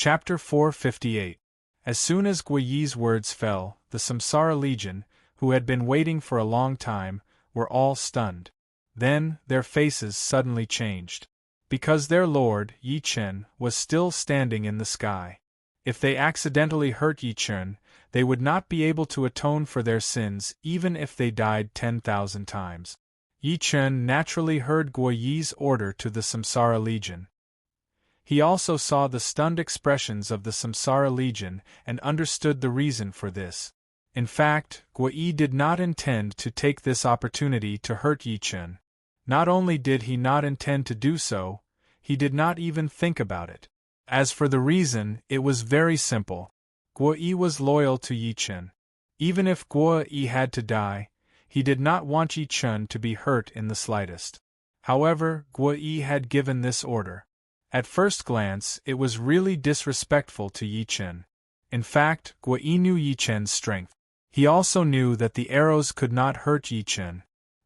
Chapter 458. As soon as Guo Yi's words fell, the Samsara Legion, who had been waiting for a long time, were all stunned. Then, their faces suddenly changed. Because their lord, Yi Chen, was still standing in the sky. If they accidentally hurt Yi Chen, they would not be able to atone for their sins even if they died 10,000 times. Yi Chen naturally heard Guo Yi's order to the Samsara Legion. He also saw the stunned expressions of the Samsara Legion and understood the reason for this. In fact, Guo Yi did not intend to take this opportunity to hurt Yi Chen. Not only did he not intend to do so, he did not even think about it. As for the reason, it was very simple. Guo Yi was loyal to Yi Chen. Even if Guo Yi had to die, he did not want Yi Chen to be hurt in the slightest. However, Guo Yi had given this order. At first glance, it was really disrespectful to Yi Chen. In fact, Guo Yi knew Yi Chen's strength. He also knew that the arrows could not hurt Yi Chen.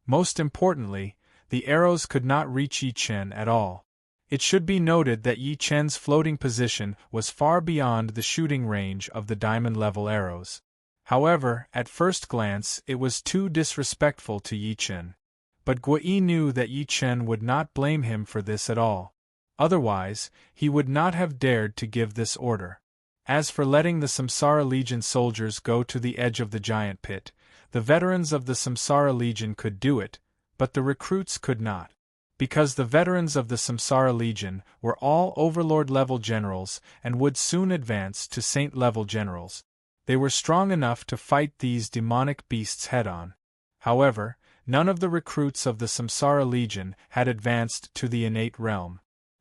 Most importantly, the arrows could not reach Yi Chen at all. It should be noted that Yi Chen's floating position was far beyond the shooting range of the diamond-level arrows. However, at first glance, it was too disrespectful to Yi Chen. But Guo Yi knew that Yi Chen would not blame him for this at all. Otherwise, he would not have dared to give this order. As for letting the Samsara Legion soldiers go to the edge of the giant pit, the veterans of the Samsara Legion could do it, but the recruits could not. Because the veterans of the Samsara Legion were all Overlord-level generals and would soon advance to Saint-level generals. They were strong enough to fight these demonic beasts head-on. However, none of the recruits of the Samsara Legion had advanced to the innate realm.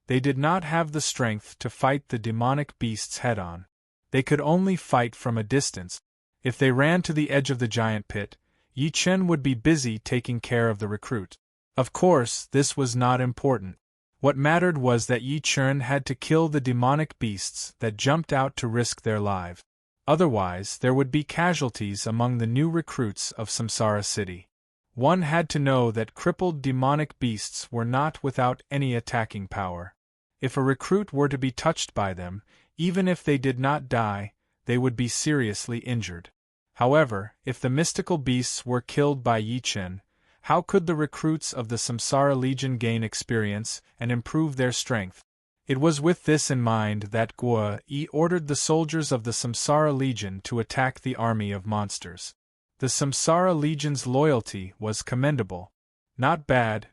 They did not have the strength to fight the demonic beasts head-on. They could only fight from a distance. If they ran to the edge of the giant pit, Yi Chen would be busy taking care of the recruit. Of course, this was not important. What mattered was that Yi Chen had to kill the demonic beasts that jumped out to risk their lives. Otherwise, there would be casualties among the new recruits of Samsara City. One had to know that crippled demonic beasts were not without any attacking power. If a recruit were to be touched by them, even if they did not die, they would be seriously injured. However, if the mystical beasts were killed by Yi Chen, how could the recruits of the Samsara Legion gain experience and improve their strength? It was with this in mind that Guo Yi ordered the soldiers of the Samsara Legion to attack the army of monsters. The Samsara Legion's loyalty was commendable. Not bad.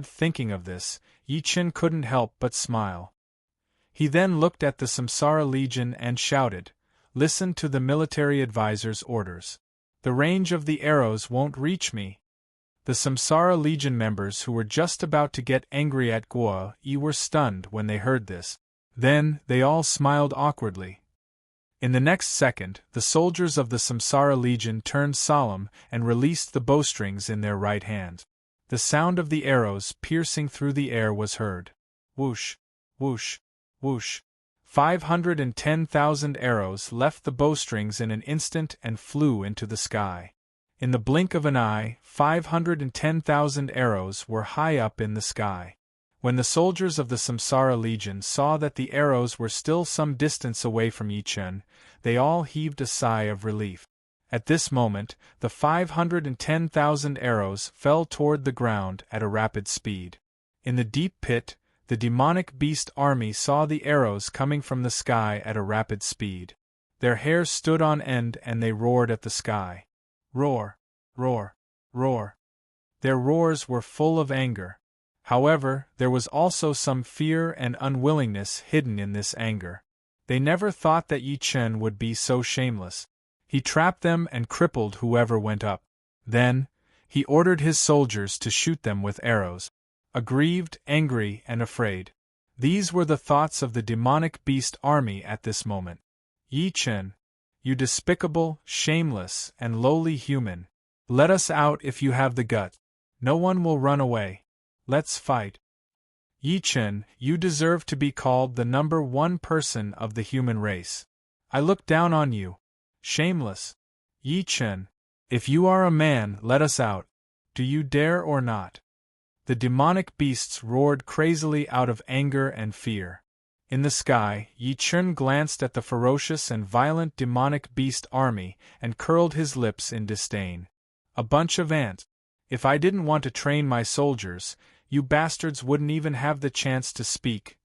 Thinking of this, Yi Chen couldn't help but smile. He then looked at the Samsara Legion and shouted, "Listen to the military advisor's orders. The range of the arrows won't reach me." The Samsara Legion members who were just about to get angry at Guo Yi were stunned when they heard this. Then, they all smiled awkwardly. In the next second, the soldiers of the Samsara Legion turned solemn and released the bowstrings in their right hand. The sound of the arrows piercing through the air was heard. Whoosh, whoosh, whoosh. 510,000 arrows left the bowstrings in an instant and flew into the sky. In the blink of an eye, 510,000 arrows were high up in the sky. When the soldiers of the Samsara Legion saw that the arrows were still some distance away from Yi Chen, they all heaved a sigh of relief. At this moment, the 510,000 arrows fell toward the ground at a rapid speed. In the deep pit, the demonic beast army saw the arrows coming from the sky at a rapid speed. Their hair stood on end and they roared at the sky. Roar, roar, roar. Their roars were full of anger. However, there was also some fear and unwillingness hidden in this anger. They never thought that Yi Chen would be so shameless. He trapped them and crippled whoever went up. Then, he ordered his soldiers to shoot them with arrows. Aggrieved, angry, and afraid. These were the thoughts of the demonic beast army at this moment. Yi Chen, you despicable, shameless, and lowly human. Let us out if you have the guts. No one will run away. Let's fight. Yi Chen, you deserve to be called the number one person of the human race. I look down on you. Shameless. Yi Chen, if you are a man, let us out. Do you dare or not? The demonic beasts roared crazily out of anger and fear. In the sky, Yi Chun glanced at the ferocious and violent demonic beast army and curled his lips in disdain. A bunch of ants. If I didn't want to train my soldiers, you bastards wouldn't even have the chance to speak.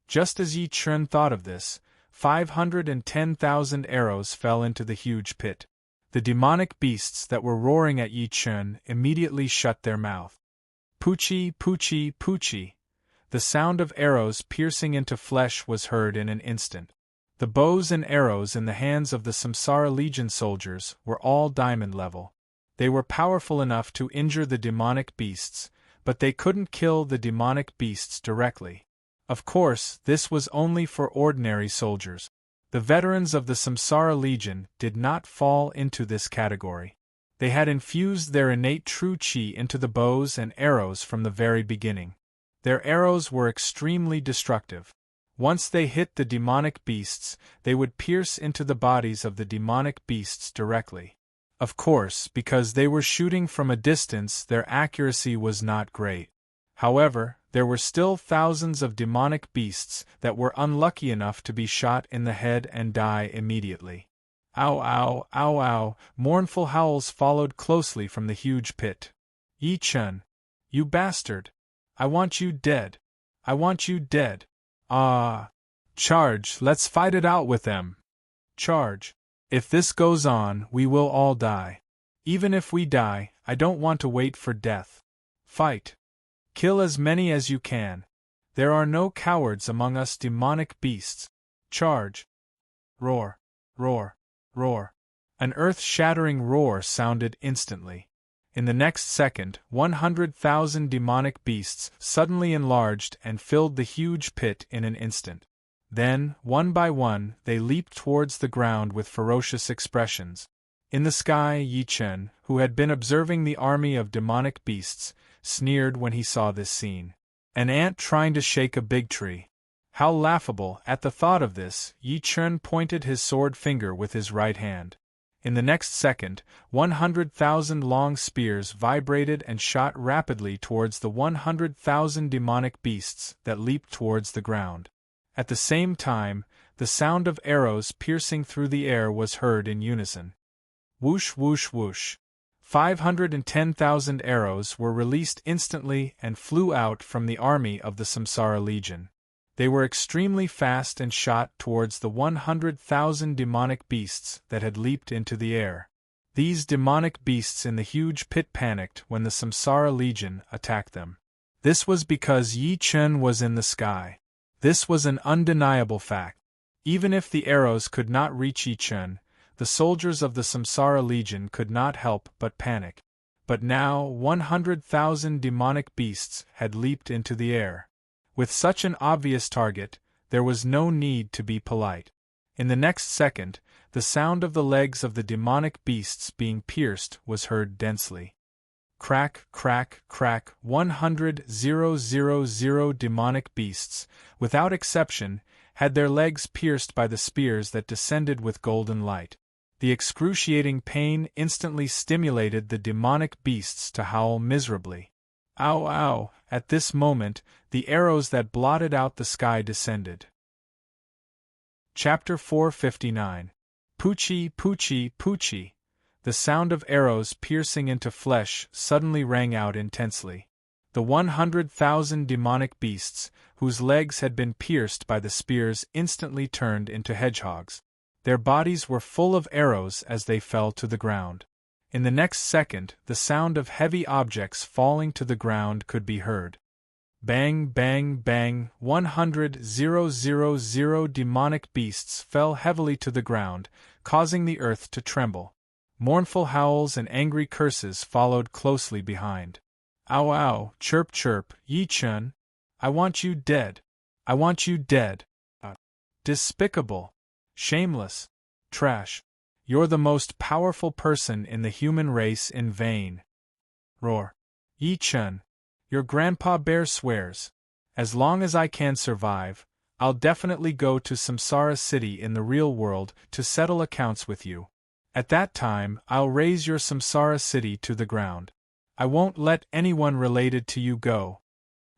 Just as Yi Chun thought of this, 510,000 arrows fell into the huge pit. The demonic beasts that were roaring at Yi Chun immediately shut their mouth. Poochie, poochie, poochie. The sound of arrows piercing into flesh was heard in an instant. The bows and arrows in the hands of the Samsara Legion soldiers were all diamond level. They were powerful enough to injure the demonic beasts, but they couldn't kill the demonic beasts directly. Of course, this was only for ordinary soldiers. The veterans of the Samsara Legion did not fall into this category. They had infused their innate true chi into the bows and arrows from the very beginning. Their arrows were extremely destructive. Once they hit the demonic beasts, they would pierce into the bodies of the demonic beasts directly. Of course, because they were shooting from a distance, their accuracy was not great. However, there were still thousands of demonic beasts that were unlucky enough to be shot in the head and die immediately. Ow ow, ow ow, mournful howls followed closely from the huge pit. Yi Chun, you bastard! I want you dead! I want you dead! Ah! Charge, let's fight it out with them! Charge! If this goes on, we will all die. Even if we die, I don't want to wait for death. Fight! Kill as many as you can. There are no cowards among us demonic beasts. Charge! Roar! Roar! Roar! An earth-shattering roar sounded instantly. In the next second, 100,000 demonic beasts suddenly enlarged and filled the huge pit in an instant. Then, one by one, they leaped towards the ground with ferocious expressions. In the sky, Yi Chun, who had been observing the army of demonic beasts, sneered when he saw this scene. An ant trying to shake a big tree. How laughable! At the thought of this, Yi Chun pointed his sword finger with his right hand. In the next second, 100,000 long spears vibrated and shot rapidly towards the 100,000 demonic beasts that leaped towards the ground. At the same time, the sound of arrows piercing through the air was heard in unison. Whoosh whoosh whoosh. 510,000 arrows were released instantly and flew out from the army of the Samsara Legion. They were extremely fast and shot towards the 100,000 demonic beasts that had leaped into the air. These demonic beasts in the huge pit panicked when the Samsara Legion attacked them. This was because Yi Chun was in the sky. This was an undeniable fact. Even if the arrows could not reach Yi Chun, the soldiers of the Samsara Legion could not help but panic. But now 100,000 demonic beasts had leaped into the air. With such an obvious target, there was no need to be polite. In the next second, the sound of the legs of the demonic beasts being pierced was heard densely. Crack, crack, crack, 100,000 demonic beasts, without exception, had their legs pierced by the spears that descended with golden light. The excruciating pain instantly stimulated the demonic beasts to howl miserably. Ow ow! At this moment, the arrows that blotted out the sky descended. Chapter 459. Poochie, poochie, poochie. The sound of arrows piercing into flesh suddenly rang out intensely. The 100,000 demonic beasts, whose legs had been pierced by the spears, instantly turned into hedgehogs. Their bodies were full of arrows as they fell to the ground. In the next second, the sound of heavy objects falling to the ground could be heard. Bang, bang, bang, 100,000 demonic beasts fell heavily to the ground, causing the earth to tremble. Mournful howls and angry curses followed closely behind. Ow ow, chirp chirp, Yi Chun! I want you dead! I want you dead! Despicable! Shameless! Trash! You're the most powerful person in the human race in vain! Roar! Yi Chun! Your Grandpa Bear swears, as long as I can survive, I'll definitely go to Samsara City in the real world to settle accounts with you. At that time, I'll raze your Samsara City to the ground. I won't let anyone related to you go.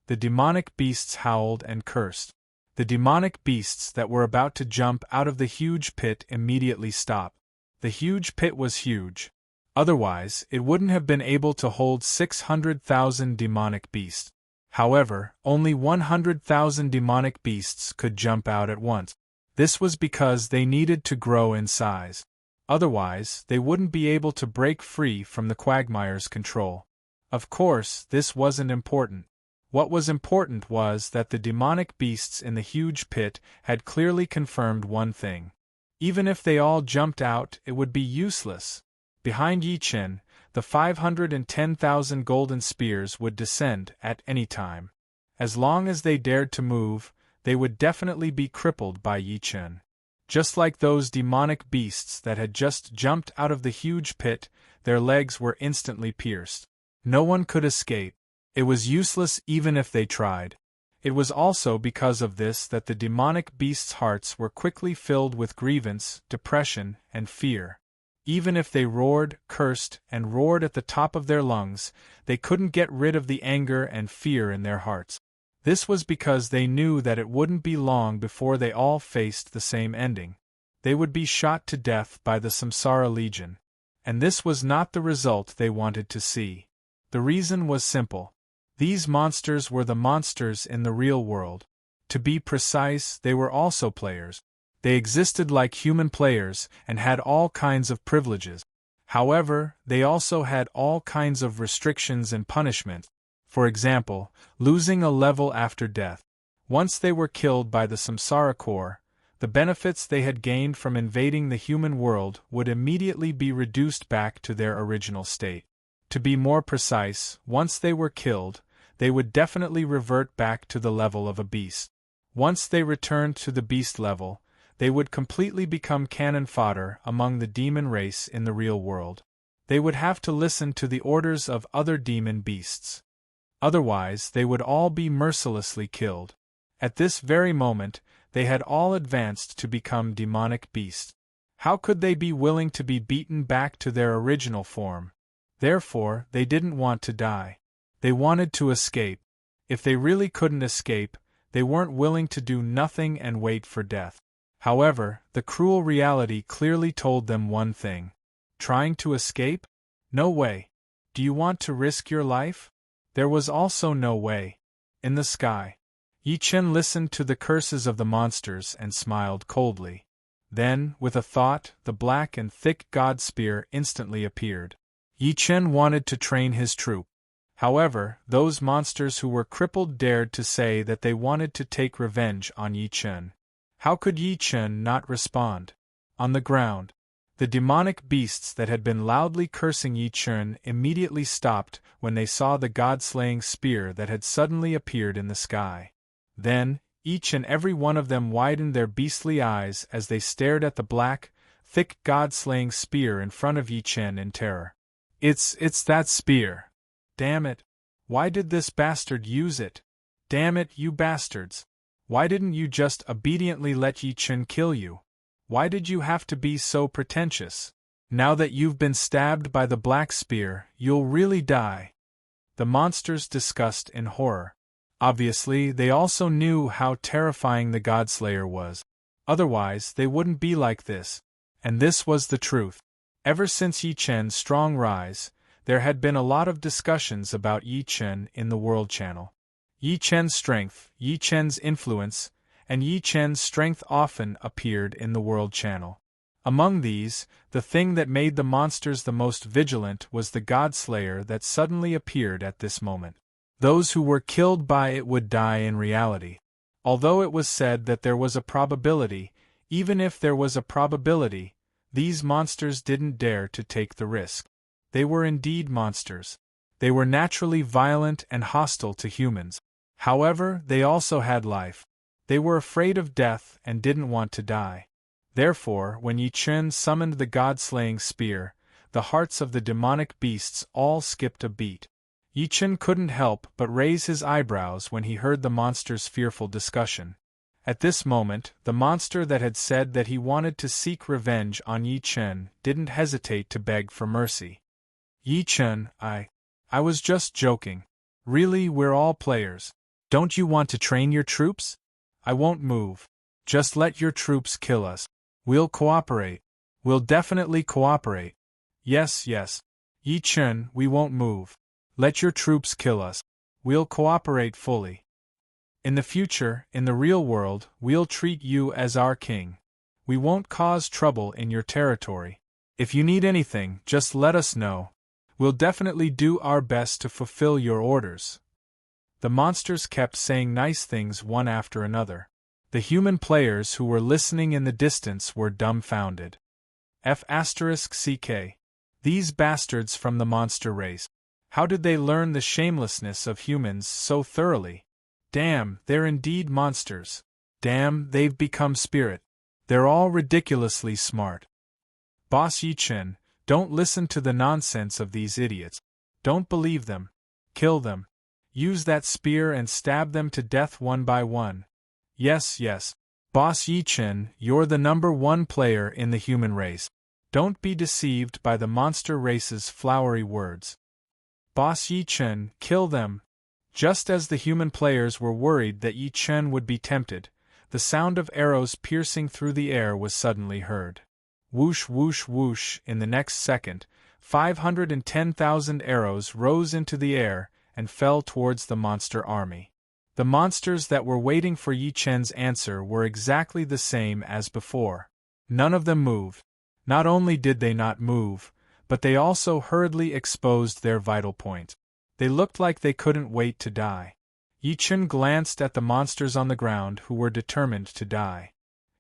The demonic beasts howled and cursed. The demonic beasts that were about to jump out of the huge pit immediately stopped. The huge pit was huge. Otherwise, it wouldn't have been able to hold 600,000 demonic beasts. However, only 100,000 demonic beasts could jump out at once. This was because they needed to grow in size. Otherwise, they wouldn't be able to break free from the Quagmire's control. Of course, this wasn't important. What was important was that the demonic beasts in the huge pit had clearly confirmed one thing. Even if they all jumped out, it would be useless. Behind Yi Chen, the 510,000 golden spears would descend at any time. As long as they dared to move, they would definitely be crippled by Yi Chen. Just like those demonic beasts that had just jumped out of the huge pit, their legs were instantly pierced. No one could escape. It was useless even if they tried. It was also because of this that the demonic beasts' hearts were quickly filled with grievance, depression, and fear. Even if they roared, cursed, and roared at the top of their lungs, they couldn't get rid of the anger and fear in their hearts. This was because they knew that it wouldn't be long before they all faced the same ending. They would be shot to death by the Samsara Legion. And this was not the result they wanted to see. The reason was simple. These monsters were the monsters in the real world. To be precise, they were also players. They existed like human players and had all kinds of privileges. However, they also had all kinds of restrictions and punishments. For example, losing a level after death. Once they were killed by the Samsara core, the benefits they had gained from invading the human world would immediately be reduced back to their original state. To be more precise, once they were killed, they would definitely revert back to the level of a beast. Once they returned to the beast level, they would completely become cannon fodder among the demon race in the real world. They would have to listen to the orders of other demon beasts. Otherwise, they would all be mercilessly killed. At this very moment, they had all advanced to become demonic beasts. How could they be willing to be beaten back to their original form? Therefore, they didn't want to die. They wanted to escape. If they really couldn't escape, they weren't willing to do nothing and wait for death. However, the cruel reality clearly told them one thing. Trying to escape? No way. Do you want to risk your life? There was also no way. In the sky. Yi Chen listened to the curses of the monsters and smiled coldly. Then, with a thought, the black and thick god spear instantly appeared. Yi Chen wanted to train his troop. However, those monsters who were crippled dared to say that they wanted to take revenge on Yi Chen. How could Yi Chen not respond? On the ground, the demonic beasts that had been loudly cursing Yi Chen immediately stopped when they saw the god-slaying spear that had suddenly appeared in the sky. Then, each and every one of them widened their beastly eyes as they stared at the black, thick god-slaying spear in front of Yi Chen in terror. It's that spear. Damn it. Why did this bastard use it? Damn it, you bastards. Why didn't you just obediently let Yi Chen kill you? Why did you have to be so pretentious? Now that you've been stabbed by the black spear, you'll really die. The monsters discussed in horror. Obviously, they also knew how terrifying the Godslayer was. Otherwise, they wouldn't be like this. And this was the truth. Ever since Yi Chen's strong rise, there had been a lot of discussions about Yi Chen in the World Channel. Yi Chen's strength, Yi Chen's influence, and Yi Chen's strength often appeared in the World Channel. Among these, the thing that made the monsters the most vigilant was the Godslayer that suddenly appeared at this moment. Those who were killed by it would die in reality. Although it was said that there was a probability, even if there was a probability, these monsters didn't dare to take the risk. They were indeed monsters. They were naturally violent and hostile to humans. However, they also had life. They were afraid of death and didn't want to die. Therefore, when Yi Chen summoned the god-slaying spear, the hearts of the demonic beasts all skipped a beat. Yi Chen couldn't help but raise his eyebrows when he heard the monster's fearful discussion. At this moment, the monster that had said that he wanted to seek revenge on Yi Chen didn't hesitate to beg for mercy. Yi Chen, I was just joking. Really, we're all players. Don't you want to train your troops? I won't move. Just let your troops kill us. We'll cooperate. We'll definitely cooperate. Yes, yes. Yi Chen, we won't move. Let your troops kill us. We'll cooperate fully. In the future, in the real world, we'll treat you as our king. We won't cause trouble in your territory. If you need anything, just let us know. We'll definitely do our best to fulfill your orders. The monsters kept saying nice things one after another. The human players who were listening in the distance were dumbfounded. F***ck. These bastards from the monster race. How did they learn the shamelessness of humans so thoroughly? Damn, they're indeed monsters. Damn, they've become spirit. They're all ridiculously smart. Boss Yi Chen, don't listen to the nonsense of these idiots. Don't believe them. Kill them. Use that spear and stab them to death one by one. Yes, yes. Boss Yi Chen, you're the #1 player in the human race. Don't be deceived by the monster race's flowery words. Boss Yi Chen, kill them. Just as the human players were worried that Yi Chen would be tempted, the sound of arrows piercing through the air was suddenly heard. Whoosh whoosh whoosh, in the next second, 510,000 arrows rose into the air and fell towards the monster army. The monsters that were waiting for Yi Chen's answer were exactly the same as before. None of them moved. Not only did they not move, but they also hurriedly exposed their vital point. They looked like they couldn't wait to die. Yi Chen glanced at the monsters on the ground who were determined to die.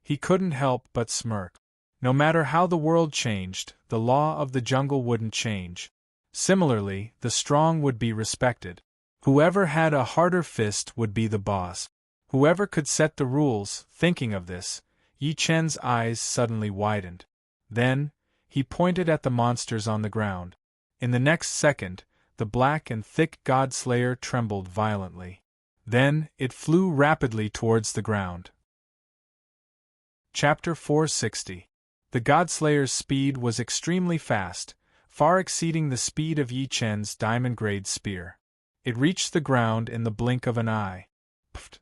He couldn't help but smirk. No matter how the world changed, the law of the jungle wouldn't change. Similarly, the strong would be respected. Whoever had a harder fist would be the boss. Whoever could set the rules. Thinking of this, Yi Chen's eyes suddenly widened. Then, he pointed at the monsters on the ground. In the next second, the black and thick God-Slayer trembled violently. Then, it flew rapidly towards the ground. Chapter 460. The God-Slayer's speed was extremely fast, far exceeding the speed of Yi Chen's diamond-grade spear. It reached the ground in the blink of an eye. Pfft!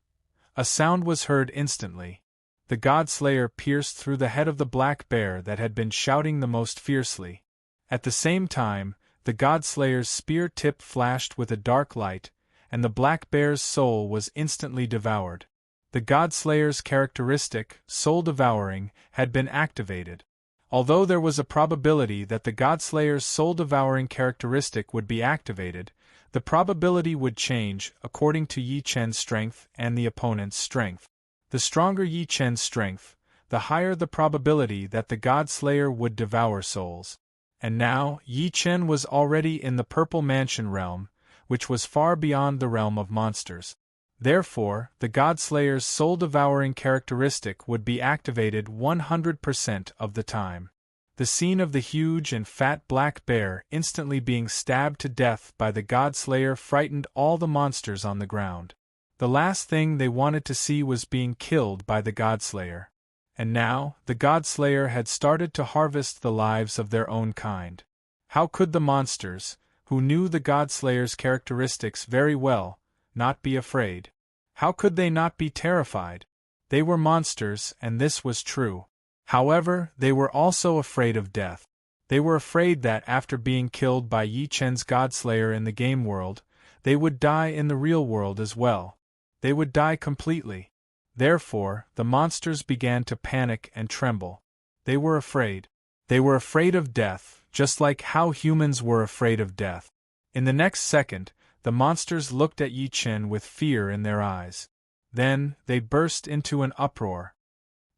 A sound was heard instantly. The God-Slayer pierced through the head of the black bear that had been shouting the most fiercely. At the same time, the God-Slayer's spear tip flashed with a dark light, and the black bear's soul was instantly devoured. The God-Slayer's characteristic, soul-devouring, had been activated. Although there was a probability that the God-Slayer's soul-devouring characteristic would be activated, the probability would change according to Yi Chen's strength and the opponent's strength. The stronger Yi Chen's strength, the higher the probability that the God-Slayer would devour souls. And now, Yi Chen was already in the Purple Mansion realm, which was far beyond the realm of monsters. Therefore, the God-Slayer's soul-devouring characteristic would be activated 100% of the time. The scene of the huge and fat black bear instantly being stabbed to death by the God-Slayer frightened all the monsters on the ground. The last thing they wanted to see was being killed by the God-Slayer. And now, the God-Slayer had started to harvest the lives of their own kind. How could the monsters, who knew the God-Slayer's characteristics very well, not be afraid? How could they not be terrified? They were monsters, and this was true. However, they were also afraid of death. They were afraid that after being killed by Yi Chen's God-Slayer in the game world, they would die in the real world as well. They would die completely. Therefore, the monsters began to panic and tremble. They were afraid. They were afraid of death, just like how humans were afraid of death. In the next second, the monsters looked at Yi Chen with fear in their eyes. Then, they burst into an uproar.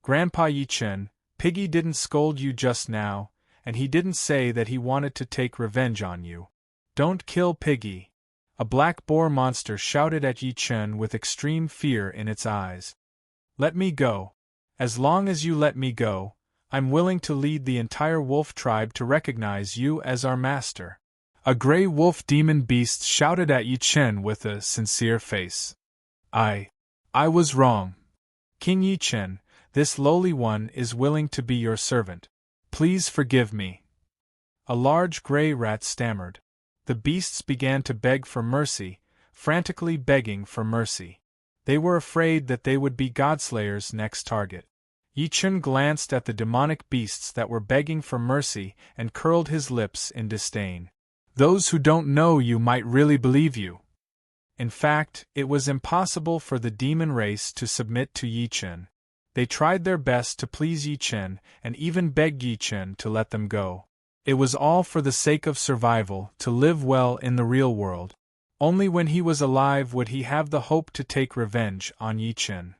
Grandpa Yi Chen, Piggy didn't scold you just now, and he didn't say that he wanted to take revenge on you. Don't kill Piggy. A black boar monster shouted at Yi Chen with extreme fear in its eyes. Let me go. As long as you let me go, I'm willing to lead the entire wolf tribe to recognize you as our master. A gray wolf demon beast shouted at Yi Chen with a sincere face. I was wrong. King Yi Chen, this lowly one is willing to be your servant. Please forgive me. A large gray rat stammered. The beasts began to beg for mercy, frantically begging for mercy. They were afraid that they would be Godslayer's next target. Yi Chun glanced at the demonic beasts that were begging for mercy and curled his lips in disdain. Those who don't know you might really believe you. In fact, it was impossible for the demon race to submit to Yi Chun. They tried their best to please Yi Chun and even begged Yi Chun to let them go. It was all for the sake of survival, to live well in the real world. Only when he was alive would he have the hope to take revenge on Yi Chun.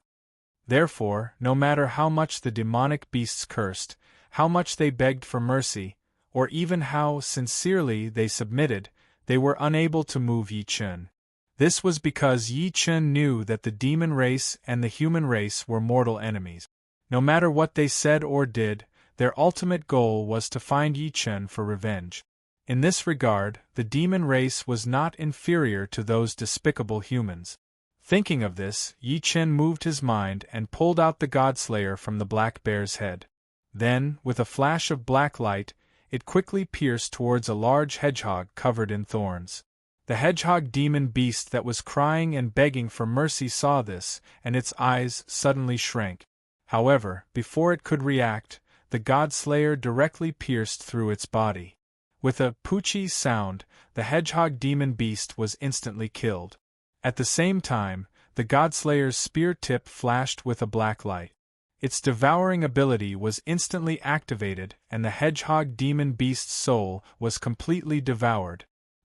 Therefore, no matter how much the demonic beasts cursed, how much they begged for mercy, or even how sincerely they submitted, they were unable to move Yi Chun. This was because Yi Chun knew that the demon race and the human race were mortal enemies. No matter what they said or did, their ultimate goal was to find Yi Chun for revenge. In this regard, the demon race was not inferior to those despicable humans. Thinking of this, Yi Chun moved his mind and pulled out the Godslayer from the black bear's head. Then, with a flash of black light, it quickly pierced towards a large hedgehog covered in thorns. The hedgehog demon beast that was crying and begging for mercy saw this, and its eyes suddenly shrank. However, before it could react, the Godslayer directly pierced through its body. With a poochie sound, the hedgehog demon beast was instantly killed. At the same time, the Godslayer's spear tip flashed with a black light. Its devouring ability was instantly activated, and the hedgehog demon beast's soul was completely devoured.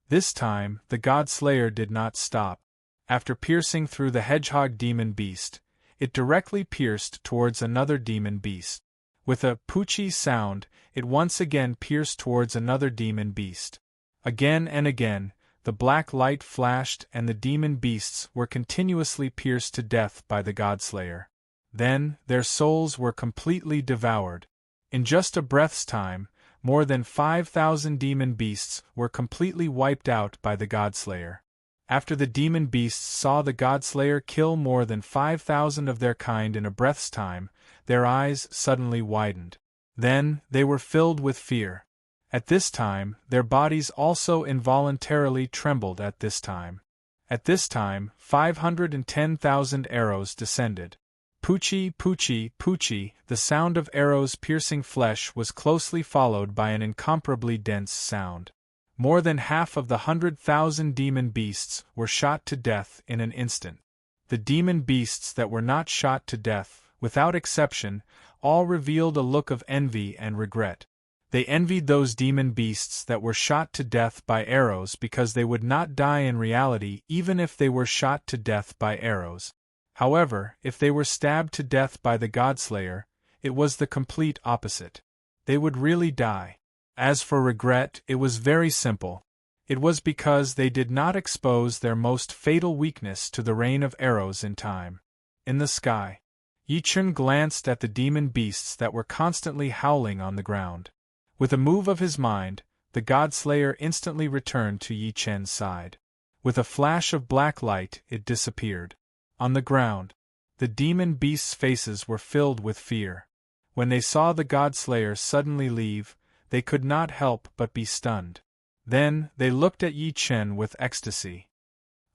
This time, the Godslayer did not stop. After piercing through the hedgehog demon beast, it directly pierced towards another demon beast. With a poochie sound, it once again pierced towards another demon beast. Again and again, the black light flashed and the demon beasts were continuously pierced to death by the Godslayer. Then, their souls were completely devoured. In just a breath's time, more than 5,000 demon beasts were completely wiped out by the Godslayer. After the demon beasts saw the Godslayer kill more than 5,000 of their kind in a breath's time, their eyes suddenly widened. Then, they were filled with fear. At this time, their bodies also involuntarily trembled at this time. At this time, 510,000 arrows descended. Poochie, poochie, poochie, the sound of arrows piercing flesh was closely followed by an incomparably dense sound. More than half of the 100,000 demon beasts were shot to death in an instant. The demon beasts that were not shot to death, without exception, all revealed a look of envy and regret. They envied those demon beasts that were shot to death by arrows because they would not die in reality even if they were shot to death by arrows. However, if they were stabbed to death by the Godslayer, it was the complete opposite. They would really die. As for regret, it was very simple. It was because they did not expose their most fatal weakness to the rain of arrows in time. In the sky, Yi Chun glanced at the demon beasts that were constantly howling on the ground. With a move of his mind, the Godslayer instantly returned to Yi Chun's side. With a flash of black light, it disappeared. On the ground, the demon beasts' faces were filled with fear. When they saw the Godslayer suddenly leave, they could not help but be stunned. Then, they looked at Yi Chun with ecstasy.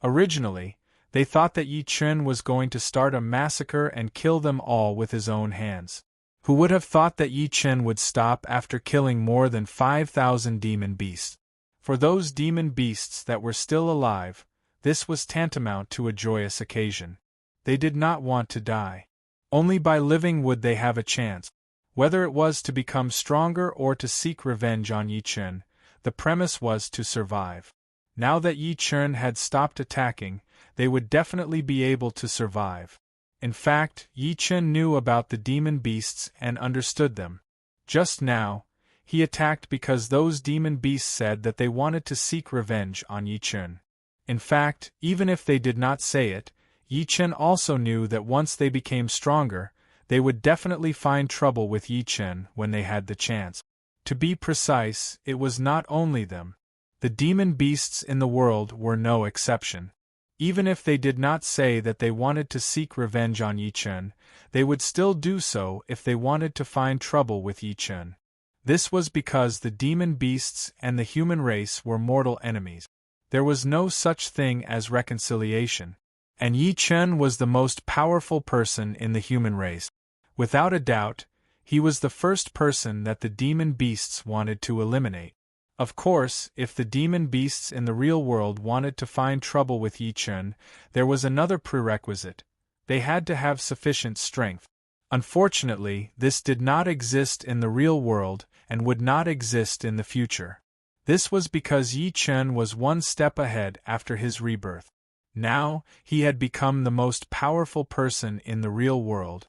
Originally, they thought that Yi Chun was going to start a massacre and kill them all with his own hands. Who would have thought that Yi Chun would stop after killing more than 5,000 demon beasts? For those demon beasts that were still alive, this was tantamount to a joyous occasion. They did not want to die. Only by living would they have a chance. Whether it was to become stronger or to seek revenge on Yi Chun, the premise was to survive. Now that Yi Chun had stopped attacking, they would definitely be able to survive. In fact, Yi Chun knew about the demon beasts and understood them. Just now, he attacked because those demon beasts said that they wanted to seek revenge on Yi Chun. In fact, even if they did not say it, Yi Chun also knew that once they became stronger, they would definitely find trouble with Yi Chun when they had the chance. To be precise, it was not only them. The demon beasts in the world were no exception. Even if they did not say that they wanted to seek revenge on Yi Chun, they would still do so if they wanted to find trouble with Yi Chun. This was because the demon beasts and the human race were mortal enemies. There was no such thing as reconciliation. And Yi Chen was the most powerful person in the human race. Without a doubt, he was the first person that the demon beasts wanted to eliminate. Of course, if the demon beasts in the real world wanted to find trouble with Yi Chen, there was another prerequisite. They had to have sufficient strength. Unfortunately, this did not exist in the real world and would not exist in the future. This was because Yi Chen was one step ahead after his rebirth. Now, he had become the most powerful person in the real world.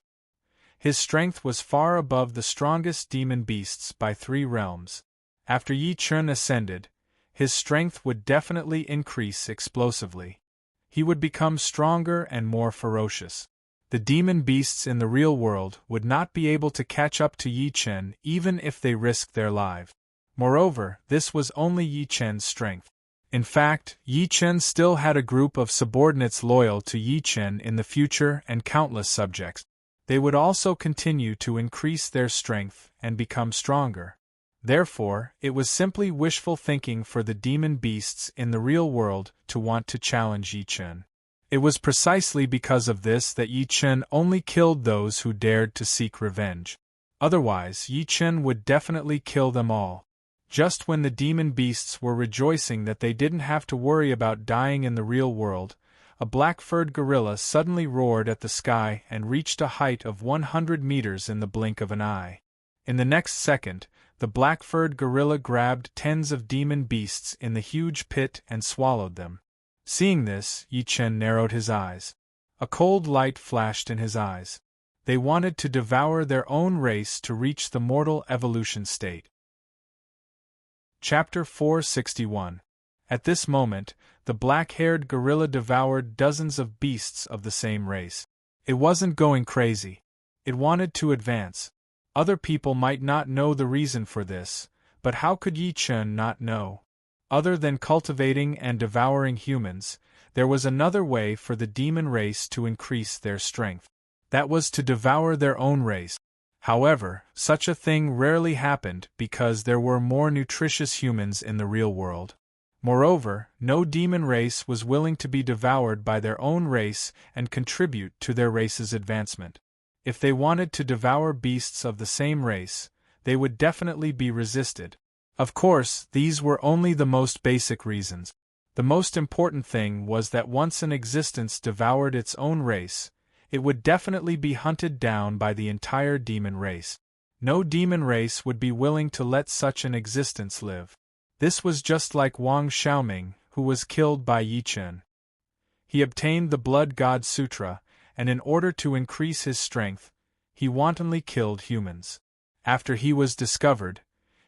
His strength was far above the strongest demon beasts by 3 realms. After Yi Chen ascended, his strength would definitely increase explosively. He would become stronger and more ferocious. The demon beasts in the real world would not be able to catch up to Yi Chen even if they risked their lives. Moreover, this was only Yi Chen's strength. In fact, Yi Chen still had a group of subordinates loyal to Yi Chen in the future and countless subjects. They would also continue to increase their strength and become stronger. Therefore, it was simply wishful thinking for the demon beasts in the real world to want to challenge Yi Chen. It was precisely because of this that Yi Chen only killed those who dared to seek revenge. Otherwise, Yi Chen would definitely kill them all. Just when the demon beasts were rejoicing that they didn't have to worry about dying in the real world, a black-furred gorilla suddenly roared at the sky and reached a height of 100 meters in the blink of an eye. In the next second, the black-furred gorilla grabbed tens of demon beasts in the huge pit and swallowed them. Seeing this, Yi Chen narrowed his eyes. A cold light flashed in his eyes. They wanted to devour their own race to reach the mortal evolution state. Chapter 461. At this moment, the black-haired gorilla devoured dozens of beasts of the same race. It wasn't going crazy. It wanted to advance. Other people might not know the reason for this, but how could Yi Chen not know? Other than cultivating and devouring humans, there was another way for the demon race to increase their strength. That was to devour their own race. However, such a thing rarely happened because there were more nutritious humans in the real world. Moreover, no demon race was willing to be devoured by their own race and contribute to their race's advancement. If they wanted to devour beasts of the same race, they would definitely be resisted. Of course, these were only the most basic reasons. The most important thing was that once an existence devoured its own race, it would definitely be hunted down by the entire demon race. No demon race would be willing to let such an existence live. This was just like Wang Xiaoming, who was killed by Yi Chen. He obtained the Blood God Sutra, and in order to increase his strength, he wantonly killed humans. After he was discovered,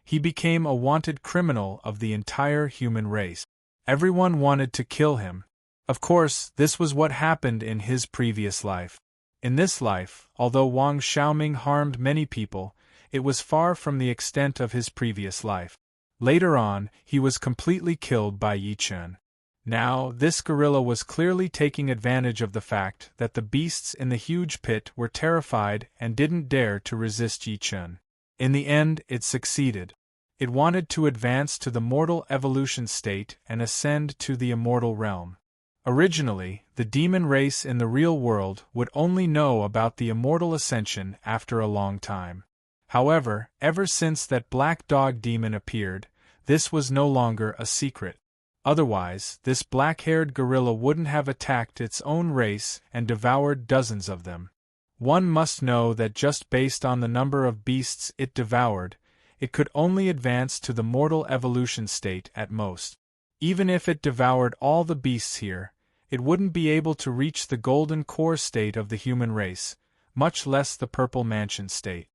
he became a wanted criminal of the entire human race. Everyone wanted to kill him. Of course, this was what happened in his previous life. In this life, although Wang Xiaoming harmed many people, it was far from the extent of his previous life. Later on, he was completely killed by Yi Chen. Now, this gorilla was clearly taking advantage of the fact that the beasts in the huge pit were terrified and didn't dare to resist Yi Chen. In the end, it succeeded. It wanted to advance to the mortal evolution state and ascend to the immortal realm. Originally, the demon race in the real world would only know about the immortal ascension after a long time. However, ever since that black dog demon appeared, this was no longer a secret. Otherwise, this black-haired gorilla wouldn't have attacked its own race and devoured dozens of them. One must know that just based on the number of beasts it devoured, it could only advance to the mortal evolution state at most. Even if it devoured all the beasts here, it wouldn't be able to reach the golden core state of the human race, much less the purple mansion state.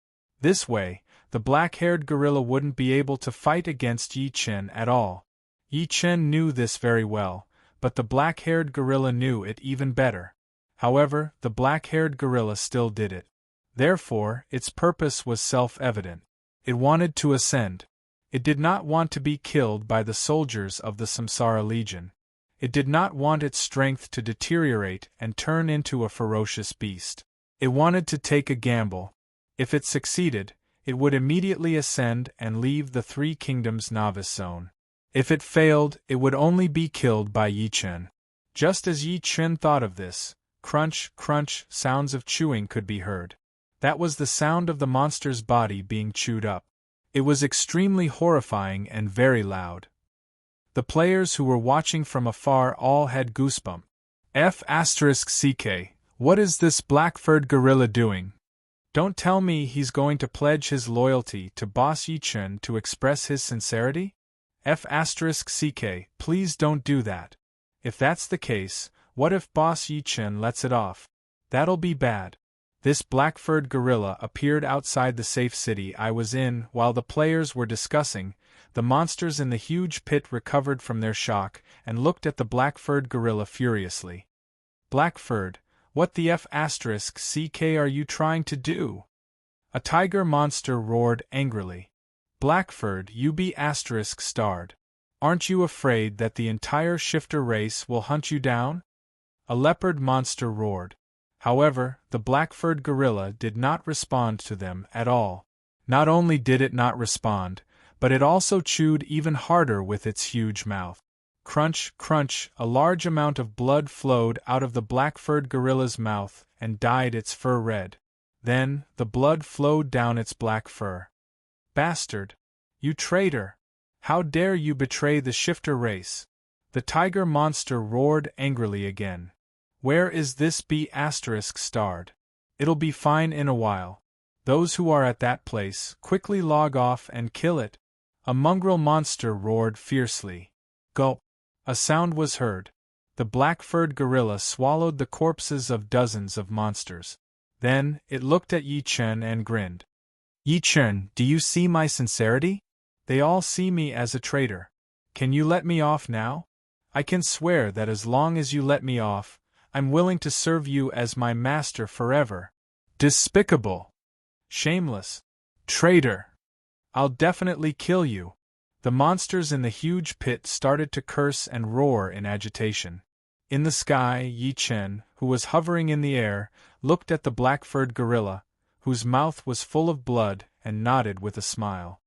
This way, the black-haired gorilla wouldn't be able to fight against Yi Chen at all. Yi Chen knew this very well, but the black-haired gorilla knew it even better. However, the black-haired gorilla still did it. Therefore, its purpose was self-evident. It wanted to ascend. It did not want to be killed by the soldiers of the Samsara Legion. It did not want its strength to deteriorate and turn into a ferocious beast. It wanted to take a gamble. If it succeeded, it would immediately ascend and leave the Three Kingdoms novice zone. If it failed, it would only be killed by Yi Chen. Just as Yi Chen thought of this, crunch, crunch sounds of chewing could be heard. That was the sound of the monster's body being chewed up. It was extremely horrifying and very loud. The players who were watching from afar all had goosebumps. F***ck, what is this black-furred gorilla doing? Don't tell me he's going to pledge his loyalty to Boss Yi Chen to express his sincerity? F***ck, please don't do that. If that's the case, what if Boss Yi Chen lets it off? That'll be bad. This black-furred gorilla appeared outside the safe city I was in while the players were discussing. The monsters in the huge pit recovered from their shock and looked at the black-furred gorilla furiously. Black-furred, what the F***ck are you trying to do? A tiger monster roared angrily. Black-furred, you be ***starred. Aren't you afraid that the entire shifter race will hunt you down? A leopard monster roared. However, the black-furred gorilla did not respond to them at all. Not only did it not respond, but it also chewed even harder with its huge mouth. Crunch, crunch, a large amount of blood flowed out of the black-furred gorilla's mouth and dyed its fur red. Then, the blood flowed down its black fur. Bastard! You traitor! How dare you betray the shifter race? The tiger monster roared angrily again. Where is this B***starred? It'll be fine in a while. Those who are at that place, quickly log off and kill it. A mongrel monster roared fiercely. Gulp! A sound was heard. The black-furred gorilla swallowed the corpses of dozens of monsters. Then, it looked at Yi Chen and grinned. Yi Chen, do you see my sincerity? They all see me as a traitor. Can you let me off now? I can swear that as long as you let me off, I'm willing to serve you as my master forever. Despicable! Shameless! Traitor! I'll definitely kill you. The monsters in the huge pit started to curse and roar in agitation. In the sky, Yi Chen, who was hovering in the air, looked at the black-furred gorilla, whose mouth was full of blood, and nodded with a smile.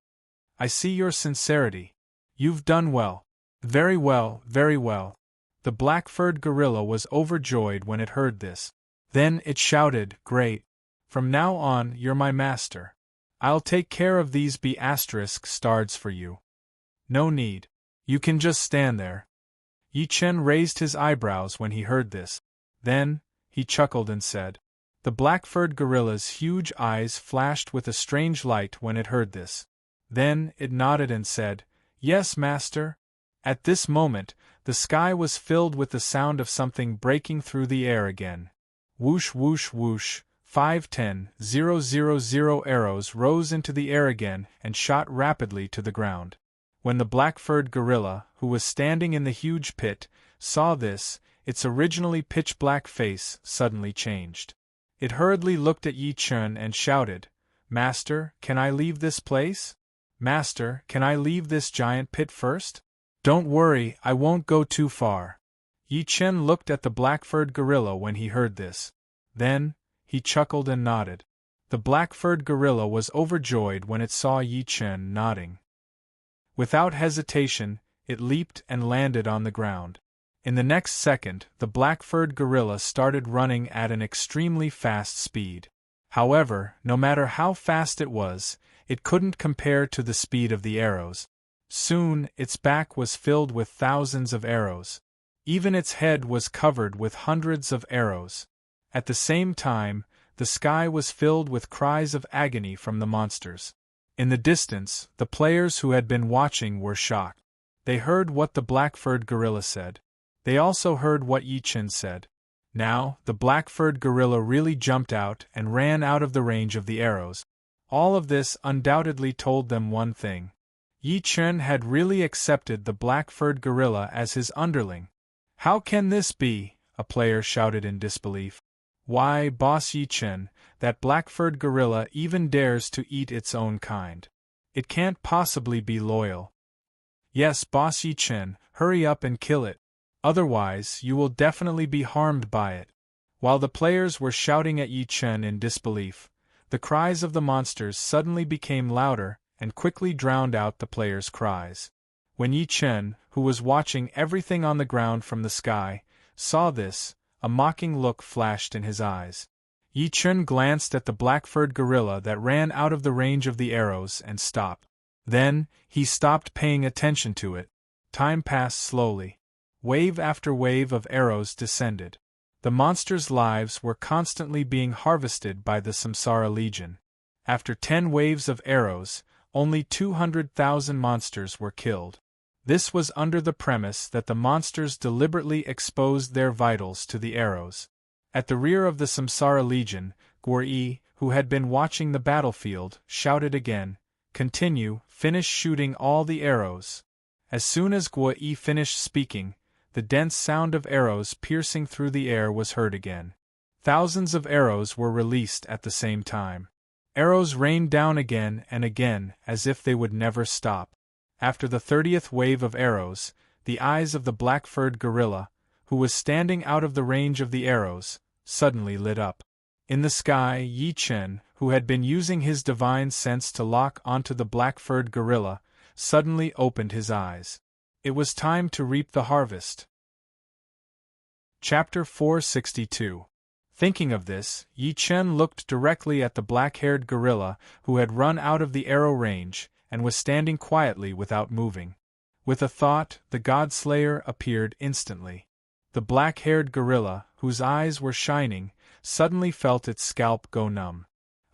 I see your sincerity. You've done well. Very well, very well. The black-furred gorilla was overjoyed when it heard this. Then it shouted, Great! From now on, you're my master. I'll take care of these B***stards for you. No need. You can just stand there. Yi Chen raised his eyebrows when he heard this. Then, he chuckled and said. The black-furred gorilla's huge eyes flashed with a strange light when it heard this. Then, it nodded and said, Yes, master. At this moment, the sky was filled with the sound of something breaking through the air again. Whoosh whoosh whoosh, 5-10-000 arrows rose into the air again and shot rapidly to the ground. When the black-furred gorilla, who was standing in the huge pit, saw this, its originally pitch-black face suddenly changed. It hurriedly looked at Yi Chen and shouted, Master, can I leave this place? Master, can I leave this giant pit first? Don't worry, I won't go too far. Yi Chen looked at the black-furred gorilla when he heard this. Then, he chuckled and nodded. The black-furred gorilla was overjoyed when it saw Yi Chen nodding. Without hesitation, it leaped and landed on the ground. In the next second, the black-furred gorilla started running at an extremely fast speed. However, no matter how fast it was, it couldn't compare to the speed of the arrows. Soon, its back was filled with thousands of arrows. Even its head was covered with hundreds of arrows. At the same time, the sky was filled with cries of agony from the monsters. In the distance, the players who had been watching were shocked. They heard what the black-furred gorilla said. They also heard what Yi Chen said. Now, the black-furred gorilla really jumped out and ran out of the range of the arrows. All of this undoubtedly told them one thing. Yi Chen had really accepted the black-furred gorilla as his underling. How can this be? A player shouted in disbelief. Why, Boss Yi Chen, that black-furred gorilla even dares to eat its own kind. It can't possibly be loyal. Yes, Boss Yi Chen, hurry up and kill it. Otherwise, you will definitely be harmed by it. While the players were shouting at Yi Chen in disbelief, the cries of the monsters suddenly became louder and quickly drowned out the players' cries. When Yi Chen, who was watching everything on the ground from the sky, saw this, a mocking look flashed in his eyes. Yi Chun glanced at the black-furred gorilla that ran out of the range of the arrows and stopped. Then, he stopped paying attention to it. Time passed slowly. Wave after wave of arrows descended. The monsters' lives were constantly being harvested by the Samsara Legion. After 10 waves of arrows, only 200,000 monsters were killed. This was under the premise that the monsters deliberately exposed their vitals to the arrows. At the rear of the Samsara Legion, Guo, who had been watching the battlefield, shouted again, "Continue, finish shooting all the arrows." As soon as Guo finished speaking, the dense sound of arrows piercing through the air was heard again. Thousands of arrows were released at the same time. Arrows rained down again and again, as if they would never stop. After the 30th wave of arrows, the eyes of the black-furred gorilla, who was standing out of the range of the arrows, suddenly lit up. In the sky, Yi Chun, who had been using his divine sense to lock onto the black-furred gorilla, suddenly opened his eyes. It was time to reap the harvest. Chapter 462. Thinking of this, Yi Chun looked directly at the black-haired gorilla who had run out of the arrow range and was standing quietly without moving. With a thought, the God-Slayer appeared instantly. The black-haired gorilla, whose eyes were shining, suddenly felt its scalp go numb.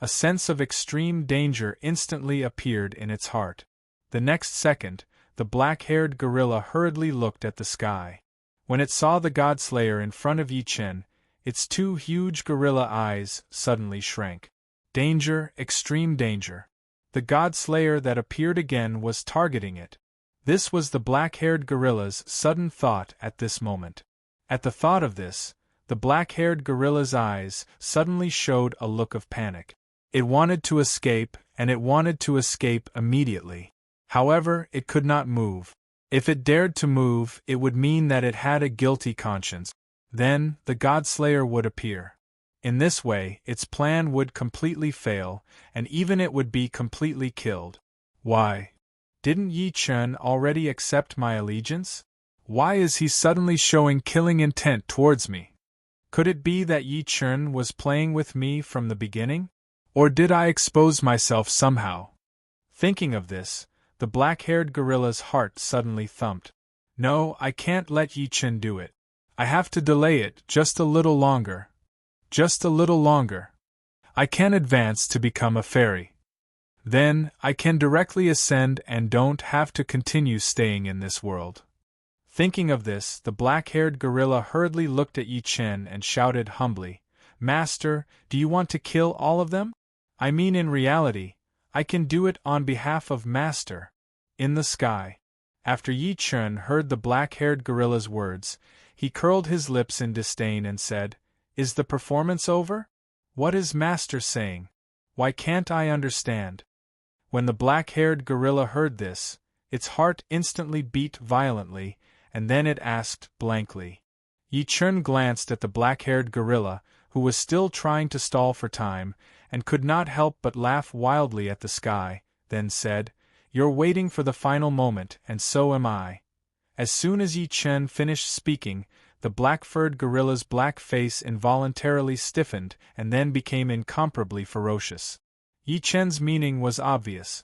A sense of extreme danger instantly appeared in its heart. The next second, the black-haired gorilla hurriedly looked at the sky. When it saw the God-Slayer in front of Yi Chun, its 2 huge gorilla eyes suddenly shrank. Danger, extreme danger. The God-Slayer that appeared again was targeting it. This was the black-haired gorilla's sudden thought at this moment. At the thought of this, the black-haired gorilla's eyes suddenly showed a look of panic. It wanted to escape, and it wanted to escape immediately. However, it could not move. If it dared to move, it would mean that it had a guilty conscience. Then, the God-Slayer would appear. In this way, its plan would completely fail, and even it would be completely killed. Why? Didn't Yi Chun already accept my allegiance? Why is he suddenly showing killing intent towards me? Could it be that Yi Chun was playing with me from the beginning? Or did I expose myself somehow? Thinking of this, the black-haired gorilla's heart suddenly thumped. No, I can't let Yi Chun do it. I have to delay it just a little longer. Just a little longer. I can advance to become a fairy. Then, I can directly ascend and don't have to continue staying in this world. Thinking of this, the black-haired gorilla hurriedly looked at Yi Chun and shouted humbly, "Master, do you want to kill all of them? I mean, in reality, I can do it on behalf of Master." In the sky. After Yi Chun heard the black-haired gorilla's words, he curled his lips in disdain and said, "Is the performance over? What is Master saying? Why can't I understand?" When the black-haired gorilla heard this, its heart instantly beat violently, and then it asked blankly. Yi Chun glanced at the black-haired gorilla, who was still trying to stall for time, and could not help but laugh wildly at the sky, then said, "You're waiting for the final moment, and so am I." As soon as Yi Chun finished speaking, the black-furred gorilla's black face involuntarily stiffened and then became incomparably ferocious. Yi Chun's meaning was obvious.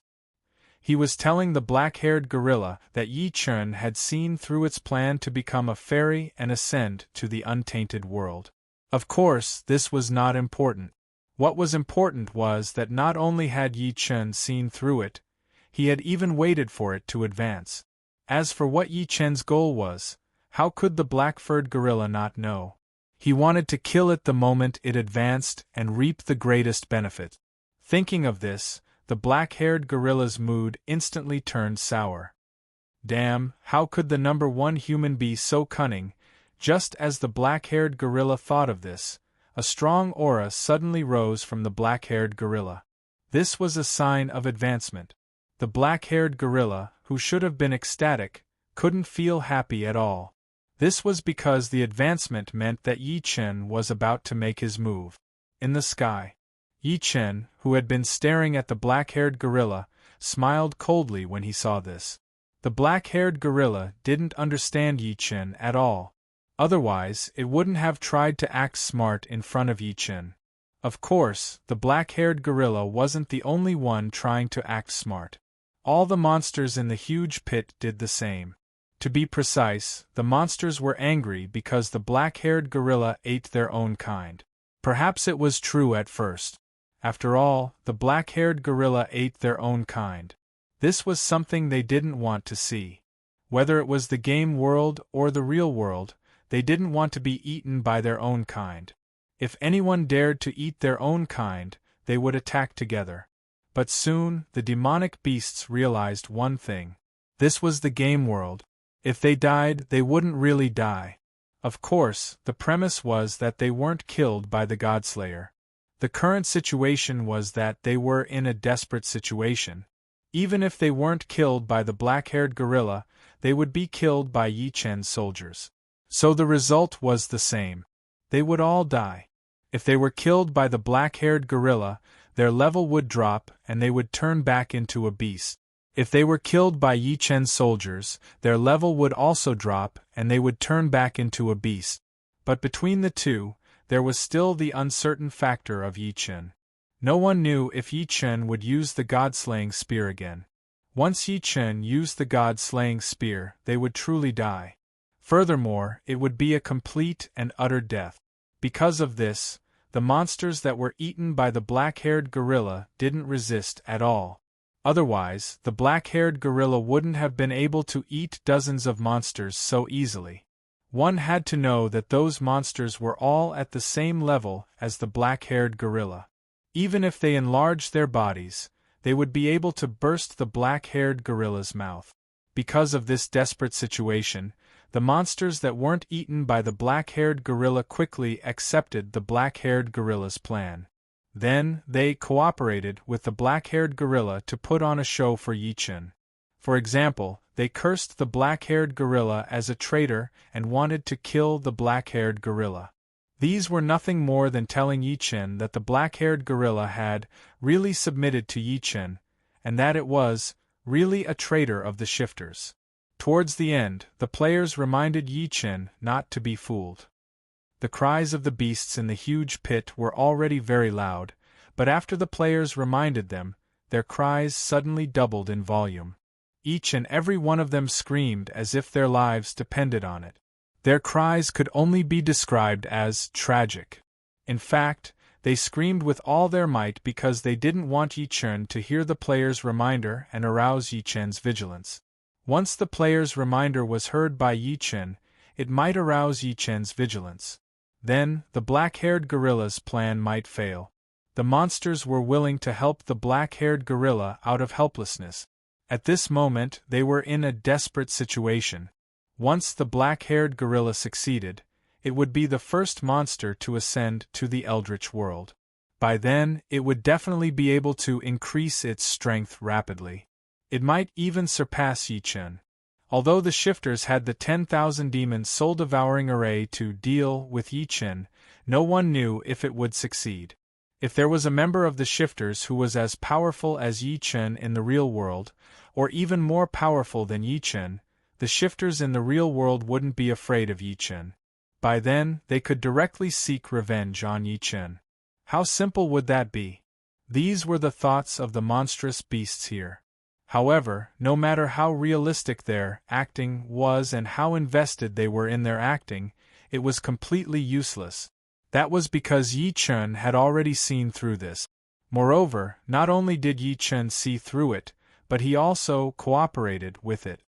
He was telling the black-haired gorilla that Yi Chun had seen through its plan to become a fairy and ascend to the untainted world. Of course, this was not important. What was important was that not only had Yi Chun seen through it, he had even waited for it to advance. As for what Yi Chun's goal was, how could the black-furred gorilla not know? He wanted to kill it the moment it advanced and reap the greatest benefit. Thinking of this, the black-haired gorilla's mood instantly turned sour. Damn, how could the number 1 human be so cunning? Just as the black-haired gorilla thought of this, a strong aura suddenly rose from the black-haired gorilla. This was a sign of advancement. The black-haired gorilla, who should have been ecstatic, couldn't feel happy at all. This was because the advancement meant that Yi Chun was about to make his move. In the sky. Yi Chun, who had been staring at the black-haired gorilla, smiled coldly when he saw this. The black-haired gorilla didn't understand Yi Chun at all. Otherwise, it wouldn't have tried to act smart in front of Yi Chen. Of course, the black-haired gorilla wasn't the only one trying to act smart. All the monsters in the huge pit did the same. To be precise, the monsters were angry because the black-haired gorilla ate their own kind. Perhaps it was true at first. After all, the black-haired gorilla ate their own kind. This was something they didn't want to see. Whether it was the game world or the real world, they didn't want to be eaten by their own kind. If anyone dared to eat their own kind, they would attack together. But soon, the demonic beasts realized one thing. This was the game world. If they died, they wouldn't really die. Of course, the premise was that they weren't killed by the Godslayer. The current situation was that they were in a desperate situation. Even if they weren't killed by the black-haired gorilla, they would be killed by Yi Chen's soldiers. So the result was the same. They would all die. If they were killed by the black-haired gorilla, their level would drop and they would turn back into a beast. If they were killed by Yi Chen's soldiers, their level would also drop and they would turn back into a beast. But between the two, there was still the uncertain factor of Yi Chen. No one knew if Yi Chen would use the god-slaying spear again. Once Yi Chen used the god-slaying spear, they would truly die. Furthermore, it would be a complete and utter death. Because of this, the monsters that were eaten by the black-haired gorilla didn't resist at all. Otherwise, the black-haired gorilla wouldn't have been able to eat dozens of monsters so easily. One had to know that those monsters were all at the same level as the black-haired gorilla. Even if they enlarged their bodies, they would be able to burst the black-haired gorilla's mouth. Because of this desperate situation, the monsters that weren't eaten by the black-haired gorilla quickly accepted the black-haired gorilla's plan. Then, they cooperated with the black-haired gorilla to put on a show for Yi Chen. For example, they cursed the black-haired gorilla as a traitor and wanted to kill the black-haired gorilla. These were nothing more than telling Yi Chen that the black-haired gorilla had really submitted to Yi Chen, and that it was really a traitor of the shifters. Towards the end, the players reminded Yi Chen not to be fooled. The cries of the beasts in the huge pit were already very loud, but after the players reminded them, their cries suddenly doubled in volume. Each and every one of them screamed as if their lives depended on it. Their cries could only be described as tragic. In fact, they screamed with all their might because they didn't want Yi Chen to hear the players' reminder and arouse Yi Chen's vigilance. Once the player's reminder was heard by Yi Chen, it might arouse Yi Chen's vigilance. Then, the black-haired gorilla's plan might fail. The monsters were willing to help the black-haired gorilla out of helplessness. At this moment, they were in a desperate situation. Once the black-haired gorilla succeeded, it would be the first monster to ascend to the Eldritch world. By then, it would definitely be able to increase its strength rapidly. It might even surpass Yi Chen. Although the shifters had the 10,000 demon soul-devouring array to deal with Yi Chen, no one knew if it would succeed. If there was a member of the shifters who was as powerful as Yi Chen in the real world, or even more powerful than Yi Chen, the shifters in the real world wouldn't be afraid of Yi Chen. By then, they could directly seek revenge on Yi Chen. How simple would that be? These were the thoughts of the monstrous beasts here. However, no matter how realistic their acting was and how invested they were in their acting, it was completely useless. That was because Yi Chen had already seen through this. Moreover, not only did Yi Chen see through it, but he also cooperated with it.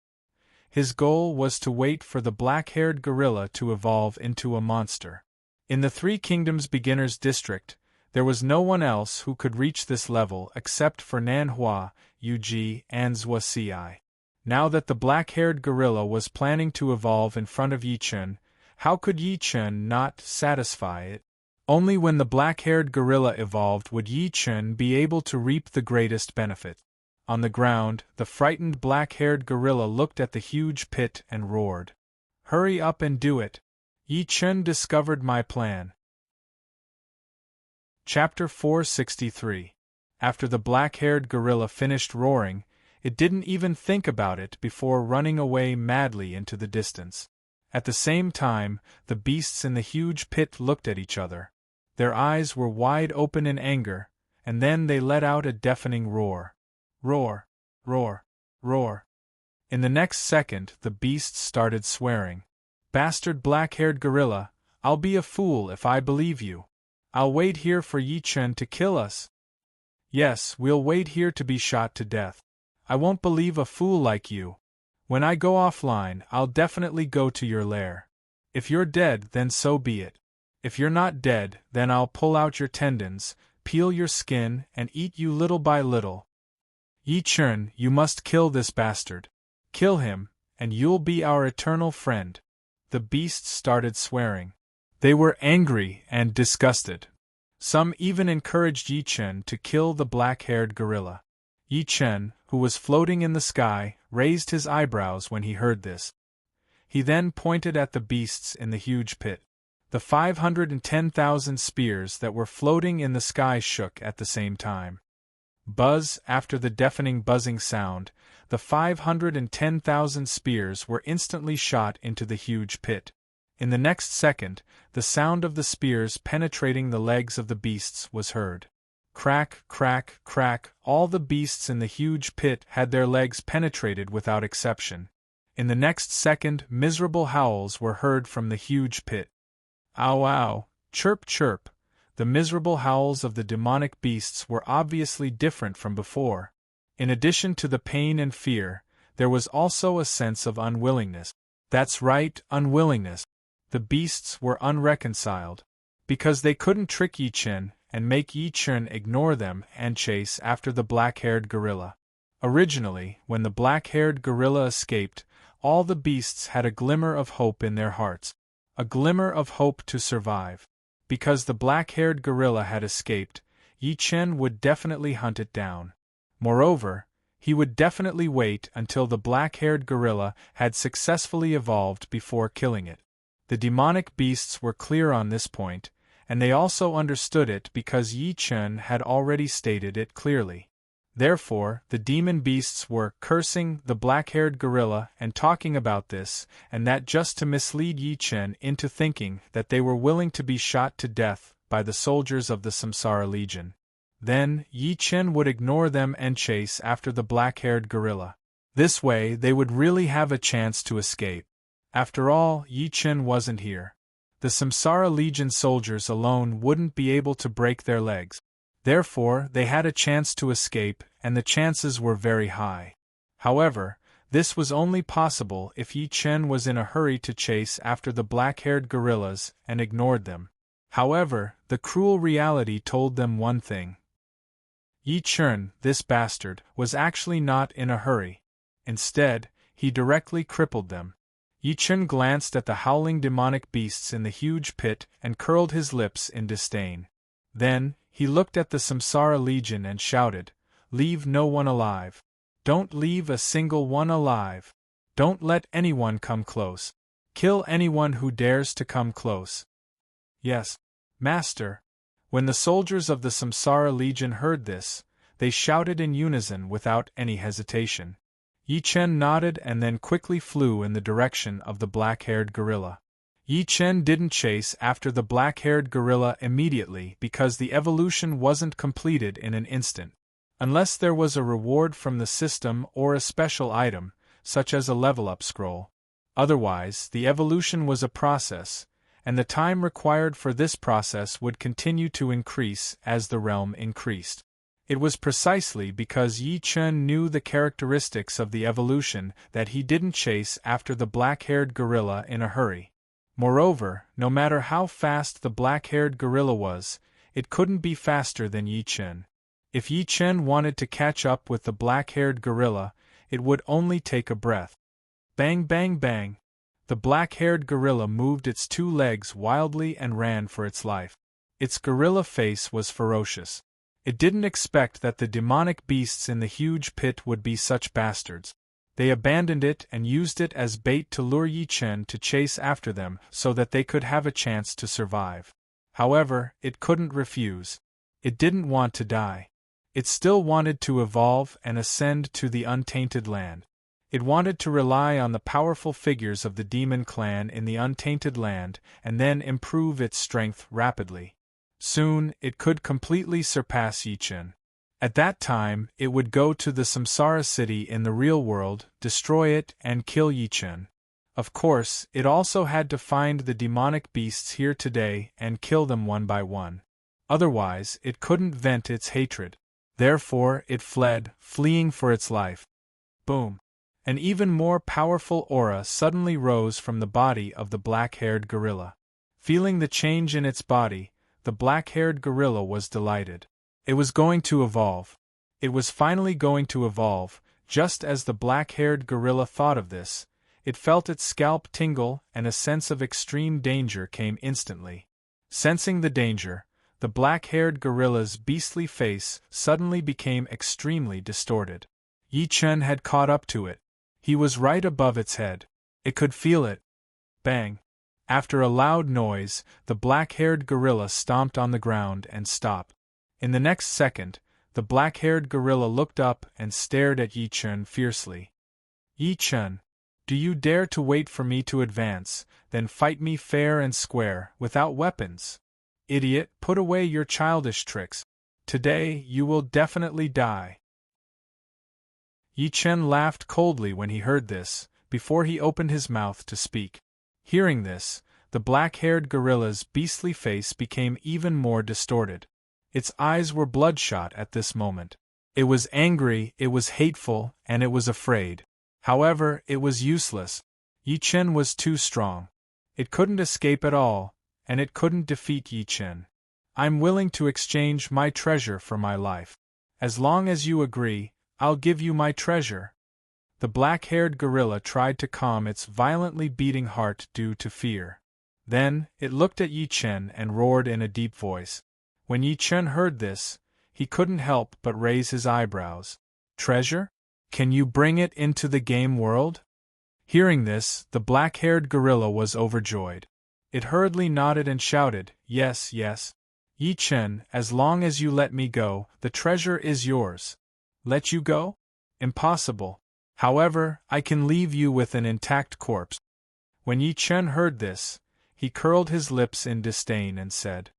His goal was to wait for the black-haired gorilla to evolve into a monster. In the Three Kingdoms Beginners District, there was no one else who could reach this level except for Nanhua, Yuji, and Zhuaci. Now that the black-haired gorilla was planning to evolve in front of Yi Chen, how could Yi Chen not satisfy it? Only when the black-haired gorilla evolved would Yi Chen be able to reap the greatest benefit. On the ground, the frightened black-haired gorilla looked at the huge pit and roared. "Hurry up and do it! Yi Chen discovered my plan." Chapter 463. After the black-haired gorilla finished roaring, it didn't even think about it before running away madly into the distance. At the same time, the beasts in the huge pit looked at each other. Their eyes were wide open in anger, and then they let out a deafening roar. Roar, roar, roar. In the next second, the beasts started swearing. Bastard black-haired gorilla, I'll be a fool if I believe you. I'll wait here for Yi Chen to kill us. Yes, we'll wait here to be shot to death. I won't believe a fool like you. When I go offline, I'll definitely go to your lair. If you're dead, then so be it. If you're not dead, then I'll pull out your tendons, peel your skin, and eat you little by little. Yi Chen, you must kill this bastard. Kill him, and you'll be our eternal friend. The beasts started swearing. They were angry and disgusted. Some even encouraged Yi Chen to kill the black-haired gorilla. Yi Chen, who was floating in the sky, raised his eyebrows when he heard this. He then pointed at the beasts in the huge pit. The 510,000 spears that were floating in the sky shook at the same time. Buzz after the deafening buzzing sound, the 510,000 spears were instantly shot into the huge pit. In the next second, the sound of the spears penetrating the legs of the beasts was heard. Crack, crack, crack, all the beasts in the huge pit had their legs penetrated without exception. In the next second, miserable howls were heard from the huge pit. Ow ow, chirp chirp. The miserable howls of the demonic beasts were obviously different from before. In addition to the pain and fear, there was also a sense of unwillingness. That's right, unwillingness. The beasts were unreconciled. Because they couldn't trick Yi Chen and make Yi Chen ignore them and chase after the black-haired gorilla. Originally, when the black-haired gorilla escaped, all the beasts had a glimmer of hope in their hearts. A glimmer of hope to survive. Because the black-haired gorilla had escaped, Yi Chen would definitely hunt it down. Moreover, he would definitely wait until the black-haired gorilla had successfully evolved before killing it. The demonic beasts were clear on this point, and they also understood it because Yi Chen had already stated it clearly. Therefore, the demon beasts were cursing the black-haired gorilla and talking about this and that just to mislead Yi Chen into thinking that they were willing to be shot to death by the soldiers of the Samsara Legion. Then, Yi Chen would ignore them and chase after the black-haired gorilla. This way, they would really have a chance to escape. After all, Yi Chen wasn't here. The Samsara Legion soldiers alone wouldn't be able to break their legs. Therefore, they had a chance to escape, and the chances were very high. However, this was only possible if Yi Chen was in a hurry to chase after the black-haired gorillas and ignored them. However, the cruel reality told them one thing. Yi Chen, this bastard, was actually not in a hurry. Instead, he directly crippled them. Yi Chen glanced at the howling demonic beasts in the huge pit and curled his lips in disdain. Then, he looked at the Samsara Legion and shouted, "Leave no one alive. Don't leave a single one alive. Don't let anyone come close. Kill anyone who dares to come close." "Yes, Master." When the soldiers of the Samsara Legion heard this, they shouted in unison without any hesitation. Yi Chen nodded and then quickly flew in the direction of the black-haired gorilla. Yi Chen didn't chase after the black-haired gorilla immediately because the evolution wasn't completed in an instant. Unless there was a reward from the system or a special item, such as a level-up scroll. Otherwise, the evolution was a process, and the time required for this process would continue to increase as the realm increased. It was precisely because Yi Chen knew the characteristics of the evolution that he didn't chase after the black-haired gorilla in a hurry. Moreover, no matter how fast the black-haired gorilla was, it couldn't be faster than Yi Chen. If Yi Chen wanted to catch up with the black-haired gorilla, it would only take a breath. Bang bang bang! The black-haired gorilla moved its two legs wildly and ran for its life. Its gorilla face was ferocious. It didn't expect that the demonic beasts in the huge pit would be such bastards. They abandoned it and used it as bait to lure Yi Chen to chase after them so that they could have a chance to survive. However, it couldn't refuse. It didn't want to die. It still wanted to evolve and ascend to the untainted land. It wanted to rely on the powerful figures of the demon clan in the untainted land and then improve its strength rapidly. Soon, it could completely surpass Yichen. At that time, it would go to the Samsara city in the real world, destroy it, and kill Yichen. Of course, it also had to find the demonic beasts here today and kill them one by one. Otherwise, it couldn't vent its hatred. Therefore, it fled, fleeing for its life. Boom! An even more powerful aura suddenly rose from the body of the black-haired gorilla. Feeling the change in its body, the black-haired gorilla was delighted. It was going to evolve. It was finally going to evolve. Just as the black-haired gorilla thought of this, it felt its scalp tingle and a sense of extreme danger came instantly. Sensing the danger, the black-haired gorilla's beastly face suddenly became extremely distorted. Yichen had caught up to it. He was right above its head. It could feel it. Bang! After a loud noise, the black-haired gorilla stomped on the ground and stopped. In the next second, the black-haired gorilla looked up and stared at Yichen fiercely. Yichen, do you dare to wait for me to advance, then fight me fair and square, without weapons? Idiot, put away your childish tricks. Today, you will definitely die. Yichen laughed coldly when he heard this, before he opened his mouth to speak. Hearing this, the black-haired gorilla's beastly face became even more distorted. Its eyes were bloodshot at this moment. It was angry, it was hateful, and it was afraid. However, it was useless. Yichen was too strong. It couldn't escape at all, and it couldn't defeat Yichen. I'm willing to exchange my treasure for my life. As long as you agree, I'll give you my treasure. The black-haired gorilla tried to calm its violently beating heart due to fear. Then, it looked at Yichen and roared in a deep voice. When Yichen heard this, he couldn't help but raise his eyebrows. Treasure? Can you bring it into the game world? Hearing this, the black-haired gorilla was overjoyed. It hurriedly nodded and shouted, Yes, yes. Yichen, as long as you let me go, the treasure is yours. Let you go? Impossible. However, I can leave you with an intact corpse. When Yichen heard this, he curled his lips in disdain and said,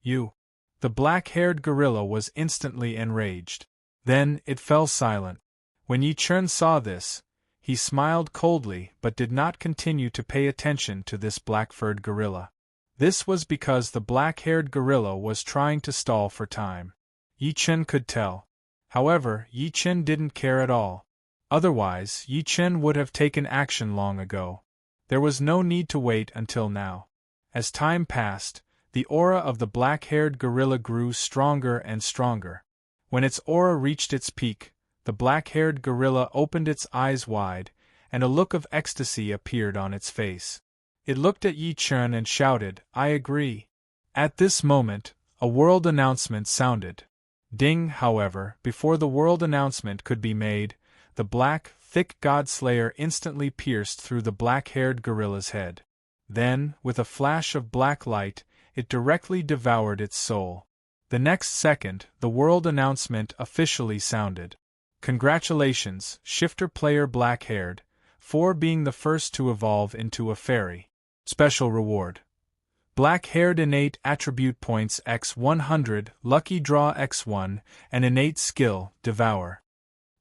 You. The black-haired gorilla was instantly enraged. Then, it fell silent. When Yichen saw this, he smiled coldly but did not continue to pay attention to this black-furred gorilla. This was because the black-haired gorilla was trying to stall for time. Yichen could tell. However, Yichen didn't care at all. Otherwise, Yichen would have taken action long ago. There was no need to wait until now. As time passed, the aura of the black-haired gorilla grew stronger and stronger. When its aura reached its peak, the black-haired gorilla opened its eyes wide, and a look of ecstasy appeared on its face. It looked at Yichen and shouted, I agree. At this moment, a world announcement sounded. Ding, however, before the world announcement could be made, the black, thick god-slayer instantly pierced through the black-haired gorilla's head. Then, with a flash of black light, it directly devoured its soul. The next second, the world announcement officially sounded. Congratulations, shifter player black-haired, for being the first to evolve into a fairy. Special reward. Black-haired innate attribute points x100, lucky draw x1, and innate skill, devour.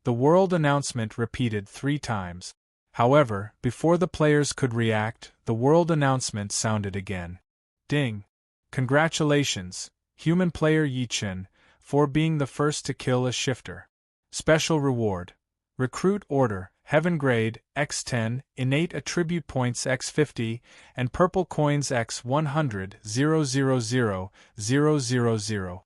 The world announcement repeated 3 times. However, before the players could react, the world announcement sounded again. Ding! Congratulations, human player Yichen, for being the first to kill a shifter. Special reward. Recruit order, heaven grade, x10, innate attribute points x50, and purple coins x100, 000,000.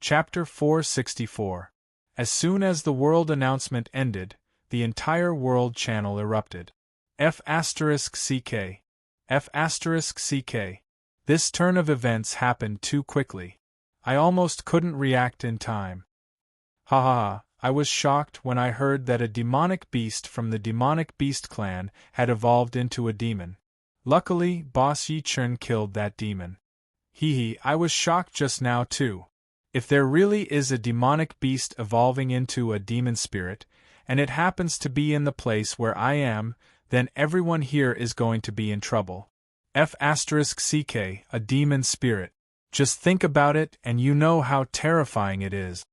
Chapter 464. As soon as the world announcement ended, the entire world channel erupted. F***CK. F***CK. This turn of events happened too quickly. I almost couldn't react in time. Ha ha ha, I was shocked when I heard that a demonic beast from the demonic beast clan had evolved into a demon. Luckily, Boss Yichen killed that demon. Hee, I was shocked just now too. If there really is a demonic beast evolving into a demon spirit, and it happens to be in the place where I am, then everyone here is going to be in trouble. F***ck, a demon spirit. Just think about it and you know how terrifying it is.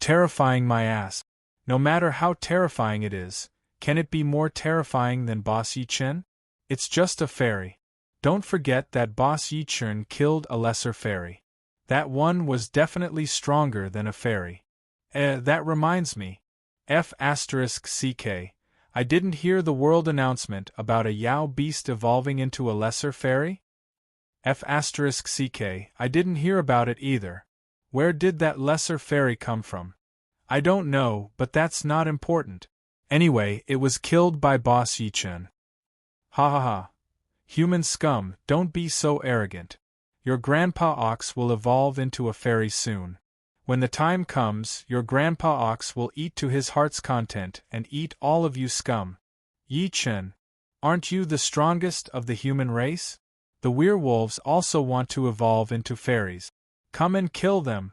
Terrifying my ass. No matter how terrifying it is, can it be more terrifying than Boss Yi Chen? It's just a fairy. Don't forget that Boss Yi Chen killed a lesser fairy. That one was definitely stronger than a fairy. That reminds me. F***ck, I didn't hear the world announcement about a Yao beast evolving into a lesser fairy? F***ck, I didn't hear about it either. Where did that lesser fairy come from? I don't know, but that's not important. Anyway, it was killed by Boss Yi Chen. Ha ha ha. Human scum, don't be so arrogant. Your Grandpa Ox will evolve into a fairy soon. When the time comes, your Grandpa Ox will eat to his heart's content and eat all of you scum. Yi Chen, aren't you the strongest of the human race? The werewolves also want to evolve into fairies. Come and kill them.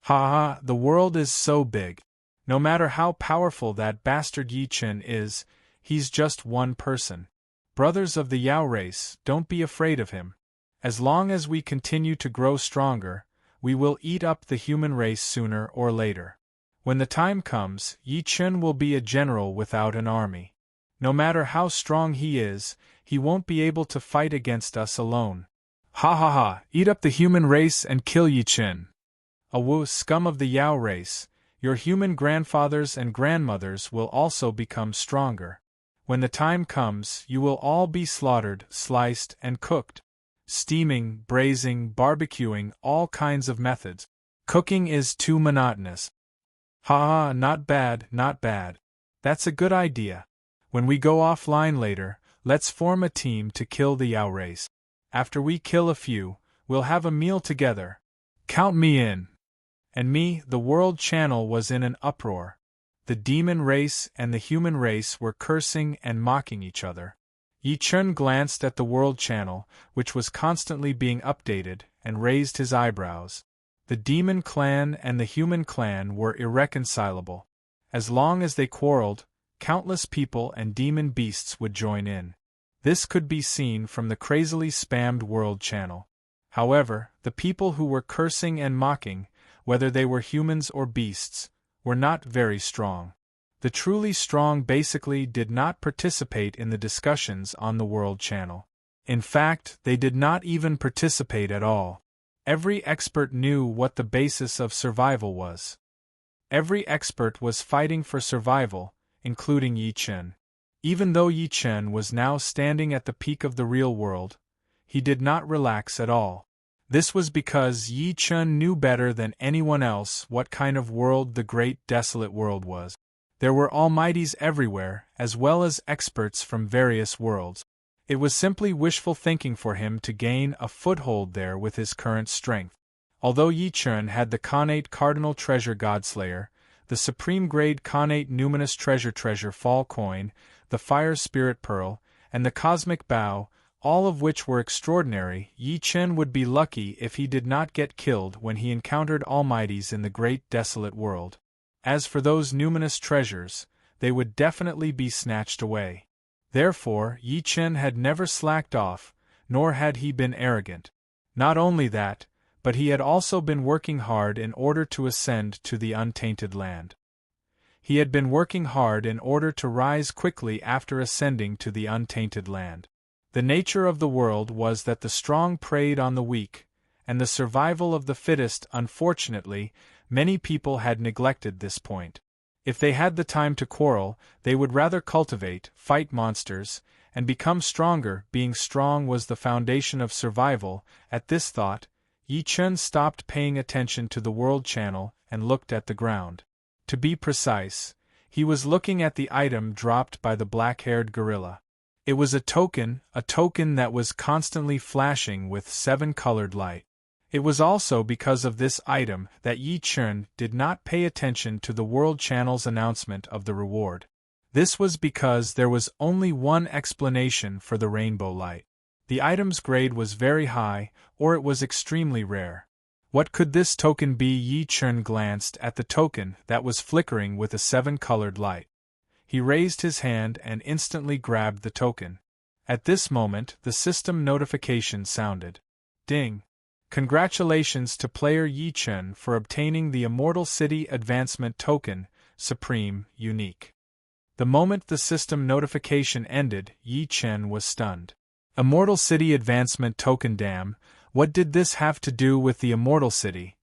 Ha ha, the world is so big. No matter how powerful that bastard Yi Chen is, he's just one person. Brothers of the Yao race, don't be afraid of him. As long as we continue to grow stronger, we will eat up the human race sooner or later. When the time comes, Yi Chen will be a general without an army. No matter how strong he is, he won't be able to fight against us alone. Ha ha ha, eat up the human race and kill Yi Chen. Awoo, scum of the Yao race, your human grandfathers and grandmothers will also become stronger. When the time comes, you will all be slaughtered, sliced, and cooked. Steaming, braising, barbecuing, all kinds of methods. Cooking is too monotonous. Ha ha, not bad, not bad. That's a good idea. When we go offline later, let's form a team to kill the Yao race. After we kill a few, we'll have a meal together. Count me in. And me, the World Channel was in an uproar. The demon race and the human race were cursing and mocking each other. Yi Chen glanced at the World Channel, which was constantly being updated, and raised his eyebrows. The demon clan and the human clan were irreconcilable. As long as they quarreled, countless people and demon beasts would join in. This could be seen from the crazily spammed World Channel. However, the people who were cursing and mocking, whether they were humans or beasts, were not very strong. The truly strong basically did not participate in the discussions on the World Channel. In fact, they did not even participate at all. Every expert knew what the basis of survival was. Every expert was fighting for survival, including Yi Chen. Even though Yi Chen was now standing at the peak of the real world, he did not relax at all. This was because Yi Chen knew better than anyone else what kind of world the great desolate world was. There were almighties everywhere, as well as experts from various worlds. It was simply wishful thinking for him to gain a foothold there with his current strength. Although Yi Chen had the Khanate Cardinal Treasure Godslayer, the Supreme Grade Khanate Numinous Treasure Fall Coin, the Fire Spirit Pearl, and the Cosmic Bow, all of which were extraordinary, Yi Chen would be lucky if he did not get killed when he encountered almighties in the great desolate world. As for those numinous treasures, they would definitely be snatched away. Therefore, Yi Chen had never slacked off, nor had he been arrogant. Not only that, but he had also been working hard in order to ascend to the untainted land. He had been working hard in order to rise quickly after ascending to the untainted land. The nature of the world was that the strong preyed on the weak, and the survival of the fittest. Unfortunately, many people had neglected this point. If they had the time to quarrel, they would rather cultivate, fight monsters, and become stronger. Being strong was the foundation of survival. At this thought, Yi Chen stopped paying attention to the World Channel and looked at the ground. To be precise, he was looking at the item dropped by the black-haired gorilla. It was a token that was constantly flashing with 7-colored light. It was also because of this item that Yi Chen did not pay attention to the World Channel's announcement of the reward. This was because there was only one explanation for the rainbow light. The item's grade was very high, or it was extremely rare. What could this token be? Yi Chen glanced at the token that was flickering with a 7-colored light. He raised his hand and instantly grabbed the token. At this moment, the system notification sounded. Ding! Congratulations to player Yi Chen for obtaining the Immortal City Advancement Token, Supreme, Unique. The moment the system notification ended, Yi Chen was stunned. Immortal City Advancement Token. Damn, what did this have to do with the Immortal City?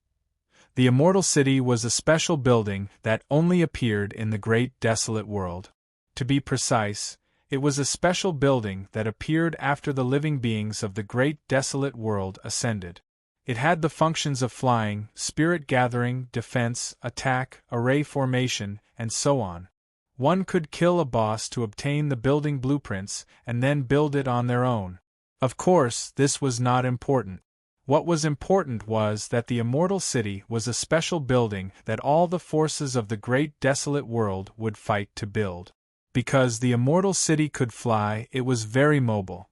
The Immortal City was a special building that only appeared in the Great Desolate World. To be precise, it was a special building that appeared after the living beings of the Great Desolate World ascended. It had the functions of flying, spirit gathering, defense, attack, array formation, and so on. One could kill a boss to obtain the building blueprints and then build it on their own. Of course, this was not important. What was important was that the Immortal City was a special building that all the forces of the Great Desolate World would fight to build. Because the Immortal City could fly, it was very mobile.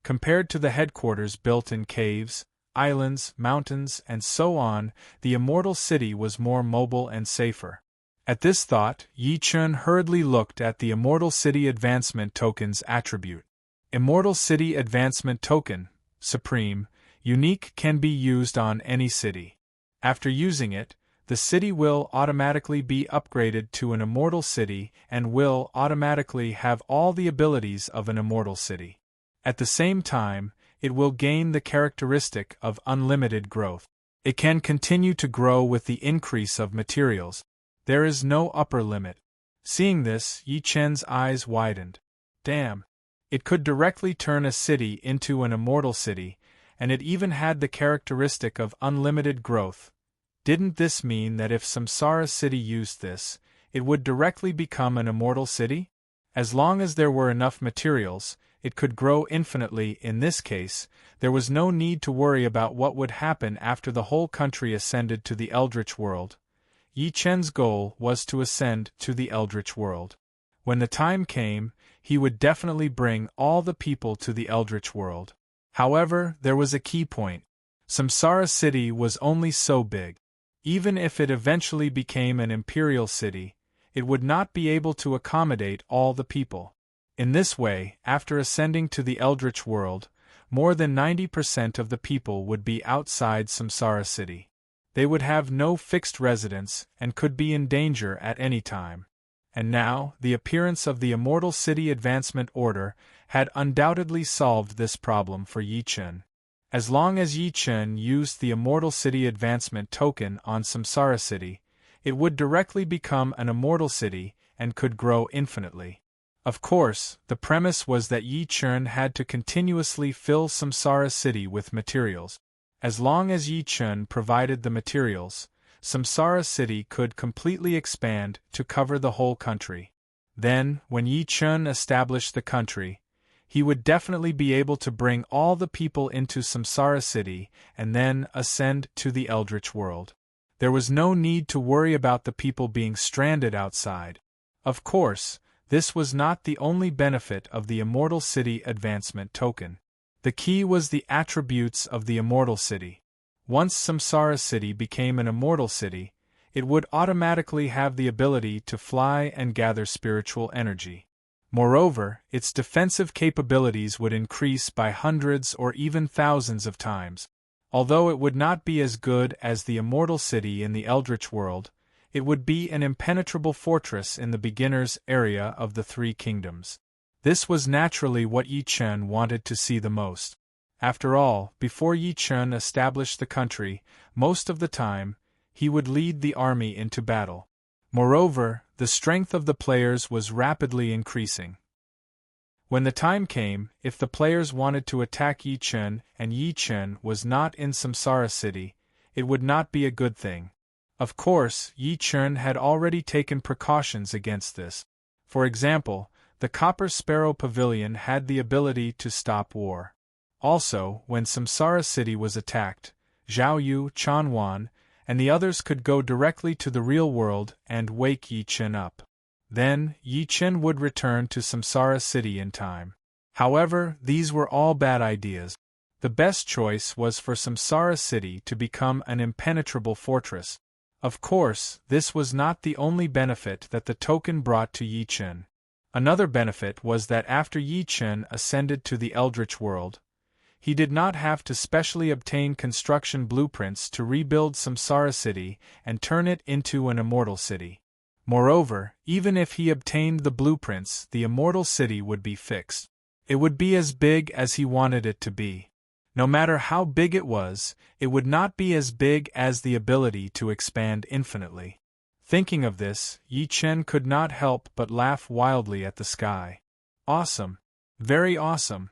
Compared to the headquarters built in caves, islands, mountains, and so on, the Immortal City was more mobile and safer. At this thought, Yi Chen hurriedly looked at the Immortal City Advancement Token's attribute. Immortal City Advancement Token, Supreme, Unique, can be used on any city. After using it, the city will automatically be upgraded to an Immortal City and will automatically have all the abilities of an Immortal City. At the same time, it will gain the characteristic of unlimited growth. It can continue to grow with the increase of materials. There is no upper limit. Seeing this, Yi Chen's eyes widened. Damn! It could directly turn a city into an Immortal City, and it even had the characteristic of unlimited growth. Didn't this mean that if Samsara City used this, it would directly become an Immortal City? As long as there were enough materials, it could grow infinitely. In this case, there was no need to worry about what would happen after the whole country ascended to the Eldritch World. Yi Chen's goal was to ascend to the Eldritch World. When the time came, he would definitely bring all the people to the Eldritch World. However, there was a key point. Samsara City was only so big. Even if it eventually became an Imperial City, it would not be able to accommodate all the people. In this way, after ascending to the Eldritch World, more than 90% of the people would be outside Samsara City. They would have no fixed residence and could be in danger at any time. And now, the appearance of the Immortal City Advancement Order had undoubtedly solved this problem for Yi Chen. As long as Yi Chen used the Immortal City Advancement Token on Samsara City, it would directly become an Immortal City and could grow infinitely. Of course, the premise was that Yi Chen had to continuously fill Samsara City with materials. As long as Yi Chen provided the materials, Samsara City could completely expand to cover the whole country. Then, when Yi Chen established the country, he would definitely be able to bring all the people into Samsara City and then ascend to the Eldritch World. There was no need to worry about the people being stranded outside. Of course, this was not the only benefit of the Immortal City Advancement Token. The key was the attributes of the Immortal City. Once Samsara City became an Immortal City, it would automatically have the ability to fly and gather spiritual energy. Moreover, its defensive capabilities would increase by hundreds or even thousands of times. Although it would not be as good as the Immortal City in the Eldritch World, it would be an impenetrable fortress in the beginner's area of the Three Kingdoms. This was naturally what Yi Chen wanted to see the most. After all, before Yi Chen established the country, most of the time, he would lead the army into battle. Moreover, the strength of the players was rapidly increasing. When the time came, if the players wanted to attack Yi Chen and Yi Chen was not in Samsara City, it would not be a good thing. Of course, Yi Chen had already taken precautions against this. For example, the Copper Sparrow Pavilion had the ability to stop war. Also, when Samsara City was attacked, Zhao Yu, Chan Wan, and the others could go directly to the real world and wake Yi Chen up. Then, Yi Chen would return to Samsara City in time. However, these were all bad ideas. The best choice was for Samsara City to become an impenetrable fortress. Of course, this was not the only benefit that the token brought to Yi Chen. Another benefit was that after Yi Chen ascended to the Eldritch world, he did not have to specially obtain construction blueprints to rebuild Samsara City and turn it into an immortal city. Moreover, even if he obtained the blueprints, the immortal city would be fixed. It would be as big as he wanted it to be. No matter how big it would not be as big as the ability to expand infinitely. Thinking of this, Yi Chen could not help but laugh wildly at the sky. Awesome! Very awesome!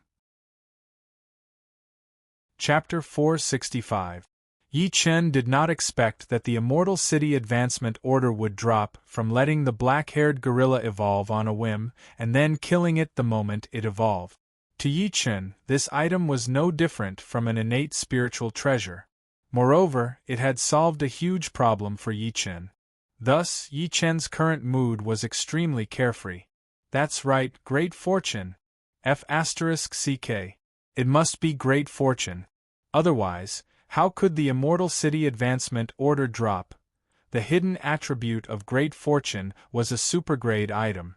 Chapter 465. Yi Chen did not expect that the Immortal City Advancement Order would drop from letting the black-haired gorilla evolve on a whim and then killing it the moment it evolved. To Yi Chen, this item was no different from an innate spiritual treasure. Moreover, it had solved a huge problem for Yi Chen. Thus, Yi Chen's current mood was extremely carefree. That's right, great fortune. F***ck. It must be great fortune. Otherwise, how could the Immortal City Advancement Order drop? The hidden attribute of great fortune was a supergrade item.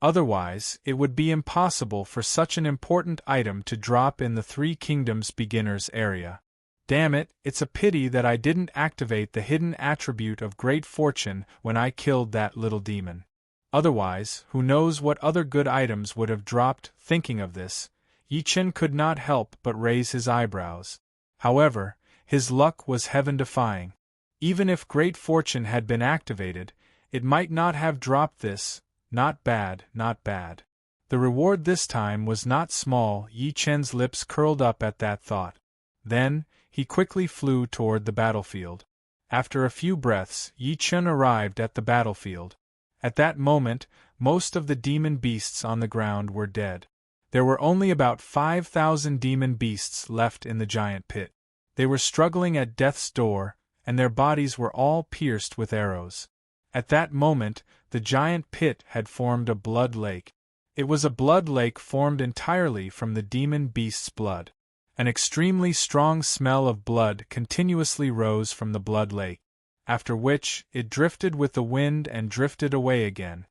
Otherwise, it would be impossible for such an important item to drop in the Three Kingdoms beginners area. Damn it, it's a pity that I didn't activate the hidden attribute of great fortune when I killed that little demon. Otherwise, who knows what other good items would have dropped. Thinking of this, Yi Chen could not help but raise his eyebrows. However, his luck was heaven-defying. Even if great fortune had been activated, it might not have dropped this. Not bad, not bad. The reward this time was not small. Yi Chen's lips curled up at that thought. Then, he quickly flew toward the battlefield. After a few breaths, Yi Chen arrived at the battlefield. At that moment, most of the demon beasts on the ground were dead. There were only about 5,000 demon beasts left in the giant pit. They were struggling at death's door, and their bodies were all pierced with arrows. At that moment, the giant pit had formed a blood lake. It was a blood lake formed entirely from the demon beast's blood. An extremely strong smell of blood continuously rose from the blood lake, after which it drifted with the wind and drifted away again.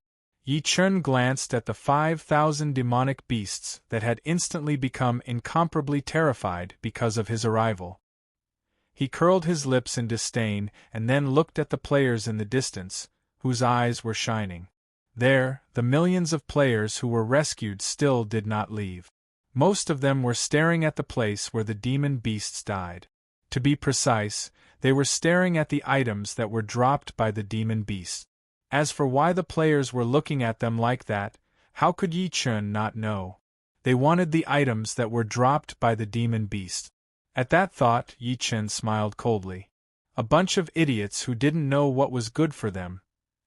Yi Chen glanced at the 5,000 demonic beasts that had instantly become incomparably terrified because of his arrival. He curled his lips in disdain and then looked at the players in the distance, whose eyes were shining. There, the millions of players who were rescued still did not leave. Most of them were staring at the place where the demon beasts died. To be precise, they were staring at the items that were dropped by the demon beasts. As for why the players were looking at them like that, how could Yi Chen not know? They wanted the items that were dropped by the demon beast. At that thought, Yi Chen smiled coldly. A bunch of idiots who didn't know what was good for them.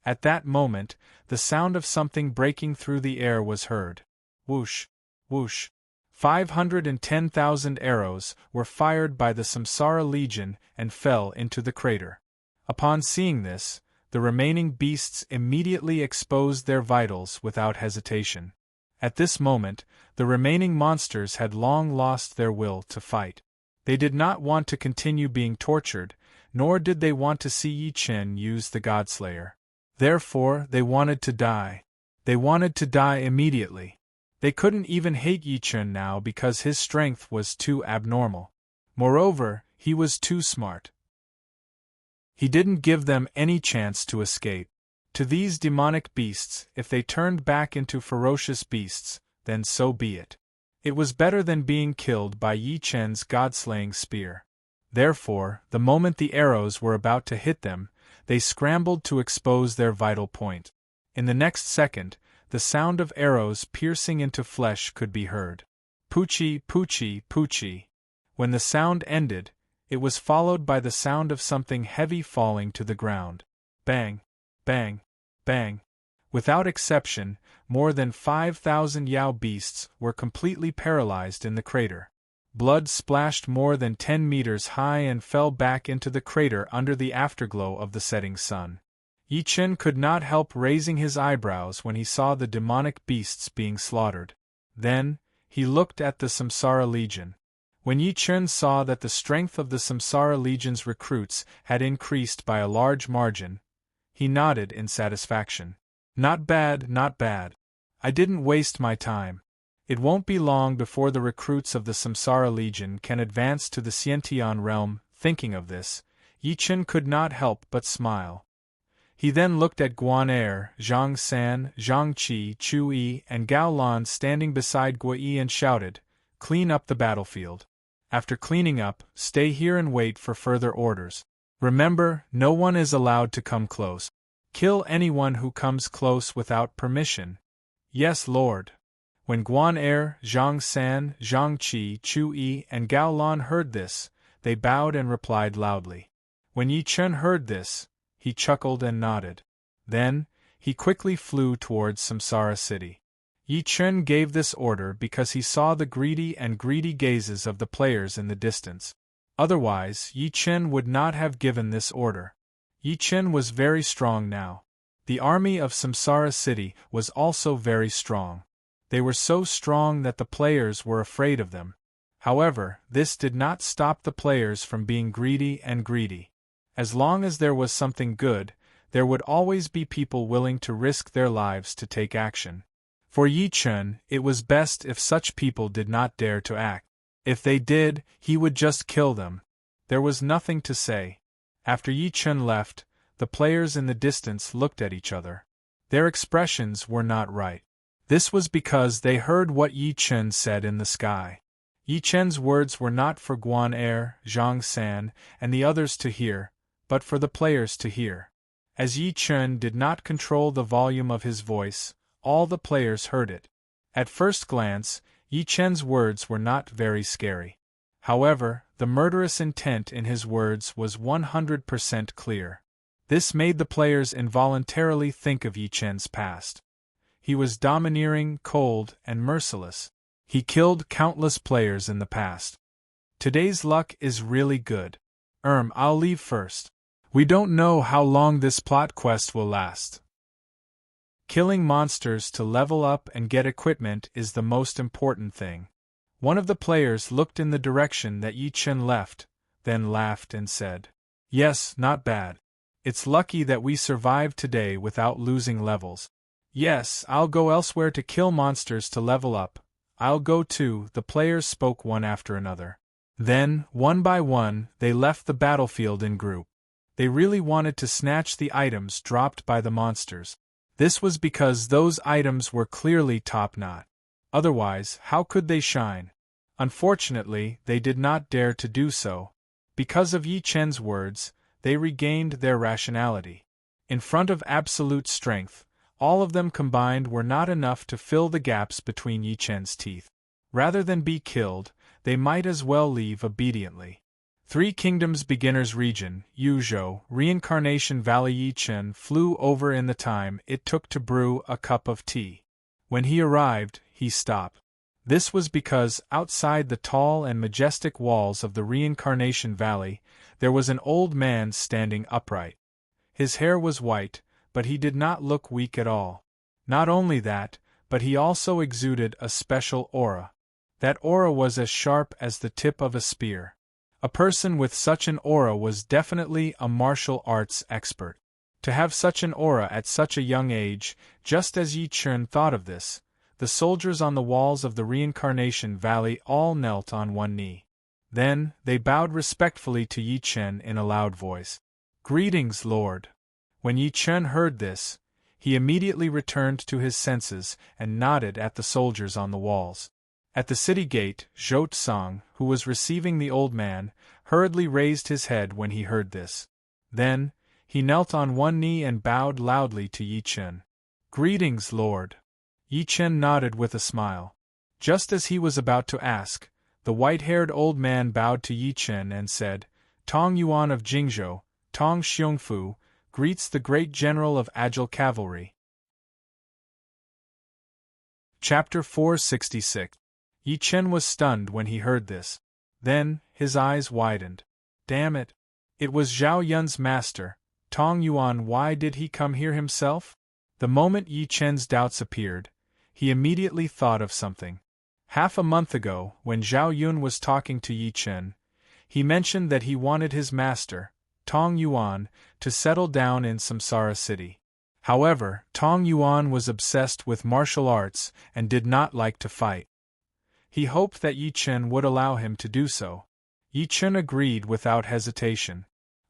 At that moment, the sound of something breaking through the air was heard. Whoosh! Whoosh! 510,000 arrows were fired by the Samsara Legion and fell into the crater. Upon seeing this, the remaining beasts immediately exposed their vitals without hesitation. At this moment, the remaining monsters had long lost their will to fight. They did not want to continue being tortured, nor did they want to see Yi Chen use the Godslayer. Therefore, they wanted to die. They wanted to die immediately. They couldn't even hate Yi Chen now because his strength was too abnormal. Moreover, he was too smart. He didn't give them any chance to escape. To these demonic beasts, if they turned back into ferocious beasts, then so be it. It was better than being killed by Yi Chen's god-slaying spear. Therefore, the moment the arrows were about to hit them, they scrambled to expose their vital point. In the next second, the sound of arrows piercing into flesh could be heard. Poochie, poochie, poochie. When the sound ended, it was followed by the sound of something heavy falling to the ground. Bang, bang, bang. Without exception, more than 5,000 Yao beasts were completely paralyzed in the crater. Blood splashed more than 10 meters high and fell back into the crater under the afterglow of the setting sun. Yi Chen could not help raising his eyebrows when he saw the demonic beasts being slaughtered. Then, he looked at the Samsara Legion. When Yi Chen saw that the strength of the Samsara Legion's recruits had increased by a large margin, he nodded in satisfaction. Not bad, not bad. I didn't waste my time. It won't be long before the recruits of the Samsara Legion can advance to the Xiantian realm. Thinking of this, Yi Chen could not help but smile. He then looked at Guan Er, Zhang San, Zhang Qi, Chu Yi, and Gao Lan standing beside Gui Yi and shouted, "Clean up the battlefield. After cleaning up, stay here and wait for further orders. Remember, no one is allowed to come close. Kill anyone who comes close without permission." "Yes, Lord." When Guan Er, Zhang San, Zhang Qi, Chu Yi, and Gao Lan heard this, they bowed and replied loudly. When Yi Chen heard this, he chuckled and nodded. Then, he quickly flew towards Samsara City. Yi Chen gave this order because he saw the greedy gazes of the players in the distance. Otherwise, Yi Chen would not have given this order. Yi Chen was very strong now. The army of Samsara City was also very strong. They were so strong that the players were afraid of them. However, this did not stop the players from being greedy. As long as there was something good, there would always be people willing to risk their lives to take action. For Yi Chen, it was best if such people did not dare to act. If they did, he would just kill them. There was nothing to say. After Yi Chen left, the players in the distance looked at each other. Their expressions were not right. This was because they heard what Yi Chen said in the sky. Yi Chen's words were not for Guan Er, Zhang San, and the others to hear, but for the players to hear. As Yi Chen did not control the volume of his voice, all the players heard it. At first glance, Yi Chen's words were not very scary. However, the murderous intent in his words was 100% clear. This made the players involuntarily think of Yi Chen's past. He was domineering, cold, and merciless. He killed countless players in the past. Today's luck is really good. I'll leave first. We don't know how long this plot quest will last. Killing monsters to level up and get equipment is the most important thing. One of the players looked in the direction that Yi Chen left, then laughed and said, "Yes, not bad. It's lucky that we survived today without losing levels. Yes, I'll go elsewhere to kill monsters to level up. I'll go too." The players spoke one after another. Then, one by one, they left the battlefield in group. They really wanted to snatch the items dropped by the monsters. This was because those items were clearly top-notch. Otherwise, how could they shine? Unfortunately, they did not dare to do so. Because of Yi Chen's words, they regained their rationality. In front of absolute strength, all of them combined were not enough to fill the gaps between Yi Chen's teeth. Rather than be killed, they might as well leave obediently. Three Kingdoms Beginners Region, Yuzhou, Reincarnation Valley. Yi Chen flew over in the time it took to brew a cup of tea. When he arrived, he stopped. This was because outside the tall and majestic walls of the Reincarnation Valley, there was an old man standing upright. His hair was white, but he did not look weak at all. Not only that, but he also exuded a special aura. That aura was as sharp as the tip of a spear. A person with such an aura was definitely a martial arts expert. To have such an aura at such a young age, just as Yi Chen thought of this, the soldiers on the walls of the Reincarnation Valley all knelt on one knee. Then, they bowed respectfully to Yi Chen in a loud voice. "Greetings, Lord." When Yi Chen heard this, he immediately returned to his senses and nodded at the soldiers on the walls. At the city gate, Zhou Tsang, who was receiving the old man, hurriedly raised his head when he heard this. Then, he knelt on one knee and bowed loudly to Yi Chen. "Greetings, Lord." Yi Chen nodded with a smile. Just as he was about to ask, the white-haired old man bowed to Yi Chen and said, "Tong Yuan of Jingzhou, Tong Xiongfu, greets the great general of Agile Cavalry." Chapter 466. Yi Chen was stunned when he heard this. Then, his eyes widened. Damn it! It was Zhao Yun's master, Tong Yuan. Why did he come here himself? The moment Yi Chen's doubts appeared, he immediately thought of something. Half a month ago, when Zhao Yun was talking to Yi Chen, he mentioned that he wanted his master, Tong Yuan, to settle down in Samsara City. However, Tong Yuan was obsessed with martial arts and did not like to fight. He hoped that Yi Chen would allow him to do so. Yi Chen agreed without hesitation.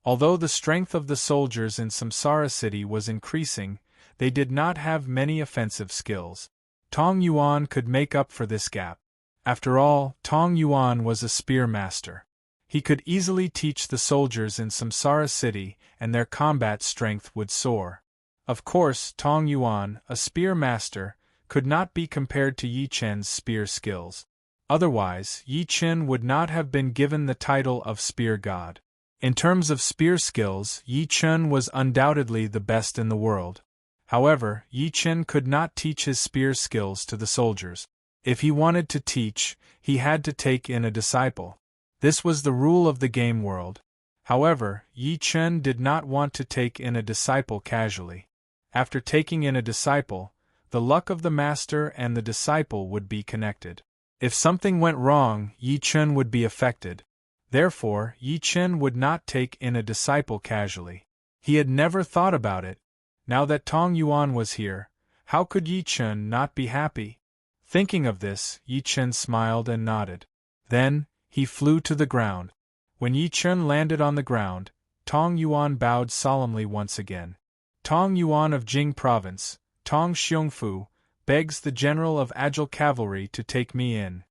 Although the strength of the soldiers in Samsara City was increasing, they did not have many offensive skills. Tong Yuan could make up for this gap. After all, Tong Yuan was a spear master. He could easily teach the soldiers in Samsara City, and their combat strength would soar. Of course, Tong Yuan, a spear master, could not be compared to Yi Chen's spear skills. Otherwise, Yi Chen would not have been given the title of Spear God. In terms of spear skills, Yi Chen was undoubtedly the best in the world. However, Yi Chen could not teach his spear skills to the soldiers. If he wanted to teach, he had to take in a disciple. This was the rule of the game world. However, Yi Chen did not want to take in a disciple casually. After taking in a disciple, the luck of the master and the disciple would be connected. If something went wrong, Yi Chen would be affected. Therefore, Yi Chen would not take in a disciple casually. He had never thought about it. Now that Tong Yuan was here, how could Yi Chen not be happy? Thinking of this, Yi Chen smiled and nodded. Then, he flew to the ground. When Yi Chen landed on the ground, Tong Yuan bowed solemnly once again. Tong Yuan of Jing Province, Tong Xiongfu, begs the general of Agile Cavalry to take me in.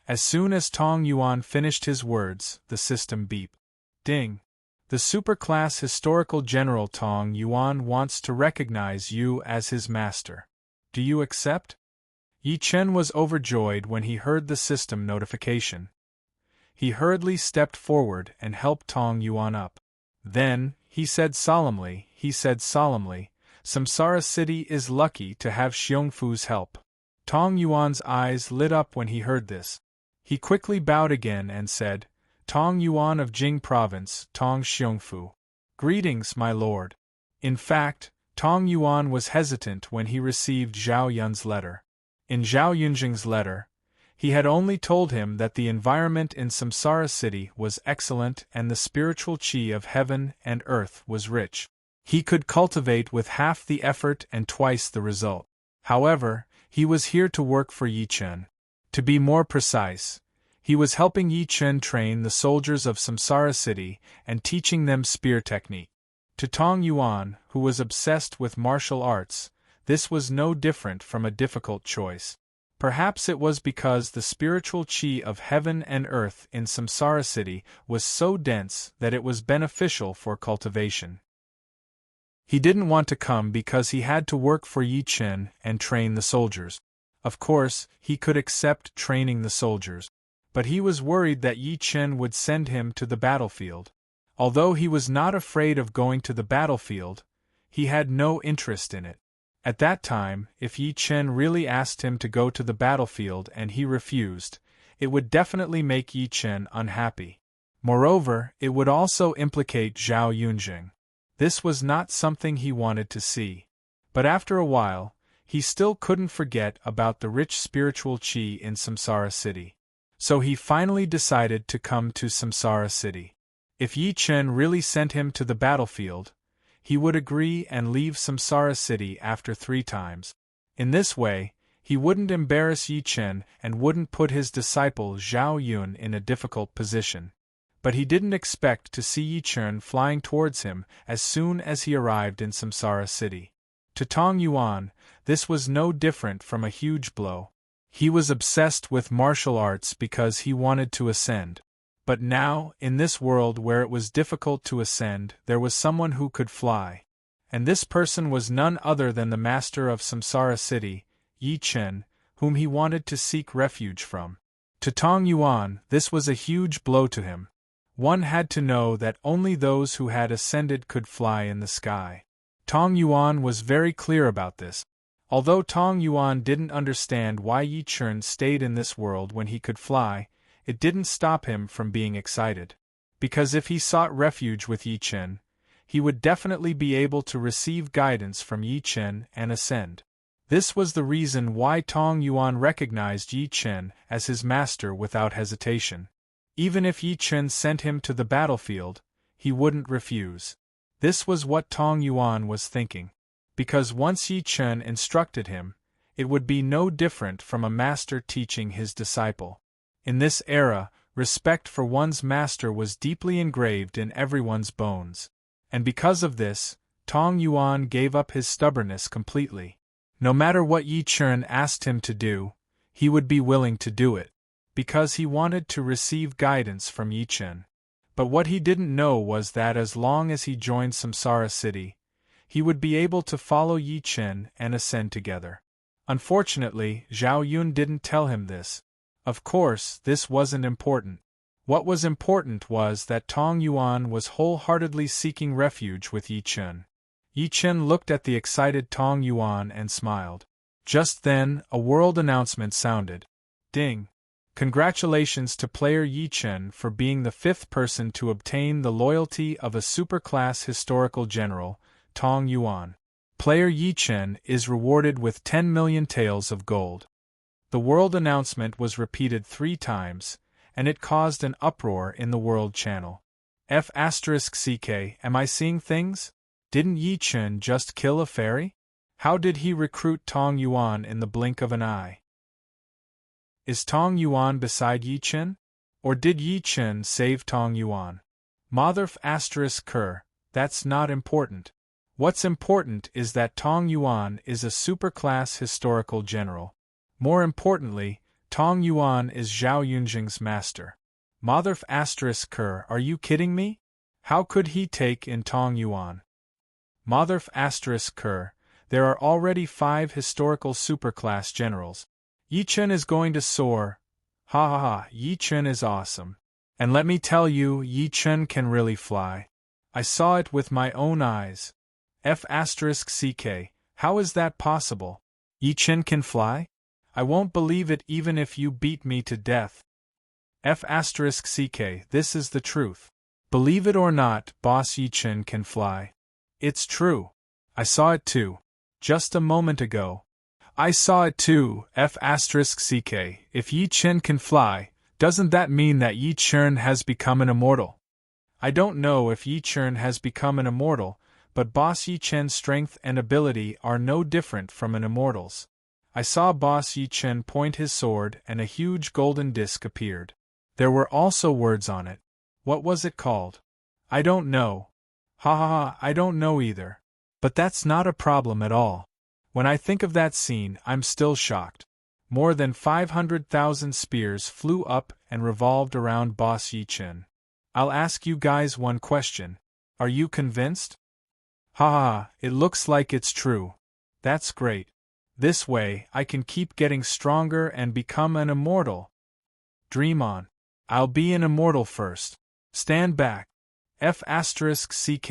As soon as Tong Yuan finished his words, the system beeped. Ding! The superclass historical general Tong Yuan wants to recognize you as his master. Do you accept? Yi Chen was overjoyed when he heard the system notification. He hurriedly stepped forward and helped Tong Yuan up. Then, he said solemnly, Samsara City is lucky to have Xiongfu's help. Tong Yuan's eyes lit up when he heard this. He quickly bowed again and said, Tong Yuan of Jing Province, Tong Xiongfu. Greetings, my lord. In fact, Tong Yuan was hesitant when he received Zhao Yun's letter. In Zhao Yunjing's letter, he had only told him that the environment in Samsara City was excellent and the spiritual qi of heaven and earth was rich. He could cultivate with half the effort and twice the result. However, he was here to work for Yi Chen. To be more precise, he was helping Yi Chen train the soldiers of Samsara City and teaching them spear technique. To Tong Yuan, who was obsessed with martial arts, this was no different from a difficult choice. Perhaps it was because the spiritual qi of heaven and earth in Samsara City was so dense that it was beneficial for cultivation. He didn't want to come because he had to work for Yi Chen and train the soldiers. Of course, he could accept training the soldiers. But he was worried that Yi Chen would send him to the battlefield. Although he was not afraid of going to the battlefield, he had no interest in it. At that time, if Yi Chen really asked him to go to the battlefield and he refused, it would definitely make Yi Chen unhappy. Moreover, it would also implicate Zhao Yunjing. This was not something he wanted to see. But after a while, he still couldn't forget about the rich spiritual qi in Samsara City. So he finally decided to come to Samsara City. If Yi Chen really sent him to the battlefield, he would agree and leave Samsara City after 3 times. In this way, he wouldn't embarrass Yi Chen and wouldn't put his disciple Zhao Yun in a difficult position. But he didn't expect to see Yi Chen flying towards him as soon as he arrived in Samsara City. To Tong Yuan, this was no different from a huge blow. He was obsessed with martial arts because he wanted to ascend. But now, in this world where it was difficult to ascend, there was someone who could fly. And this person was none other than the master of Samsara City, Yi Chen, whom he wanted to seek refuge from. To Tong Yuan, this was a huge blow to him. One had to know that only those who had ascended could fly in the sky. Tong Yuan was very clear about this. Although Tong Yuan didn't understand why Yi Chen stayed in this world when he could fly, it didn't stop him from being excited. Because if he sought refuge with Yi Chen, he would definitely be able to receive guidance from Yi Chen and ascend. This was the reason why Tong Yuan recognized Yi Chen as his master without hesitation. Even if Yi Chen sent him to the battlefield, he wouldn't refuse. This was what Tong Yuan was thinking. Because once Yi Chen instructed him, it would be no different from a master teaching his disciple. In this era, respect for one's master was deeply engraved in everyone's bones. And because of this, Tong Yuan gave up his stubbornness completely. No matter what Yi Chen asked him to do, he would be willing to do it, because he wanted to receive guidance from Yi Chen. But what he didn't know was that as long as he joined Samsara City, he would be able to follow Yi Chen and ascend together. Unfortunately, Zhao Yun didn't tell him this. Of course, this wasn't important. What was important was that Tong Yuan was wholeheartedly seeking refuge with Yi Chen. Yi Chen looked at the excited Tong Yuan and smiled. Just then, a world announcement sounded. Ding! Congratulations to player Yi Chen for being the 5th person to obtain the loyalty of a superclass historical general, Tong Yuan. Player Yi Chen is rewarded with 10 million taels of gold. The world announcement was repeated 3 times, and it caused an uproar in the world channel. F***ck, am I seeing things? Didn't Yi Chen just kill a fairy? How did he recruit Tong Yuan in the blink of an eye? Is Tong Yuan beside Yi Chen? Or did Yi Chen save Tong Yuan? Mother***, that's not important. What's important is that Tong Yuan is a superclass historical general. More importantly, Tong Yuan is Zhao Yunjing's master. Mother***, are you kidding me? How could he take in Tong Yuan? Mother***, there are already 5 historical superclass generals. Yi Chen is going to soar. Ha ha ha, Yi Chen is awesome. And let me tell you, Yi Chen can really fly. I saw it with my own eyes. F***ck, how is that possible? Yi Chen can fly? I won't believe it even if you beat me to death. F***ck, this is the truth. Believe it or not, boss, Yi Chen can fly. It's true. I saw it too. Just a moment ago. I saw it too, F***ck, if Yi Chen can fly, doesn't that mean that Yi Chen has become an immortal? I don't know if Yi Chen has become an immortal, but boss Yi Chen's strength and ability are no different from an immortal's. I saw boss Yi Chen point his sword and a huge golden disc appeared. There were also words on it. What was it called? I don't know. Ha ha ha, I don't know either. But that's not a problem at all. When I think of that scene, I'm still shocked. More than 500,000 spears flew up and revolved around boss Yi Chen. I'll ask you guys one question. Are you convinced? Ha ha ha, it looks like it's true. That's great. This way, I can keep getting stronger and become an immortal. Dream on. I'll be an immortal first. Stand back. F***ck.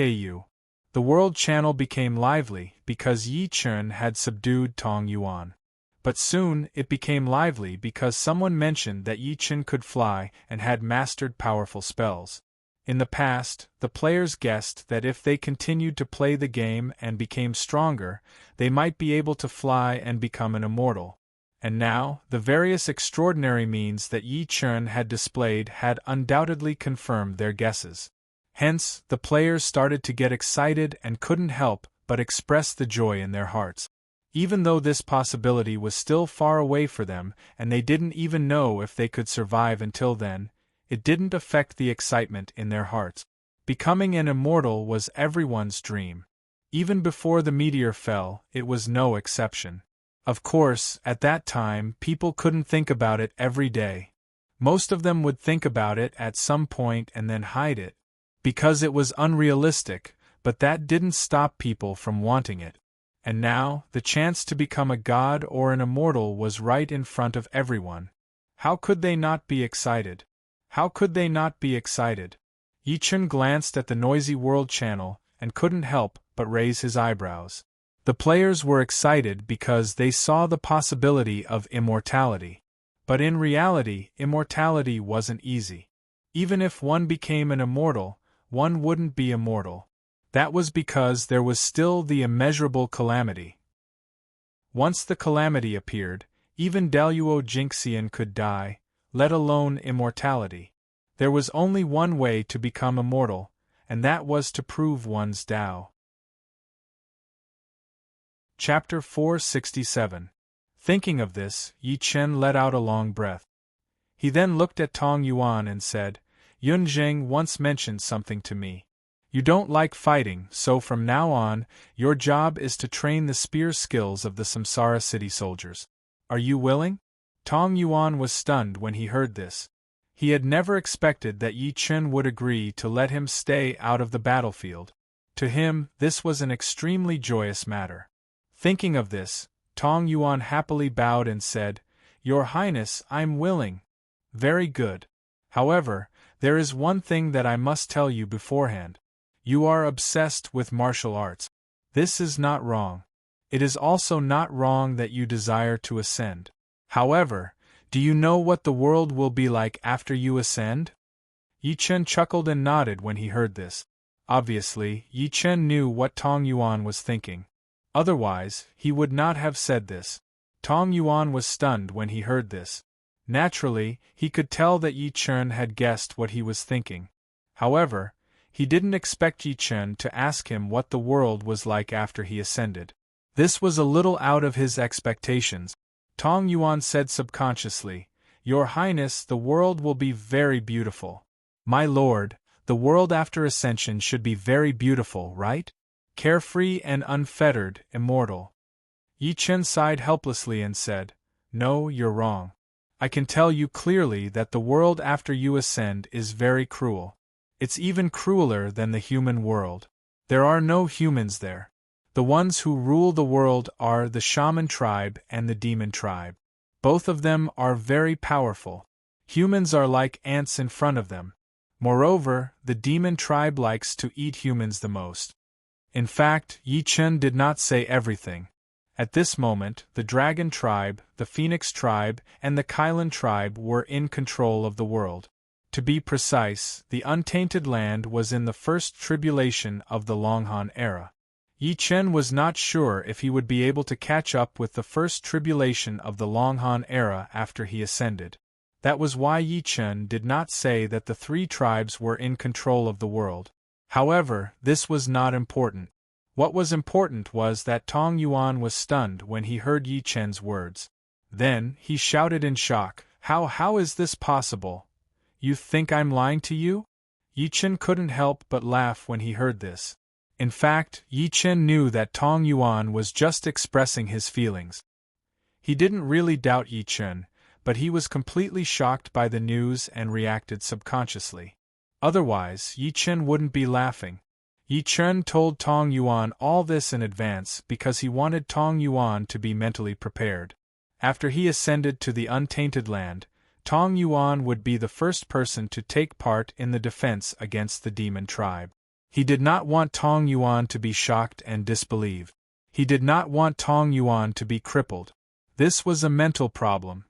The world channel became lively because Yi Chen had subdued Tong Yuan. But soon it became lively because someone mentioned that Yi Chen could fly and had mastered powerful spells. In the past, the players guessed that if they continued to play the game and became stronger, they might be able to fly and become an immortal. And now, the various extraordinary means that Yi Chen had displayed had undoubtedly confirmed their guesses. Hence, the players started to get excited and couldn't help but express the joy in their hearts. Even though this possibility was still far away for them and they didn't even know if they could survive until then, it didn't affect the excitement in their hearts. Becoming an immortal was everyone's dream. Even before the meteor fell, it was no exception. Of course, at that time, people couldn't think about it every day. Most of them would think about it at some point and then hide it. Because it was unrealistic, but that didn't stop people from wanting it. And now, the chance to become a god or an immortal was right in front of everyone. How could they not be excited? How could they not be excited? Yi Chen glanced at the noisy world channel and couldn't help but raise his eyebrows. The players were excited because they saw the possibility of immortality. But in reality, immortality wasn't easy. Even if one became an immortal, one wouldn't be immortal. That was because there was still the immeasurable calamity. Once the calamity appeared, even Deluo Jinxian could die, let alone immortality. There was only one way to become immortal, and that was to prove one's Tao. Chapter 467. Thinking of this, Yi Chen let out a long breath. He then looked at Tong Yuan and said, Yun Zheng once mentioned something to me. You don't like fighting, so from now on, your job is to train the spear skills of the Samsara city soldiers. Are you willing? Tong Yuan was stunned when he heard this. He had never expected that Yi Chen would agree to let him stay out of the battlefield. To him, this was an extremely joyous matter. Thinking of this, Tong Yuan happily bowed and said, Your Highness, I'm willing. Very good. However, there is one thing that I must tell you beforehand. You are obsessed with martial arts. This is not wrong. It is also not wrong that you desire to ascend. However, do you know what the world will be like after you ascend? Yi Chen chuckled and nodded when he heard this. Obviously, Yi Chen knew what Tong Yuan was thinking. Otherwise, he would not have said this. Tong Yuan was stunned when he heard this. Naturally, he could tell that Yi Chen had guessed what he was thinking. However, he didn't expect Yi Chen to ask him what the world was like after he ascended. This was a little out of his expectations. Tong Yuan said subconsciously, Your Highness, the world will be very beautiful. My lord, the world after ascension should be very beautiful, right? Carefree and unfettered, immortal. Yi Chen sighed helplessly and said, No, you're wrong. I can tell you clearly that the world after you ascend is very cruel. It's even crueler than the human world. There are no humans there. The ones who rule the world are the shaman tribe and the demon tribe. Both of them are very powerful. Humans are like ants in front of them. Moreover, the demon tribe likes to eat humans the most. In fact, Yi Chen did not say everything. At this moment, the dragon tribe, the phoenix tribe, and the Kylan tribe were in control of the world. To be precise, the untainted land was in the first tribulation of the Longhan era. Yi Chen was not sure if he would be able to catch up with the first tribulation of the Longhan era after he ascended. That was why Yi Chen did not say that the three tribes were in control of the world. However, this was not important. What was important was that Tong Yuan was stunned when he heard Yi Chen's words. Then, he shouted in shock, How is this possible? You think I'm lying to you? Yi Chen couldn't help but laugh when he heard this. In fact, Yi Chen knew that Tong Yuan was just expressing his feelings. He didn't really doubt Yi Chen, but he was completely shocked by the news and reacted subconsciously. Otherwise, Yi Chen wouldn't be laughing. Yi Chen told Tong Yuan all this in advance because he wanted Tong Yuan to be mentally prepared. After he ascended to the untainted land, Tong Yuan would be the first person to take part in the defense against the demon tribe. He did not want Tong Yuan to be shocked and disbelieve. He did not want Tong Yuan to be crippled. This was a mental problem.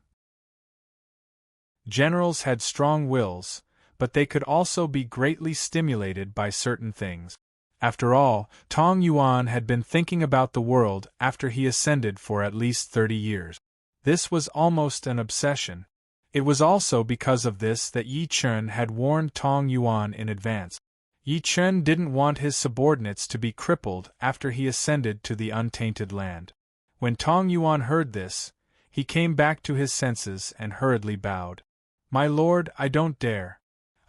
Generals had strong wills, but they could also be greatly stimulated by certain things. After all, Tong Yuan had been thinking about the world after he ascended for at least 30 years. This was almost an obsession. It was also because of this that Yi Chen had warned Tong Yuan in advance. Yi Chen didn't want his subordinates to be crippled after he ascended to the untainted land. When Tong Yuan heard this, he came back to his senses and hurriedly bowed. My lord, I don't dare.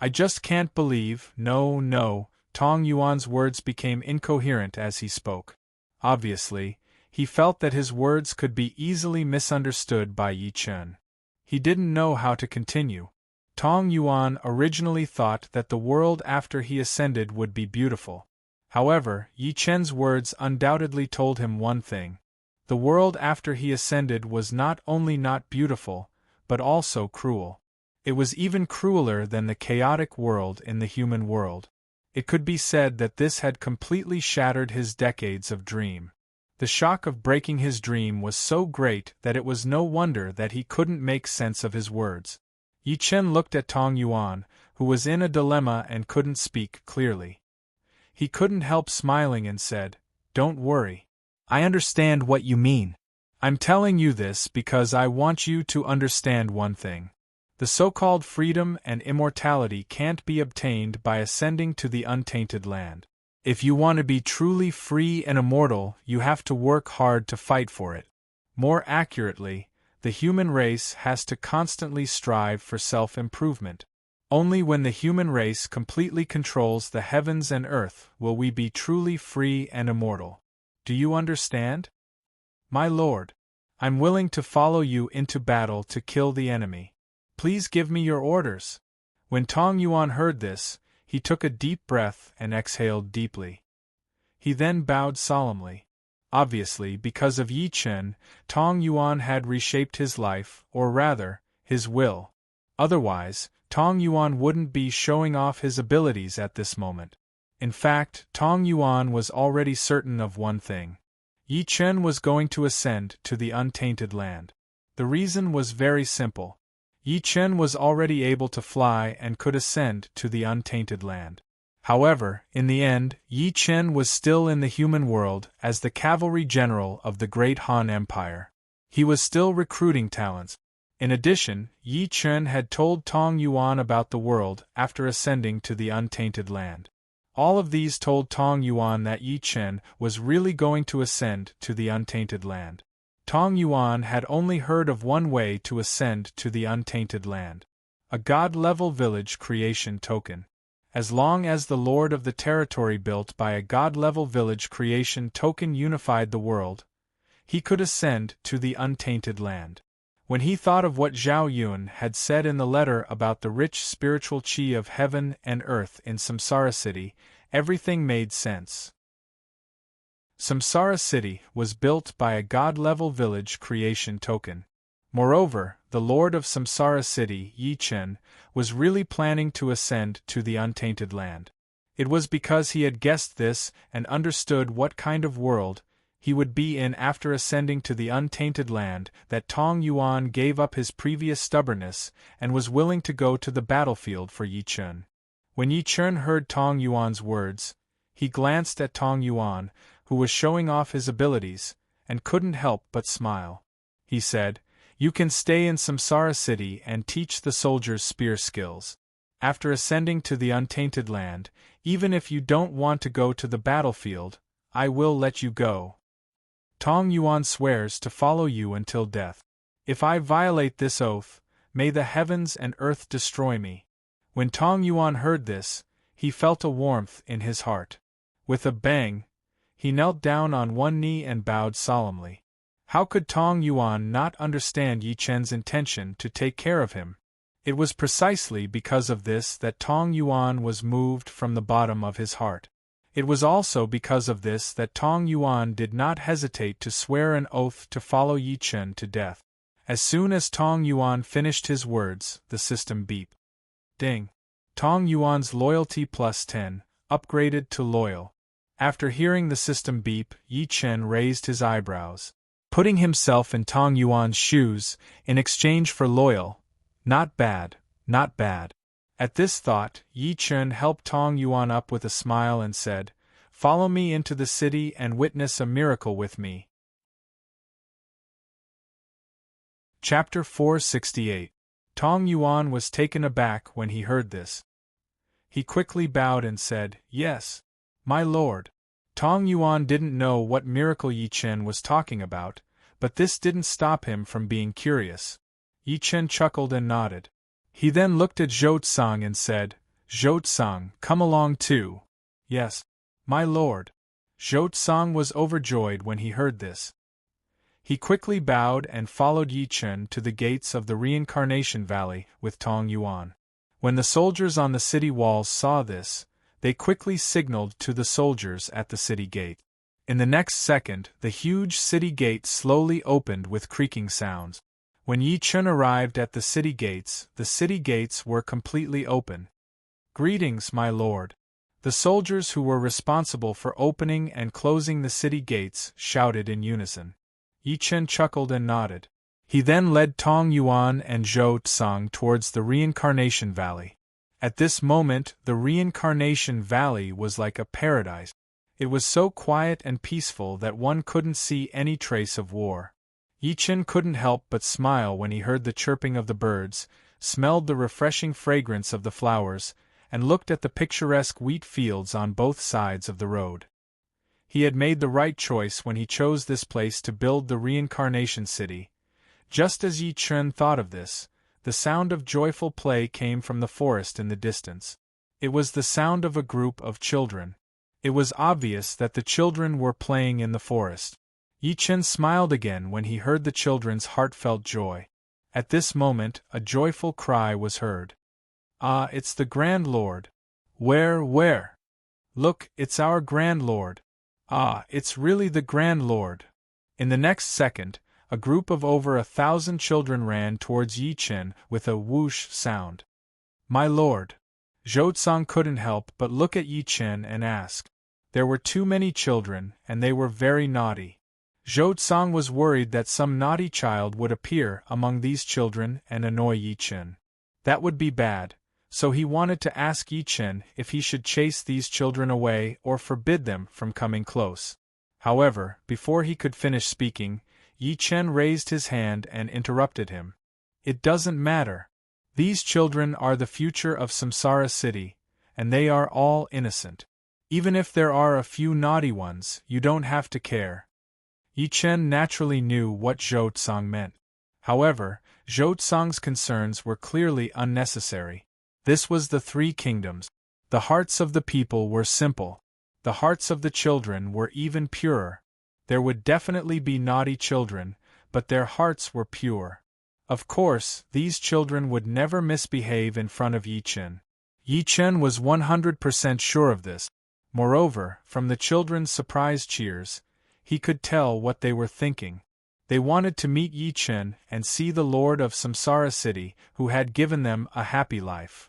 I just can't believe, no. Tong Yuan's words became incoherent as he spoke. Obviously, he felt that his words could be easily misunderstood by Yi Chen. He didn't know how to continue. Tong Yuan originally thought that the world after he ascended would be beautiful. However, Yi Chen's words undoubtedly told him one thing. The world after he ascended was not only not beautiful, but also cruel. It was even crueler than the chaotic world in the human world. It could be said that this had completely shattered his decades of dream. The shock of breaking his dream was so great that it was no wonder that he couldn't make sense of his words. Yi Chen looked at Tong Yuan, who was in a dilemma and couldn't speak clearly. He couldn't help smiling and said, Don't worry. I understand what you mean. I'm telling you this because I want you to understand one thing. The so-called freedom and immortality can't be obtained by ascending to the untainted land. If you want to be truly free and immortal, you have to work hard to fight for it. More accurately, the human race has to constantly strive for self-improvement. Only when the human race completely controls the heavens and earth will we be truly free and immortal. Do you understand? My lord, I'm willing to follow you into battle to kill the enemy. Please give me your orders. When Tong Yuan heard this, he took a deep breath and exhaled deeply. He then bowed solemnly. Obviously, because of Yi Chen, Tong Yuan had reshaped his life, or rather, his will. Otherwise, Tong Yuan wouldn't be showing off his abilities at this moment. In fact, Tong Yuan was already certain of one thing. Yi Chen was going to ascend to the untainted land. The reason was very simple. Yi Chen was already able to fly and could ascend to the untainted land. However, in the end, Yi Chen was still in the human world as the cavalry general of the Great Han Empire. He was still recruiting talents. In addition, Yi Chen had told Tong Yuan about the world after ascending to the untainted land. All of these told Tong Yuan that Yi Chen was really going to ascend to the untainted land. Tong Yuan had only heard of one way to ascend to the untainted land: a god-level village creation token. As long as the lord of the territory built by a god-level village creation token unified the world, he could ascend to the untainted land. When he thought of what Zhao Yun had said in the letter about the rich spiritual qi of heaven and earth in Samsara City, everything made sense. Samsara City was built by a god-level village creation token. Moreover, the lord of Samsara City, Yi Chen, was really planning to ascend to the untainted land. It was because he had guessed this and understood what kind of world he would be in after ascending to the untainted land that Tong Yuan gave up his previous stubbornness and was willing to go to the battlefield for Yi Chen. When Yi Chen heard Tong Yuan's words, he glanced at Tong Yuan, who was showing off his abilities, and couldn't help but smile. He said, "You can stay in Samsara City and teach the soldiers spear skills. After ascending to the untainted land, even if you don't want to go to the battlefield, I will let you go. Tong Yuan swears to follow you until death. If I violate this oath, may the heavens and earth destroy me." When Tong Yuan heard this, he felt a warmth in his heart. With a bang, he knelt down on one knee and bowed solemnly. How could Tong Yuan not understand Yi Chen's intention to take care of him? It was precisely because of this that Tong Yuan was moved from the bottom of his heart. It was also because of this that Tong Yuan did not hesitate to swear an oath to follow Yi Chen to death. As soon as Tong Yuan finished his words, the system beeped. Ding! Tong Yuan's loyalty plus 10, upgraded to loyal. After hearing the system beep, Yi Chen raised his eyebrows. Putting himself in Tong Yuan's shoes, in exchange for loyal. Not bad, not bad. At this thought, Yi Chen helped Tong Yuan up with a smile and said, "Follow me into the city and witness a miracle with me." Chapter 468. Tong Yuan was taken aback when he heard this. He quickly bowed and said, "Yes, my lord." Tong Yuan didn't know what miracle Yi Chen was talking about, but this didn't stop him from being curious. Yi Chen chuckled and nodded. He then looked at Zhou Tsang and said, "Zhou Tsang, come along too." "Yes, my lord." Zhou Tsang was overjoyed when he heard this. He quickly bowed and followed Yi Chen to the gates of the Reincarnation Valley with Tong Yuan. When the soldiers on the city walls saw this, they quickly signaled to the soldiers at the city gate. In the next second, the huge city gate slowly opened with creaking sounds. When Yi Chen arrived at the city gates were completely open. "Greetings, my lord." The soldiers who were responsible for opening and closing the city gates shouted in unison. Yi Chen chuckled and nodded. He then led Tong Yuan and Zhou Tsang towards the Reincarnation Valley. At this moment, the Reincarnation Valley was like a paradise. It was so quiet and peaceful that one couldn't see any trace of war. Yi Chen couldn't help but smile when he heard the chirping of the birds, smelled the refreshing fragrance of the flowers, and looked at the picturesque wheat fields on both sides of the road. He had made the right choice when he chose this place to build the reincarnation city. Just as Yi Chen thought of this, the sound of joyful play came from the forest in the distance. It was the sound of a group of children. It was obvious that the children were playing in the forest. Yi Chen smiled again when he heard the children's heartfelt joy. At this moment, a joyful cry was heard. "Ah, it's the Grand Lord! Where? Look, it's our Grand Lord! Ah, it's really the Grand Lord!" In the next second, a group of over 1,000 children ran towards Yi Chen with a whoosh sound. "My lord!" Zhou Tsang couldn't help but look at Yi Chen and ask. There were too many children, and they were very naughty. Zhou Tsang was worried that some naughty child would appear among these children and annoy Yi Chen. That would be bad, so he wanted to ask Yi Chen if he should chase these children away or forbid them from coming close. However, before he could finish speaking, Yi Chen raised his hand and interrupted him. "It doesn't matter. These children are the future of Samsara City, and they are all innocent. Even if there are a few naughty ones, you don't have to care." Yi Chen naturally knew what Zhou Tsang meant. However, Zhou Tsang's concerns were clearly unnecessary. This was the Three Kingdoms. The hearts of the people were simple. The hearts of the children were even purer. There would definitely be naughty children, but their hearts were pure. Of course, these children would never misbehave in front of Yi Chen. Yi Chen was 100% sure of this. Moreover, from the children's surprised cheers, he could tell what they were thinking. They wanted to meet Yi Chen and see the Lord of Samsara City, who had given them a happy life.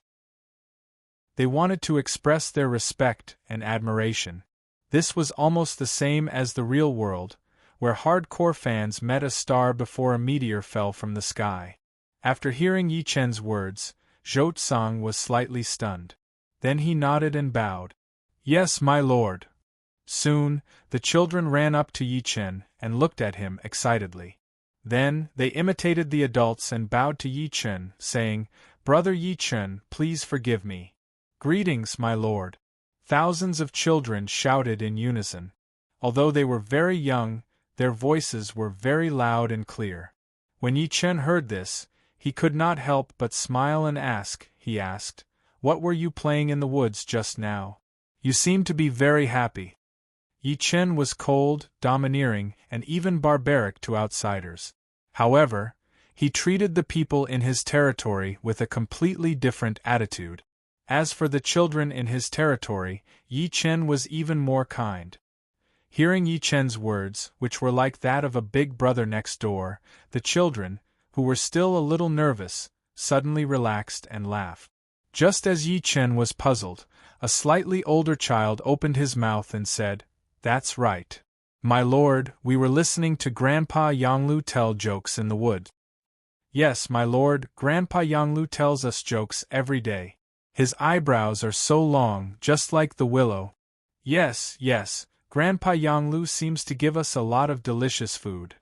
They wanted to express their respect and admiration. This was almost the same as the real world, where hardcore fans met a star before a meteor fell from the sky. After hearing Yi Chen's words, Zhou Tsang was slightly stunned. Then he nodded and bowed. "Yes, my lord." Soon, the children ran up to Yi Chen and looked at him excitedly. Then, they imitated the adults and bowed to Yi Chen, saying, "Brother Yi Chen, please forgive me." "Greetings, my lord." Thousands of children shouted in unison. Although they were very young, their voices were very loud and clear. When Yi Chen heard this, he could not help but smile and he asked, "What were you playing in the woods just now? You seem to be very happy." Yi Chen was cold, domineering, and even barbaric to outsiders. However, he treated the people in his territory with a completely different attitude. As for the children in his territory, Yi Chen was even more kind. Hearing Yi Chen's words, which were like that of a big brother next door, the children, who were still a little nervous, suddenly relaxed and laughed. Just as Yi Chen was puzzled, a slightly older child opened his mouth and said, "That's right. My lord, we were listening to Grandpa Yanglu tell jokes in the wood." "Yes, my lord, Grandpa Yanglu tells us jokes every day. His eyebrows are so long, just like the willow." Yes, Grandpa Yanglu seems to give us a lot of delicious food."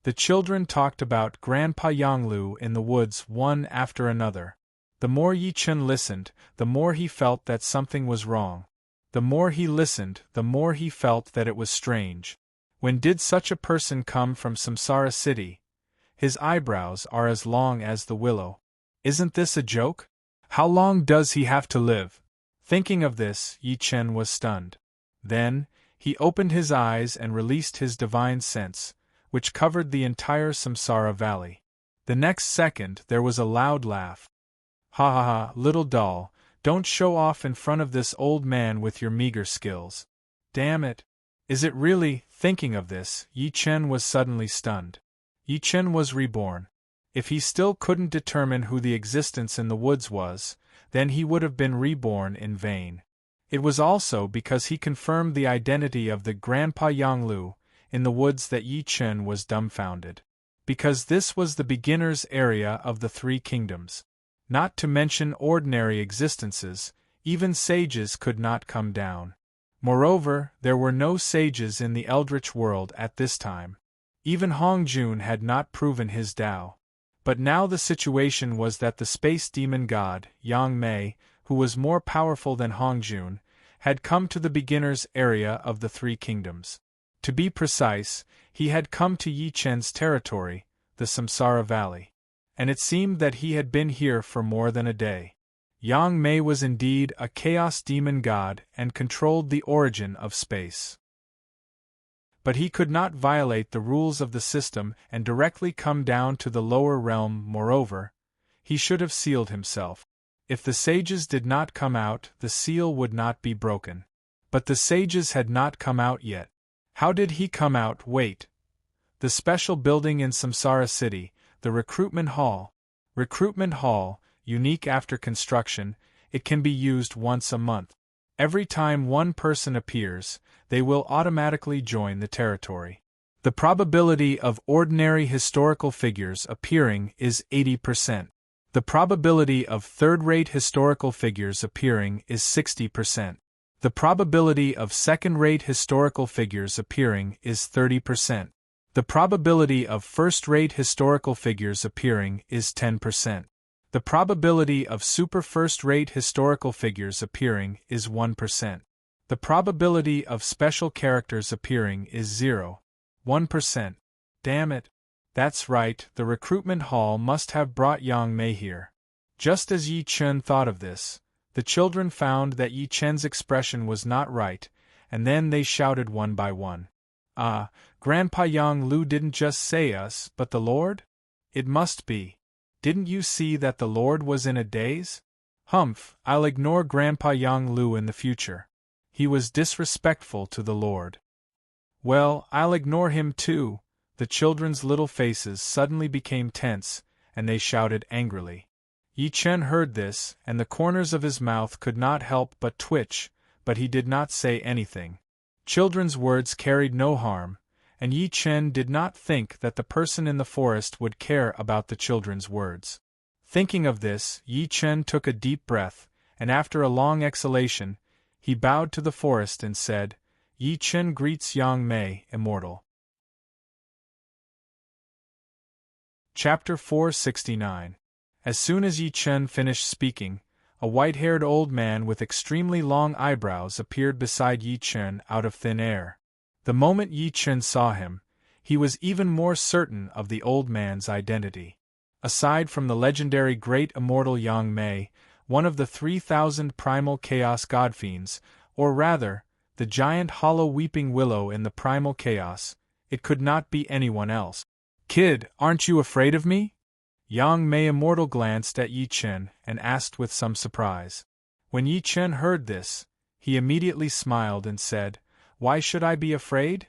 The children talked about Grandpa Yanglu in the woods one after another. The more Yi Chen listened, the more he felt that something was wrong. The more he listened, the more he felt that it was strange. When did such a person come from Samsara City? His eyebrows are as long as the willow. Isn't this a joke? How long does he have to live? Thinking of this, Yi Chen was stunned. Then, he opened his eyes and released his divine sense, which covered the entire Samsara Valley. The next second there was a loud laugh. "Ha ha ha, little doll, don't show off in front of this old man with your meager skills. Damn it! Is it really?" Thinking of this, Yi Chen was suddenly stunned. Yi Chen was reborn. If he still couldn't determine who the existence in the woods was, then he would have been reborn in vain. It was also because he confirmed the identity of the Grandpa Yanglu in the woods that Yi Chen was dumbfounded. Because this was the beginner's area of the Three Kingdoms. Not to mention ordinary existences, even sages could not come down. Moreover, there were no sages in the Eldritch world at this time. Even Hong Jun had not proven his Tao. But now the situation was that the space demon god, Yang Mei, who was more powerful than Hong Jun, had come to the beginner's area of the Three Kingdoms. To be precise, he had come to Yi Chen's territory, the Samsara Valley. And it seemed that he had been here for more than a day. Yang Mei was indeed a chaos demon god and controlled the origin of space. But he could not violate the rules of the system and directly come down to the lower realm. Moreover, he should have sealed himself. If the sages did not come out, the seal would not be broken. But the sages had not come out yet. How did he come out? Wait. The special building in Samsara City, the recruitment hall. Recruitment hall, unique after construction, it can be used once a month. Every time one person appears, they will automatically join the territory. The probability of ordinary historical figures appearing is 80%. The probability of third-rate historical figures appearing is 60%. The probability of second-rate historical figures appearing is 30%. The probability of first-rate historical figures appearing is 10%. The probability of super first-rate historical figures appearing is 1%. The probability of special characters appearing is 0.1%. Damn it. That's right, the recruitment hall must have brought Yang Mei here. Just as Yi Chen thought of this, the children found that Yi Chen's expression was not right, and then they shouted one by one. Ah, Grandpa Yang Lu didn't just say us, but the Lord? It must be. Didn't you see that the Lord was in a daze? Humph, I'll ignore Grandpa Yang Lu in the future. He was disrespectful to the Lord. Well, I'll ignore him too. The children's little faces suddenly became tense, and they shouted angrily. Yi Chen heard this, and the corners of his mouth could not help but twitch, but he did not say anything. Children's words carried no harm, and Yi Chen did not think that the person in the forest would care about the children's words. Thinking of this, Yi Chen took a deep breath, and after a long exhalation, he bowed to the forest and said, Yi Chen greets Yang Mei, immortal. Chapter 469. As soon as Yi Chen finished speaking, a white-haired old man with extremely long eyebrows appeared beside Yi Chen out of thin air. The moment Yi Chen saw him, he was even more certain of the old man's identity. Aside from the legendary great immortal Yang Mei, one of the 3,000 primal chaos godfiends, or rather, the giant hollow weeping willow in the primal chaos, it could not be anyone else. Kid, aren't you afraid of me? Yang Mei immortal glanced at Yi Chen and asked with some surprise. When Yi Chen heard this, he immediately smiled and said, Why should I be afraid?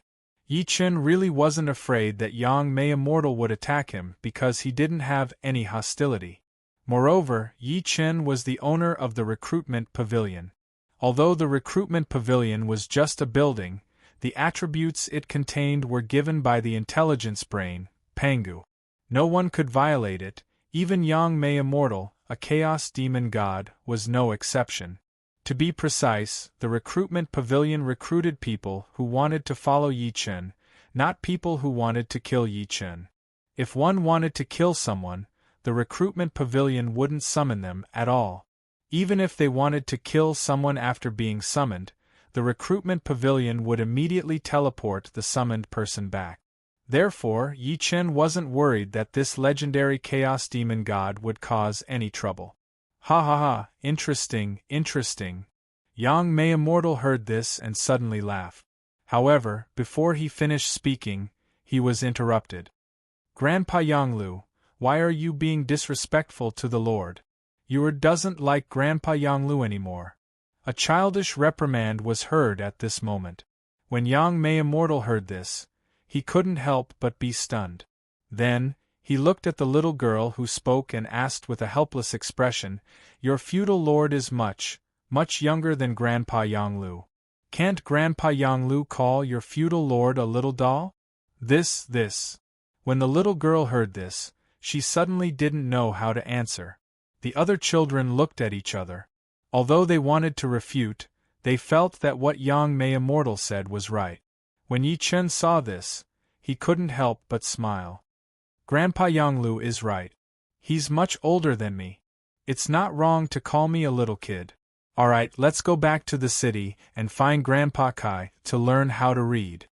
Yi Chen really wasn't afraid that Yang Mei immortal would attack him because he didn't have any hostility. Moreover, Yi Chen was the owner of the recruitment pavilion. Although the recruitment pavilion was just a building, the attributes it contained were given by the intelligence brain, Pangu. No one could violate it, even Yang Mei immortal, a chaos demon god, was no exception. To be precise, the recruitment pavilion recruited people who wanted to follow Yi Chen, not people who wanted to kill Yi Chen. If one wanted to kill someone, the recruitment pavilion wouldn't summon them at all. Even if they wanted to kill someone after being summoned, the recruitment pavilion would immediately teleport the summoned person back. Therefore, Yi Chen wasn't worried that this legendary chaos demon god would cause any trouble. Ha ha ha, interesting, interesting. Yang Mei immortal heard this and suddenly laughed. However, before he finished speaking, he was interrupted. Grandpa Yang Lu, why are you being disrespectful to the Lord? You doesn't like Grandpa Yang Lu anymore. A childish reprimand was heard at this moment. When Yang Mei immortal heard this, he couldn't help but be stunned. Then, he looked at the little girl who spoke and asked with a helpless expression, Your feudal lord is much, much younger than Grandpa Yang Lu. Can't Grandpa Yang Lu call your feudal lord a little doll? This. When the little girl heard this, she suddenly didn't know how to answer. The other children looked at each other. Although they wanted to refute, they felt that what Yang Mei immortal said was right. When Yi Chen saw this, he couldn't help but smile. Grandpa Yonglu is right. He's much older than me. It's not wrong to call me a little kid. Alright, let's go back to the city and find Grandpa Kai to learn how to read.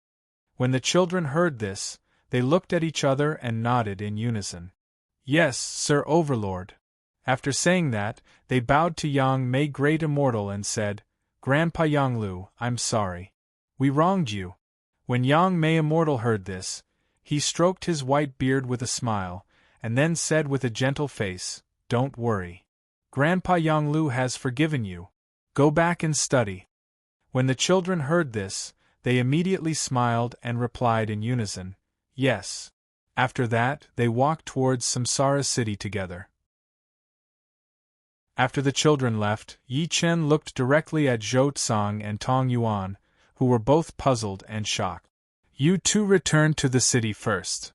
When the children heard this, they looked at each other and nodded in unison. Yes, Sir Overlord. After saying that, they bowed to Yang Mei Great Immortal and said, Grandpa Yonglu, I'm sorry. We wronged you. When Yang Mei Immortal heard this, he stroked his white beard with a smile, and then said with a gentle face, Don't worry. Grandpa Yonglu has forgiven you. Go back and study. When the children heard this, they immediately smiled and replied in unison, Yes. After that, they walked towards Samsara city together. After the children left, Yi Chen looked directly at Zhou Tsang and Tong Yuan, who were both puzzled and shocked. You two returned to the city first.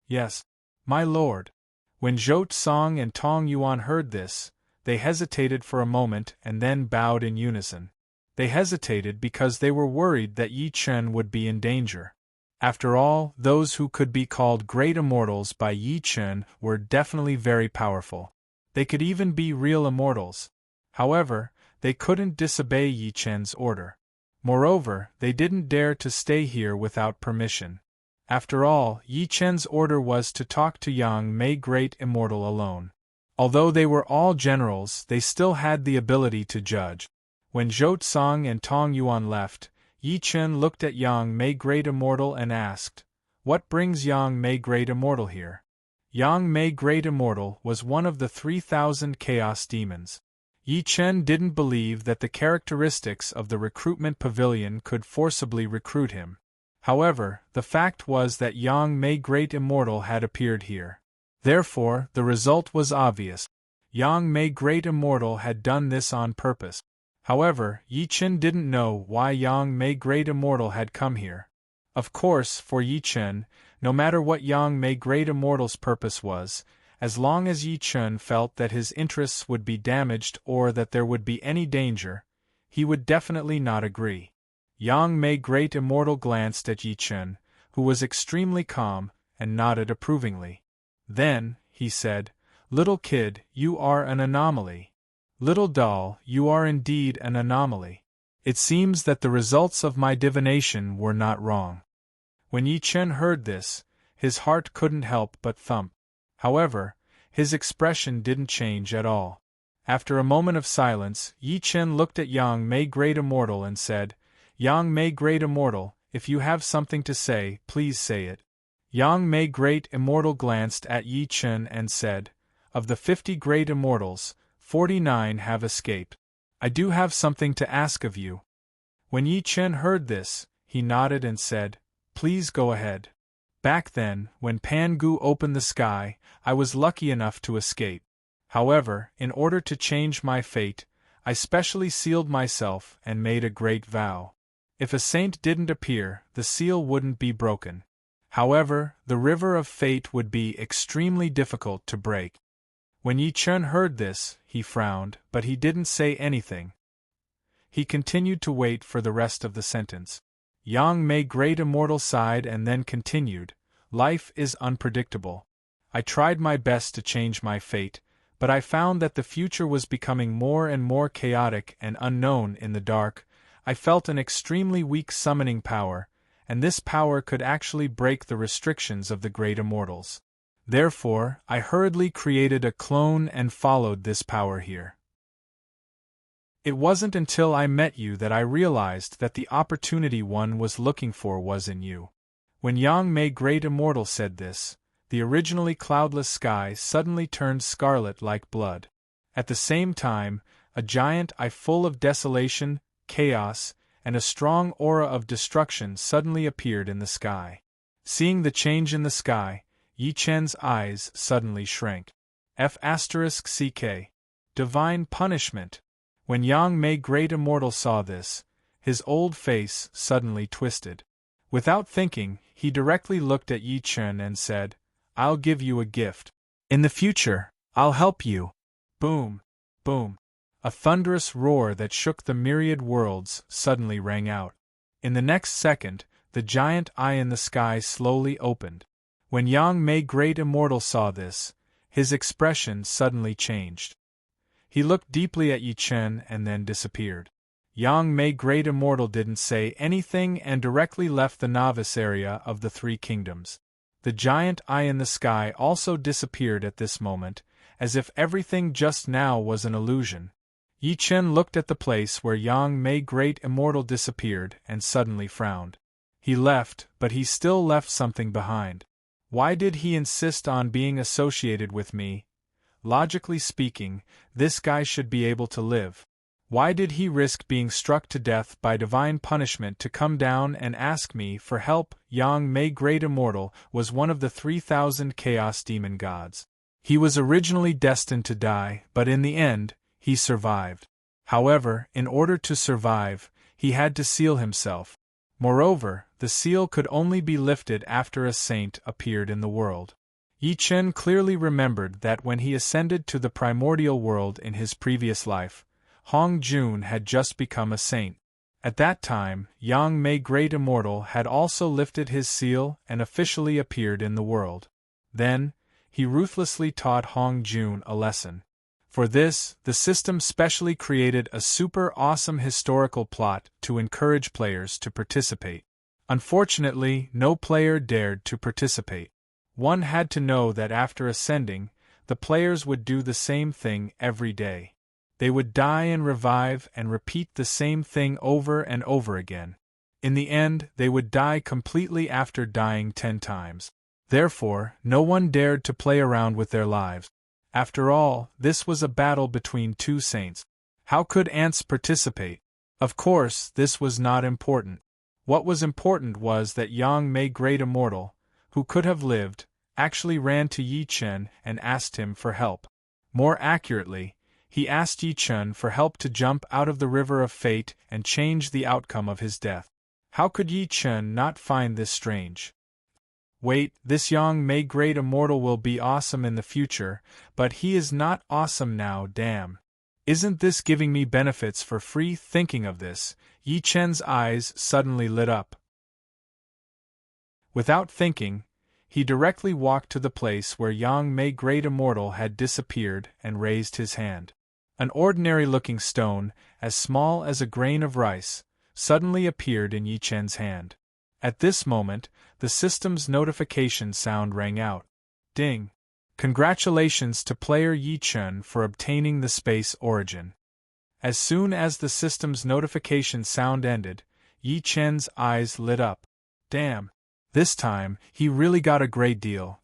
Yes, my lord. When Zhou Tsang and Tong Yuan heard this, they hesitated for a moment and then bowed in unison. They hesitated because they were worried that Yi Chen would be in danger. After all, those who could be called great immortals by Yi Chen were definitely very powerful. They could even be real immortals. However, they couldn't disobey Yi Chen's order. Moreover, they didn't dare to stay here without permission. After all, Yi Chen's order was to talk to Yang Mei Great Immortal alone. Although they were all generals, they still had the ability to judge. When Zhou Tsang and Tong Yuan left, Yi Chen looked at Yang Mei Great Immortal and asked, What brings Yang Mei Great Immortal here? Yang Mei Great Immortal was one of the 3,000 chaos demons. Yi Chen didn't believe that the characteristics of the recruitment pavilion could forcibly recruit him. However, the fact was that Yang Mei Great Immortal had appeared here. Therefore, the result was obvious. Yang Mei Great Immortal had done this on purpose. However, Yi Chen didn't know why Yang Mei Great Immortal had come here. Of course, for Yi Chen, no matter what Yang Mei Great Immortal's purpose was, as long as Yi Chen felt that his interests would be damaged or that there would be any danger, he would definitely not agree. Yang Mei Great Immortal glanced at Yi Chen, who was extremely calm, and nodded approvingly. Then, he said, Little kid, you are an anomaly. Little doll, you are indeed an anomaly. It seems that the results of my divination were not wrong. When Yi Chen heard this, his heart couldn't help but thump. However, his expression didn't change at all. After a moment of silence, Yi Chen looked at Yang Mei Great Immortal and said, Yang Mei Great Immortal, if you have something to say, please say it. Yang Mei Great Immortal glanced at Yi Chen and said, Of the 50 great immortals, 49 have escaped. I do have something to ask of you. When Yi Chen heard this, he nodded and said, Please go ahead. Back then, when Pangu opened the sky, I was lucky enough to escape. However, in order to change my fate, I specially sealed myself and made a great vow. If a saint didn't appear, the seal wouldn't be broken. However, the river of fate would be extremely difficult to break. When Yi Chen heard this, he frowned, but he didn't say anything. He continued to wait for the rest of the sentence. Yang Mei Great Immortal sighed and then continued, Life is unpredictable. I tried my best to change my fate, but I found that the future was becoming more and more chaotic and unknown in the dark. I felt an extremely weak summoning power, and this power could actually break the restrictions of the great immortals. Therefore, I hurriedly created a clone and followed this power here. It wasn't until I met you that I realized that the opportunity one was looking for was in you. When Yang Mei Great Immortal said this, the originally cloudless sky suddenly turned scarlet like blood. At the same time, a giant eye full of desolation, chaos, and a strong aura of destruction suddenly appeared in the sky. Seeing the change in the sky, Yi Chen's eyes suddenly shrank. F***ck. Divine punishment. When Yang Mei Great Immortal saw this, his old face suddenly twisted. Without thinking, he directly looked at Yi Chen and said, I'll give you a gift. In the future, I'll help you. Boom! Boom! A thunderous roar that shook the myriad worlds suddenly rang out. In the next second, the giant eye in the sky slowly opened. When Yang Mei Great Immortal saw this, his expression suddenly changed. He looked deeply at Yi Chen and then disappeared. Yang Mei Great Immortal didn't say anything and directly left the novice area of the Three Kingdoms. The giant eye in the sky also disappeared at this moment, as if everything just now was an illusion. Yi Chen looked at the place where Yang Mei Great Immortal disappeared and suddenly frowned. He left, but he still left something behind. Why did he insist on being associated with me? Logically speaking, this guy should be able to live. Why did he risk being struck to death by divine punishment to come down and ask me for help? Yang Mei Great Immortal was one of the 3,000 Chaos Demon Gods. He was originally destined to die, but in the end, he survived. However, in order to survive, he had to seal himself. Moreover, the seal could only be lifted after a saint appeared in the world. Yi Chen clearly remembered that when he ascended to the primordial world in his previous life, Hong Jun had just become a saint. At that time, Yang Mei Great Immortal had also lifted his seal and officially appeared in the world. Then, he ruthlessly taught Hong Jun a lesson. For this, the system specially created a super awesome historical plot to encourage players to participate. Unfortunately, no player dared to participate. One had to know that after ascending, the players would do the same thing every day. They would die and revive and repeat the same thing over and over again. In the end, they would die completely after dying 10 times. Therefore, no one dared to play around with their lives. After all, this was a battle between two saints. How could ants participate? Of course, this was not important. What was important was that Yang Mei Great Immortal, who could have lived, actually ran to Yi Chen and asked him for help. More accurately, he asked Yi Chen for help to jump out of the river of fate and change the outcome of his death. How could Yi Chen not find this strange? Wait, this Yang Mei Great Immortal will be awesome in the future, but he is not awesome now, damn. Isn't this giving me benefits for free? Thinking of this, Yi Chen's eyes suddenly lit up. Without thinking, he directly walked to the place where Yang Mei Great Immortal had disappeared and raised his hand. An ordinary-looking stone, as small as a grain of rice, suddenly appeared in Yi Chen's hand. At this moment, the system's notification sound rang out. Ding! Congratulations to player Yi Chen for obtaining the space origin. As soon as the system's notification sound ended, Yi Chen's eyes lit up. Damn! This time, he really got a great deal.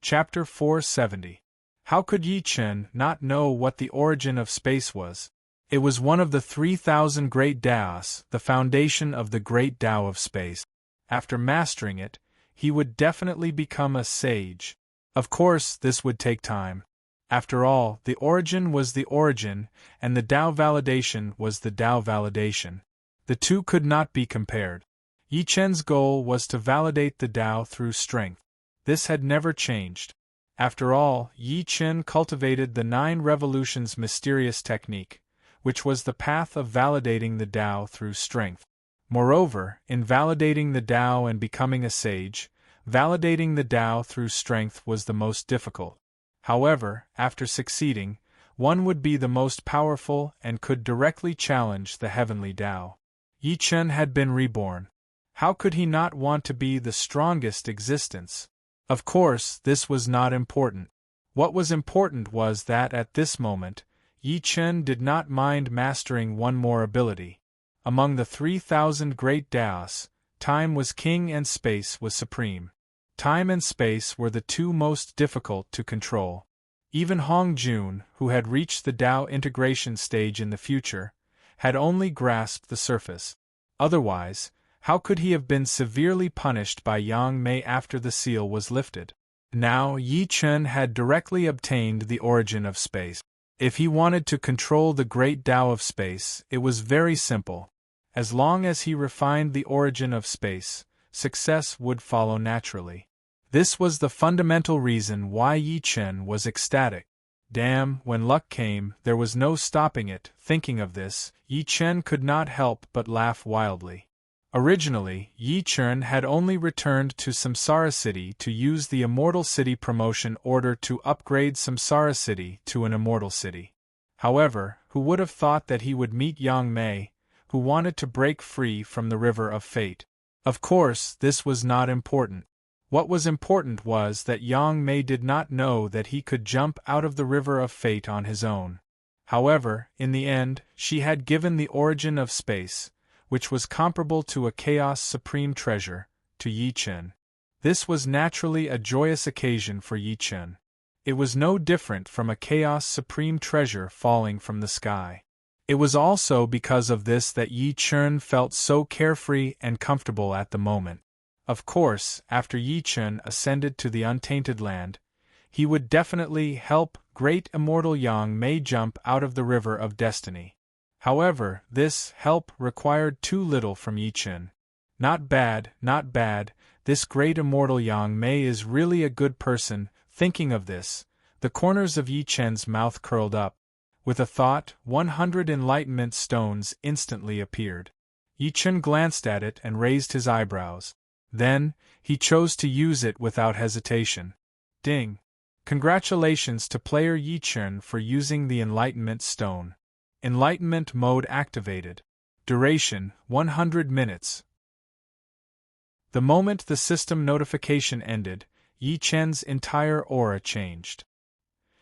Chapter 470. How could Yi Chen not know what the origin of space was? It was one of the 3,000 Great Daos, the foundation of the Great Tao of Space. After mastering it, he would definitely become a sage. Of course, this would take time. After all, the origin was the origin, and the Tao validation was the Tao validation. The two could not be compared. Yi Chen's goal was to validate the Tao through strength. This had never changed. After all, Yi Chen cultivated the 9 revolutions mysterious technique, which was the path of validating the Tao through strength. Moreover, in validating the Tao and becoming a sage, validating the Tao through strength was the most difficult. However, after succeeding, one would be the most powerful and could directly challenge the heavenly Tao. Yi Chen had been reborn. How could he not want to be the strongest existence? Of course, this was not important. What was important was that at this moment, Yi Chen did not mind mastering one more ability. Among the 3,000 Great Daos, time was king and space was supreme. Time and space were the two most difficult to control. Even Hong Jun, who had reached the Tao integration stage in the future, had only grasped the surface. Otherwise, how could he have been severely punished by Yang Mei after the seal was lifted? Now Yi Chen had directly obtained the origin of space. If he wanted to control the Great Tao of Space, it was very simple. As long as he refined the origin of space, success would follow naturally. This was the fundamental reason why Yi Chen was ecstatic. Damn, when luck came, there was no stopping it. Thinking of this, Yi Chen could not help but laugh wildly. Originally, Yi Chen had only returned to Samsara City to use the Immortal City promotion order to upgrade Samsara City to an Immortal City. However, who would have thought that he would meet Yang Mei, who wanted to break free from the River of Fate? Of course, this was not important. What was important was that Yang Mei did not know that he could jump out of the River of Fate on his own. However, in the end, she had given the origin of space, which was comparable to a Chaos Supreme treasure, to Yi Chen. This was naturally a joyous occasion for Yi Chen. It was no different from a Chaos Supreme treasure falling from the sky. It was also because of this that Yi Chen felt so carefree and comfortable at the moment. Of course, after Yi Chen ascended to the Untainted Land, he would definitely help great immortal Yang Mei jump out of the River of Destiny. However, this help required too little from Yi Chen. Not bad, not bad, this great immortal Yang Mei is really a good person. Thinking of this, the corners of Yi Chen's mouth curled up. With a thought, 100 enlightenment stones instantly appeared. Yi Chen glanced at it and raised his eyebrows. Then, he chose to use it without hesitation. Ding! Congratulations to player Yi Chen for using the Enlightenment Stone. Enlightenment mode activated. Duration, 100 minutes. The moment the system notification ended, Yi Chen's entire aura changed.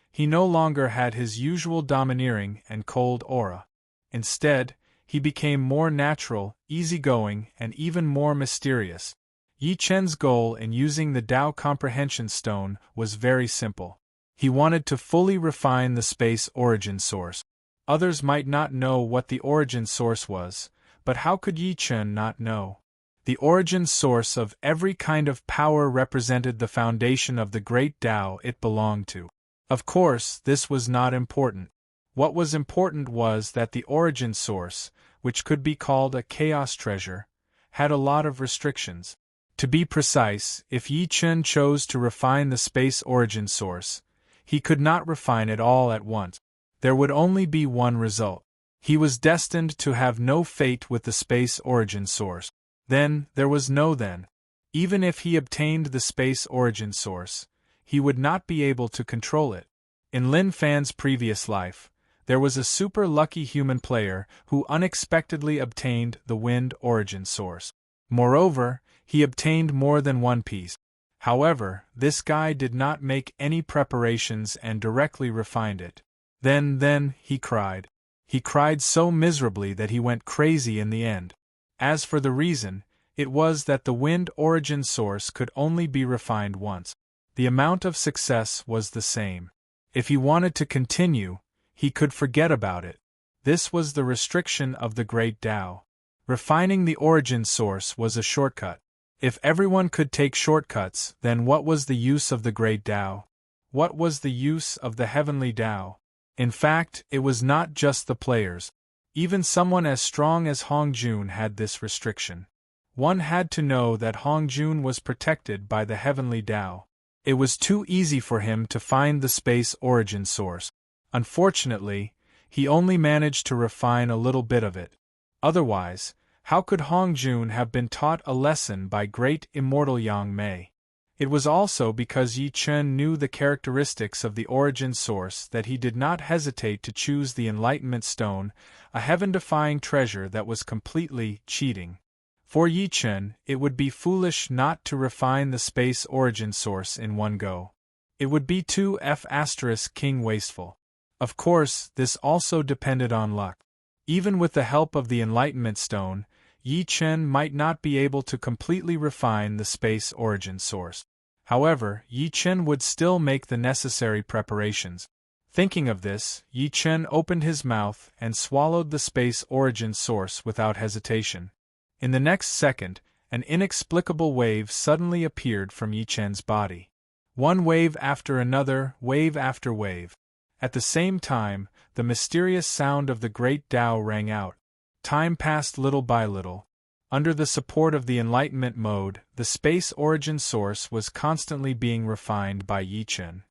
He no longer had his usual domineering and cold aura. Instead, he became more natural, easygoing, and even more mysterious. Yi Chen's goal in using the Tao Comprehension Stone was very simple. He wanted to fully refine the space origin source. Others might not know what the origin source was, but how could Yi Chen not know? The origin source of every kind of power represented the foundation of the great Tao it belonged to. Of course, this was not important. What was important was that the origin source, which could be called a chaos treasure, had a lot of restrictions. To be precise, if Yi Chen chose to refine the space origin source, he could not refine it all at once. There would only be one result. He was destined to have no fate with the space origin source. Then, there was no then. Even if he obtained the space origin source, he would not be able to control it. In Lin Fan's previous life, there was a super lucky human player who unexpectedly obtained the wind origin source. Moreover, he obtained more than one piece. However, this guy did not make any preparations and directly refined it. Then, he cried. He cried so miserably that he went crazy in the end. As for the reason, it was that the wind origin source could only be refined once. The amount of success was the same. If he wanted to continue, he could forget about it. This was the restriction of the Great Tao. Refining the origin source was a shortcut. If everyone could take shortcuts, then what was the use of the Great Tao? What was the use of the Heavenly Tao? In fact, it was not just the players. Even someone as strong as Hong Jun had this restriction. One had to know that Hong Jun was protected by the Heavenly Tao. It was too easy for him to find the space origin source. Unfortunately, he only managed to refine a little bit of it. Otherwise, how could Hong Jun have been taught a lesson by great immortal Yang Mei? It was also because Yi Chen knew the characteristics of the origin source that he did not hesitate to choose the Enlightenment Stone, a heaven-defying treasure that was completely cheating. For Yi Chen, it would be foolish not to refine the space origin source in one go. It would be too king wasteful. Of course, this also depended on luck. Even with the help of the Enlightenment Stone, Yi Chen might not be able to completely refine the space origin source. However, Yi Chen would still make the necessary preparations. Thinking of this, Yi Chen opened his mouth and swallowed the space origin source without hesitation. In the next second, an inexplicable wave suddenly appeared from Yi Chen's body. One wave after another, wave after wave. At the same time, the mysterious sound of the Great Tao rang out. Time passed little by little. Under the support of the Enlightenment mode, the space origin source was constantly being refined by Yi Chen.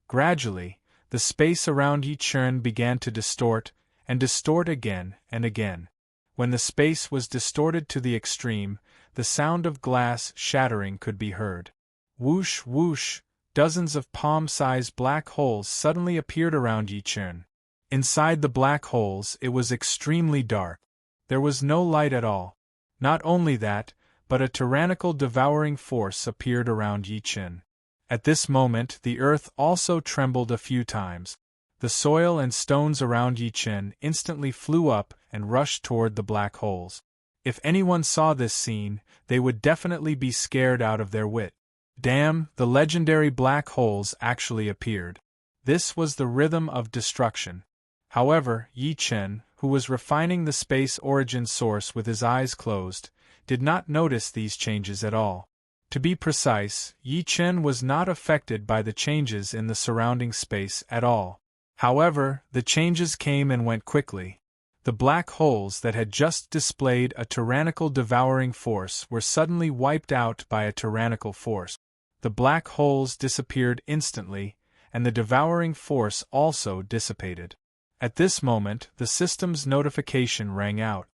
Gradually, the space around Yi Chen began to distort, and distort again and again. When the space was distorted to the extreme, the sound of glass shattering could be heard. Whoosh, whoosh, dozens of palm-sized black holes suddenly appeared around Yi Chen. Inside the black holes it was extremely dark. There was no light at all. Not only that, but a tyrannical devouring force appeared around Yi Chen. At this moment the earth also trembled a few times. The soil and stones around Yi Chen instantly flew up and rushed toward the black holes. If anyone saw this scene, they would definitely be scared out of their wit. Damn, the legendary black holes actually appeared. This was the rhythm of destruction. However, Yi Chen, who was refining the space origin source with his eyes closed, did not notice these changes at all. To be precise, Yi Chen was not affected by the changes in the surrounding space at all. However, the changes came and went quickly. The black holes that had just displayed a tyrannical devouring force were suddenly wiped out by a tyrannical force. The black holes disappeared instantly, and the devouring force also dissipated. At this moment, the system's notification rang out.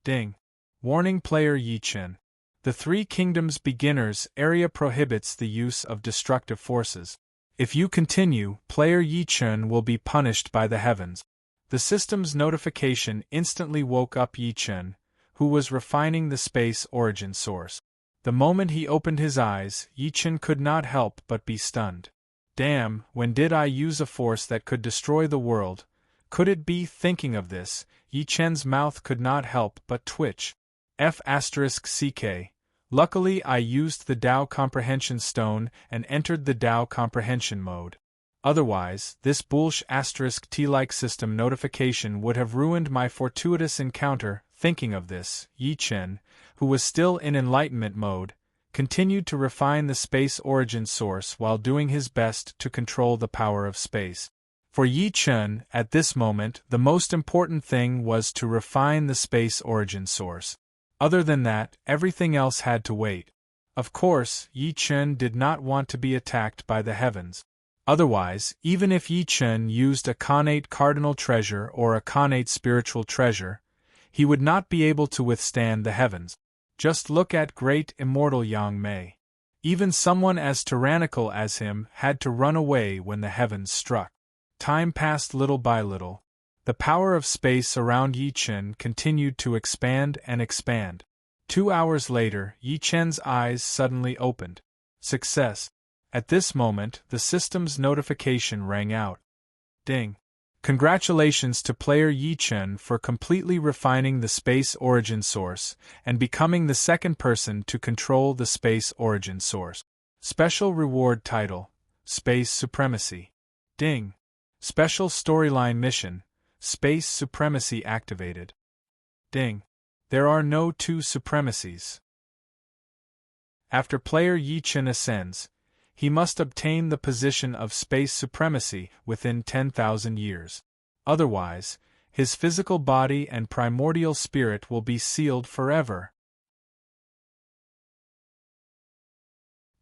Ding! Warning player Yi Chen. The Three Kingdoms beginners area prohibits the use of destructive forces. If you continue, player Yi Chen will be punished by the heavens. The system's notification instantly woke up Yi Chen, who was refining the space origin source. The moment he opened his eyes, Yi Chen could not help but be stunned. Damn, when did I use a force that could destroy the world? Could it be? Thinking of this, Yi Chen's mouth could not help but twitch. F***ck. Luckily I used the Dao Comprehension Stone and entered the Dao Comprehension mode. Otherwise, this **T-like system notification would have ruined my fortuitous encounter. Thinking of this, Yi Chen, who was still in enlightenment mode, continued to refine the space origin source while doing his best to control the power of space. For Yi Chen, at this moment, the most important thing was to refine the space origin source. Other than that, everything else had to wait. Of course, Yi Chen did not want to be attacked by the heavens. Otherwise, even if Yi Chen used a connate cardinal treasure or a connate spiritual treasure, he would not be able to withstand the heavens. Just look at great immortal Yang Mei. Even someone as tyrannical as him had to run away when the heavens struck. Time passed little by little. The power of space around Yi Chen continued to expand and expand. 2 hours later, Yi Chen's eyes suddenly opened. Success. At this moment, the system's notification rang out. Ding! Congratulations to player Yi Chen for completely refining the space origin source and becoming the second person to control the space origin source. Special reward title: Space Supremacy. Ding! Special storyline mission: Space Supremacy activated. Ding! There are no two supremacies. After player Yi Chen ascends, he must obtain the position of space supremacy within 10,000 years. Otherwise, his physical body and primordial spirit will be sealed forever.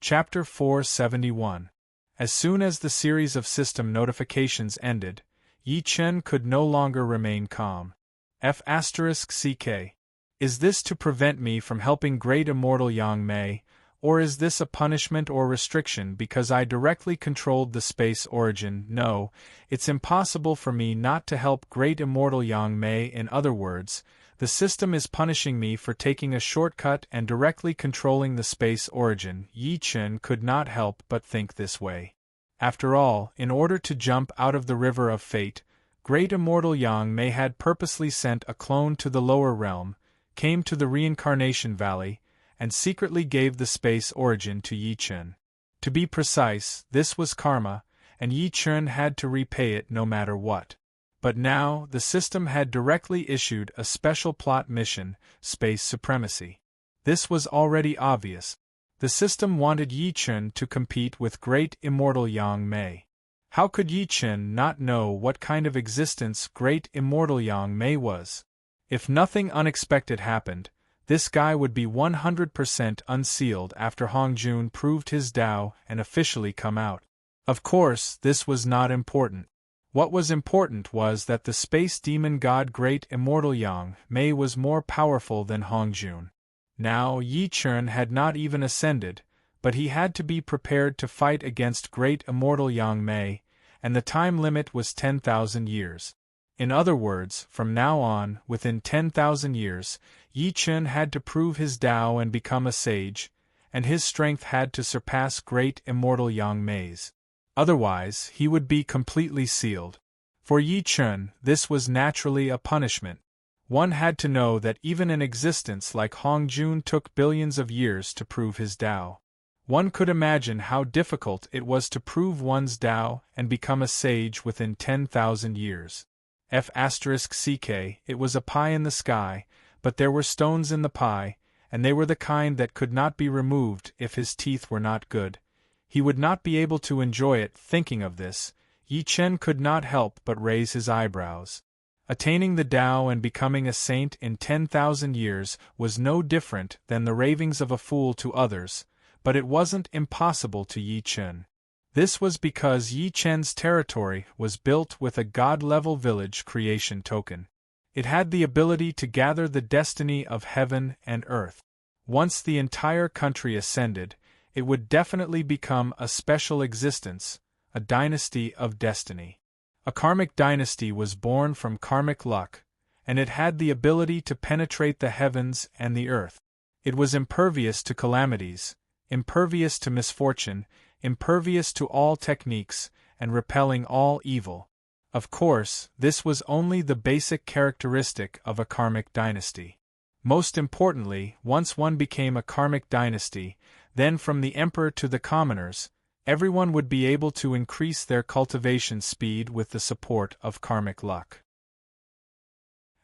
Chapter 471. As soon as the series of system notifications ended, Yi Chen could no longer remain calm. F***ck. Is this to prevent me from helping great immortal Yang Mei, or is this a punishment or restriction because I directly controlled the space origin? No, it's impossible for me not to help great immortal Yang Mei. In other words, the system is punishing me for taking a shortcut and directly controlling the space origin. Yi Chen could not help but think this way. After all, in order to jump out of the river of fate, great immortal Yang Mei had purposely sent a clone to the lower realm, came to the reincarnation valley, and secretly gave the space origin to Yi Chen. To be precise, this was karma, and Yi Chen had to repay it no matter what. But now, the system had directly issued a special plot mission: Space Supremacy. This was already obvious. The system wanted Yi Chen to compete with great immortal Yang Mei. How could Yi Chen not know what kind of existence great immortal Yang Mei was? If nothing unexpected happened, this guy would be 100% unsealed after Hongjun proved his Dao and officially come out. Of course, this was not important. What was important was that the space demon god Great Immortal Yang Mei was more powerful than Hongjun. Now Yi Chen had not even ascended, but he had to be prepared to fight against Great Immortal Yang Mei, and the time limit was 10,000 years. In other words, from now on, within 10,000 years, Yi Chen had to prove his Tao and become a sage, and his strength had to surpass Great Immortal Yang Mei's. Otherwise, he would be completely sealed. For Yi Chen, this was naturally a punishment. One had to know that even an existence like Hongjun took billions of years to prove his Tao. One could imagine how difficult it was to prove one's Tao and become a sage within 10,000 years. It was a pie in the sky, but there were stones in the pie, and they were the kind that could not be removed if his teeth were not good. He would not be able to enjoy it. Thinking of this, Yi Chen could not help but raise his eyebrows. Attaining the Tao and becoming a saint in 10,000 years was no different than the ravings of a fool to others, but it wasn't impossible to Yi Chen. This was because Yi Chen's territory was built with a god-level village creation token. It had the ability to gather the destiny of heaven and earth. Once the entire country ascended, it would definitely become a special existence, a dynasty of destiny. A karmic dynasty was born from karmic luck, and it had the ability to penetrate the heavens and the earth. It was impervious to calamities, impervious to misfortune, impervious to all techniques, and repelling all evil. Of course, this was only the basic characteristic of a karmic dynasty. Most importantly, once one became a karmic dynasty, then from the emperor to the commoners, everyone would be able to increase their cultivation speed with the support of karmic luck.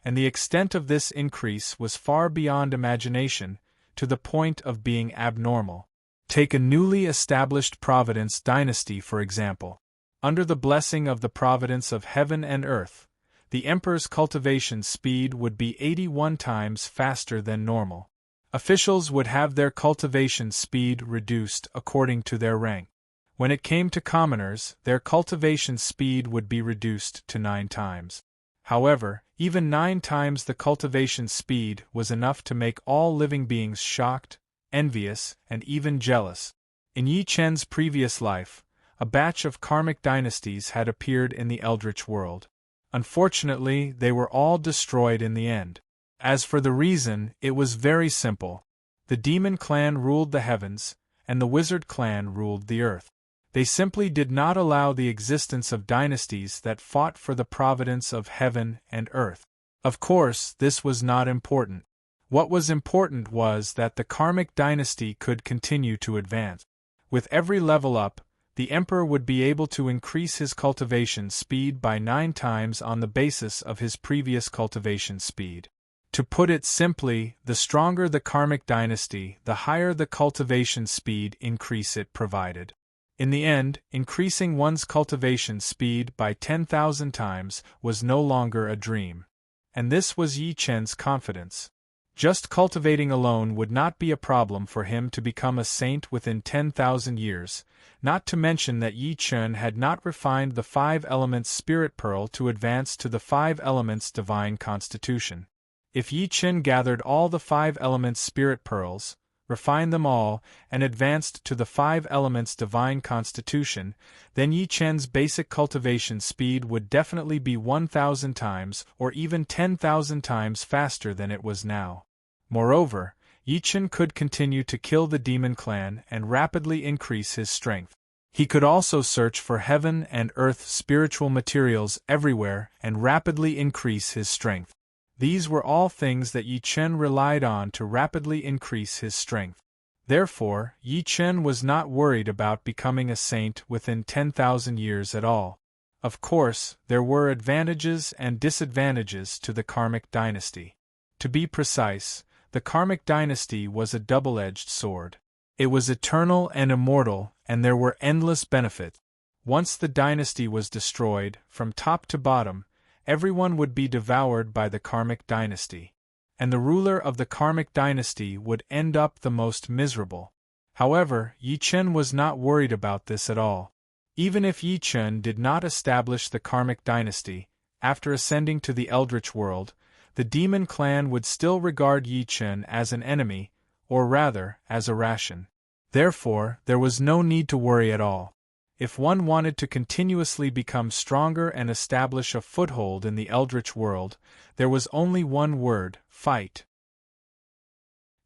And the extent of this increase was far beyond imagination, to the point of being abnormal. Take a newly established Providence dynasty for example. Under the blessing of the providence of heaven and earth, the emperor's cultivation speed would be 81 times faster than normal. Officials would have their cultivation speed reduced according to their rank. When it came to commoners, their cultivation speed would be reduced to 9 times. However, even 9 times the cultivation speed was enough to make all living beings shocked, envious, and even jealous. In Yi Chen's previous life, a batch of karmic dynasties had appeared in the Eldritch world. Unfortunately, they were all destroyed in the end. As for the reason, it was very simple. The demon clan ruled the heavens, and the wizard clan ruled the earth. They simply did not allow the existence of dynasties that fought for the providence of heaven and earth. Of course, this was not important. What was important was that the karmic dynasty could continue to advance. With every level up, the emperor would be able to increase his cultivation speed by 9 times on the basis of his previous cultivation speed. To put it simply, the stronger the karmic dynasty, the higher the cultivation speed increase it provided. In the end, increasing one's cultivation speed by 10,000 times was no longer a dream. And this was Yi Chen's confidence. Just cultivating alone would not be a problem for him to become a saint within 10,000 years, not to mention that Yi Chen had not refined the 5 elements spirit pearl to advance to the 5 elements divine constitution. If Yi Chen gathered all the 5 elements spirit pearls, refined them all, and advanced to the 5 elements divine constitution, then Yi Chen's basic cultivation speed would definitely be 1,000 times or even 10,000 times faster than it was now. Moreover, Yi Chen could continue to kill the demon clan and rapidly increase his strength. He could also search for heaven and earth spiritual materials everywhere and rapidly increase his strength. These were all things that Yi Chen relied on to rapidly increase his strength. Therefore, Yi Chen was not worried about becoming a saint within 10,000 years at all. Of course, there were advantages and disadvantages to the karmic dynasty. To be precise, the karmic dynasty was a double-edged sword. It was eternal and immortal, and there were endless benefits. Once the dynasty was destroyed, from top to bottom, everyone would be devoured by the karmic dynasty, and the ruler of the karmic dynasty would end up the most miserable. However, Yi Chen was not worried about this at all. Even if Yi Chen did not establish the karmic dynasty, after ascending to the Eldritch world, the demon clan would still regard Yi Chen as an enemy, or rather, as a ration. Therefore, there was no need to worry at all. If one wanted to continuously become stronger and establish a foothold in the Eldritch world, there was only one word: fight.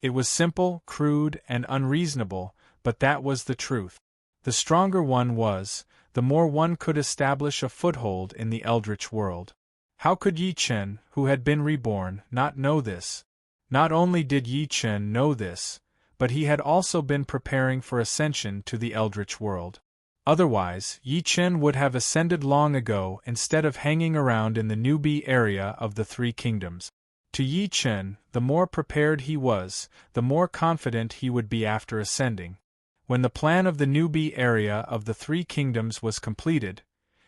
It was simple, crude, and unreasonable, but that was the truth. The stronger one was, the more one could establish a foothold in the Eldritch world. How could Yi Chen, who had been reborn, not know this? Not only did Yi Chen know this, but he had also been preparing for ascension to the Eldritch world. Otherwise, Yi Chen would have ascended long ago instead of hanging around in the newbie area of the Three Kingdoms. To Yi Chen, the more prepared he was, the more confident he would be after ascending. When the plan of the newbie area of the Three Kingdoms was completed,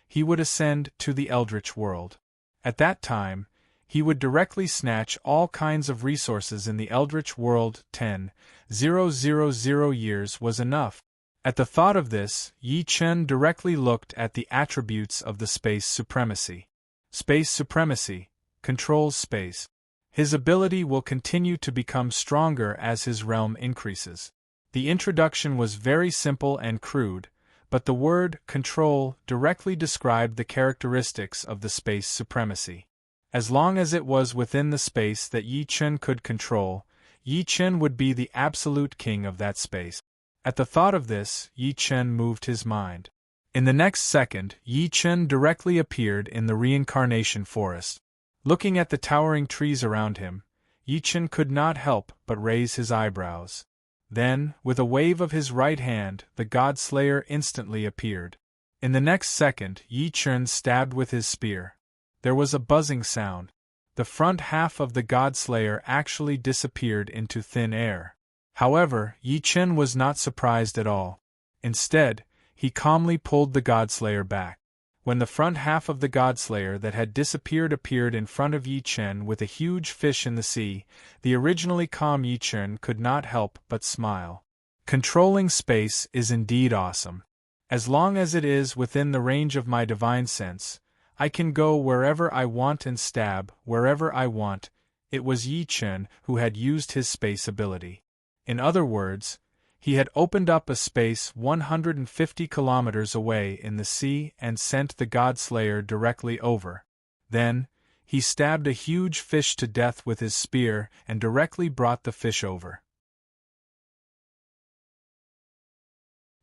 he would ascend to the Eldritch world. At that time, he would directly snatch all kinds of resources in the Eldritch world. 10,000 years was enough. At the thought of this, Yi Chen directly looked at the attributes of the space supremacy. Space supremacy controls space. His ability will continue to become stronger as his realm increases. The introduction was very simple and crude, but the word control directly described the characteristics of the space supremacy. As long as it was within the space that Yi Chen could control, Yi Chen would be the absolute king of that space. At the thought of this, Yi Chen moved his mind. In the next second, Yi Chen directly appeared in the reincarnation forest. Looking at the towering trees around him, Yi Chen could not help but raise his eyebrows. Then, with a wave of his right hand, the God-slayer instantly appeared. In the next second, Yi Chen stabbed with his spear. There was a buzzing sound. The front half of the God-slayer actually disappeared into thin air. However, Yi Chen was not surprised at all. Instead, he calmly pulled the God-slayer back. When the front half of the God-slayer that had disappeared appeared in front of Yi Chen with a huge fish in the sea, the originally calm Yi Chen could not help but smile. Controlling space is indeed awesome. As long as it is within the range of my divine sense, I can go wherever I want and stab wherever I want. It was Yi Chen who had used his space ability. In other words, he had opened up a space 150 kilometers away in the sea and sent the God-slayer directly over. Then, he stabbed a huge fish to death with his spear and directly brought the fish over.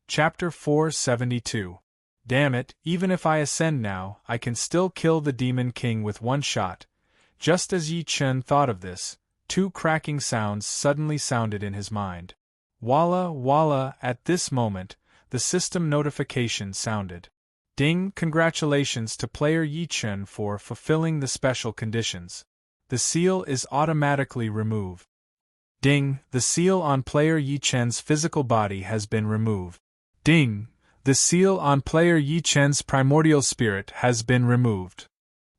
Chapter 472. Damn it, even if I ascend now, I can still kill the Demon King with one shot. Just as Yi Chen thought of this, two cracking sounds suddenly sounded in his mind. Walla walla, at this moment, the system notification sounded. Ding, congratulations to player Yi Chen for fulfilling the special conditions. The seal is automatically removed. Ding, the seal on player Yi Chen's physical body has been removed. Ding, the seal on player Yi Chen's primordial spirit has been removed.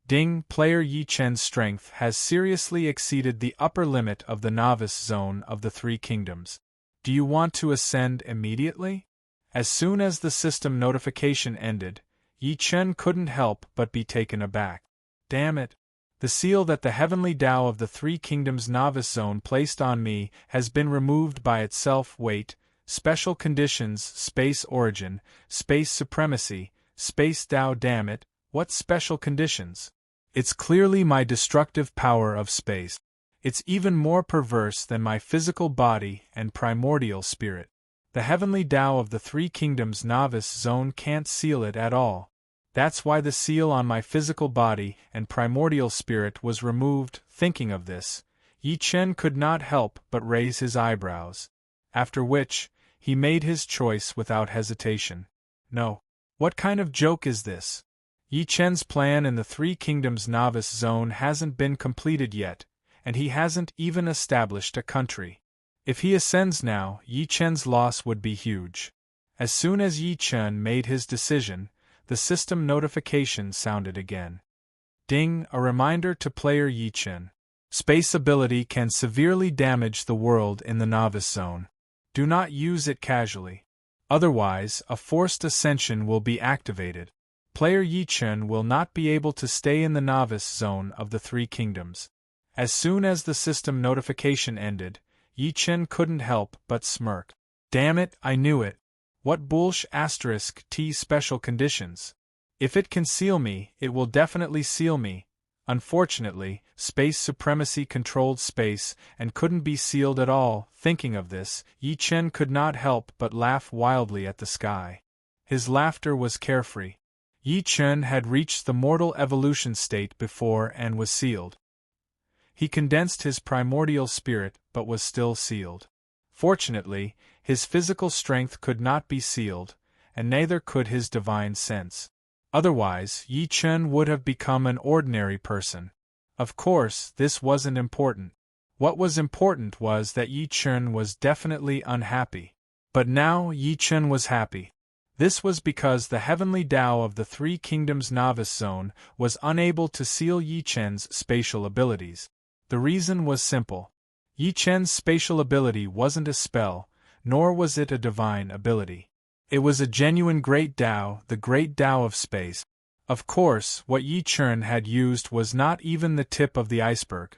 Ding, player Yi Chen's strength has seriously exceeded the upper limit of the novice zone of the Three Kingdoms. Do you want to ascend immediately? As soon as the system notification ended, Yi Chen couldn't help but be taken aback. Damn it! The seal that the heavenly Tao of the Three Kingdoms novice zone placed on me has been removed by itself. Wait, special conditions, space origin, space supremacy, space Tao. Damn it, what special conditions? It's clearly my destructive power of space. It's even more perverse than my physical body and primordial spirit. The heavenly Tao of the Three Kingdoms novice zone can't seal it at all. That's why the seal on my physical body and primordial spirit was removed. Thinking of this, Yi Chen could not help but raise his eyebrows. After which, he made his choice without hesitation. No. What kind of joke is this? Yi Chen's plan in the Three Kingdoms novice zone hasn't been completed yet, and he hasn't even established a country. If he ascends now, Yi Chen's loss would be huge. As soon as Yi Chen made his decision, the system notification sounded again. Ding, a reminder to player Yi Chen. Space ability can severely damage the world in the novice zone. Do not use it casually. Otherwise, a forced ascension will be activated. Player Yi Chen will not be able to stay in the novice zone of the Three Kingdoms. As soon as the system notification ended, Yi Chen couldn't help but smirk. Damn it, I knew it. What bullsh * T special conditions. If it can seal me, it will definitely seal me. Unfortunately, space supremacy controlled space and couldn't be sealed at all. Thinking of this, Yi Chen could not help but laugh wildly at the sky. His laughter was carefree. Yi Chen had reached the mortal evolution state before and was sealed. He condensed his primordial spirit but was still sealed. Fortunately, his physical strength could not be sealed, and neither could his divine sense. Otherwise, Yi Chen would have become an ordinary person. Of course, this wasn't important. What was important was that Yi Chen was definitely unhappy. But now Yi Chen was happy. This was because the heavenly Tao of the Three Kingdoms novice zone was unable to seal Yi Chen's spatial abilities. The reason was simple. Yi Chen's spatial ability wasn't a spell, nor was it a divine ability. It was a genuine great Tao, the great Tao of space. Of course, what Yi Chen had used was not even the tip of the iceberg.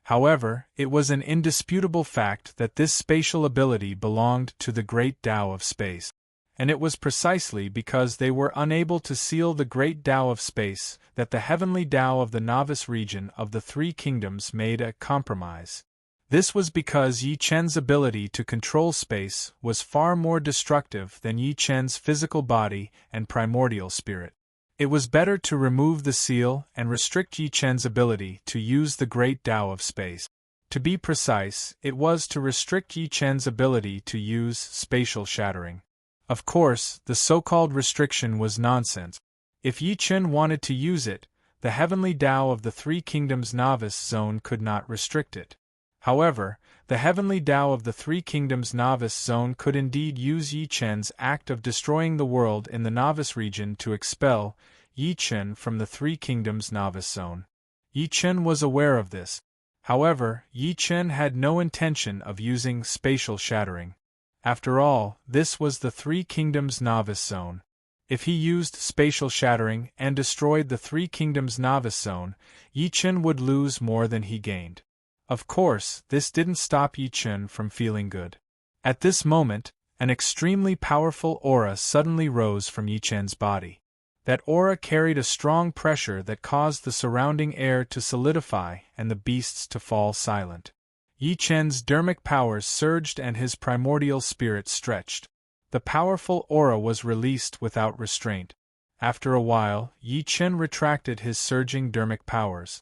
However, it was an indisputable fact that this spatial ability belonged to the great Tao of space. And it was precisely because they were unable to seal the great Tao of space that the heavenly Tao of the novice region of the Three Kingdoms made a compromise. This was because Yi Chen's ability to control space was far more destructive than Yi Chen's physical body and primordial spirit. It was better to remove the seal and restrict Yi Chen's ability to use the great Tao of space. To be precise, it was to restrict Yi Chen's ability to use spatial shattering. Of course, the so-called restriction was nonsense. If Yi Chen wanted to use it, the heavenly Tao of the Three Kingdoms novice zone could not restrict it. However, the heavenly Tao of the Three Kingdoms novice zone could indeed use Yi Chen's act of destroying the world in the novice region to expel Yi Chen from the Three Kingdoms novice zone. Yi Chen was aware of this. However, Yi Chen had no intention of using spatial shattering. After all, this was the Three Kingdoms novice zone. If he used spatial shattering and destroyed the Three Kingdoms novice zone, Yi Chen would lose more than he gained. Of course, this didn't stop Yi Chen from feeling good. At this moment, an extremely powerful aura suddenly rose from Yi Chen's body. That aura carried a strong pressure that caused the surrounding air to solidify and the beasts to fall silent. Yi Chen's dermic powers surged and his primordial spirit stretched. The powerful aura was released without restraint. After a while, Yi Chen retracted his surging dermic powers.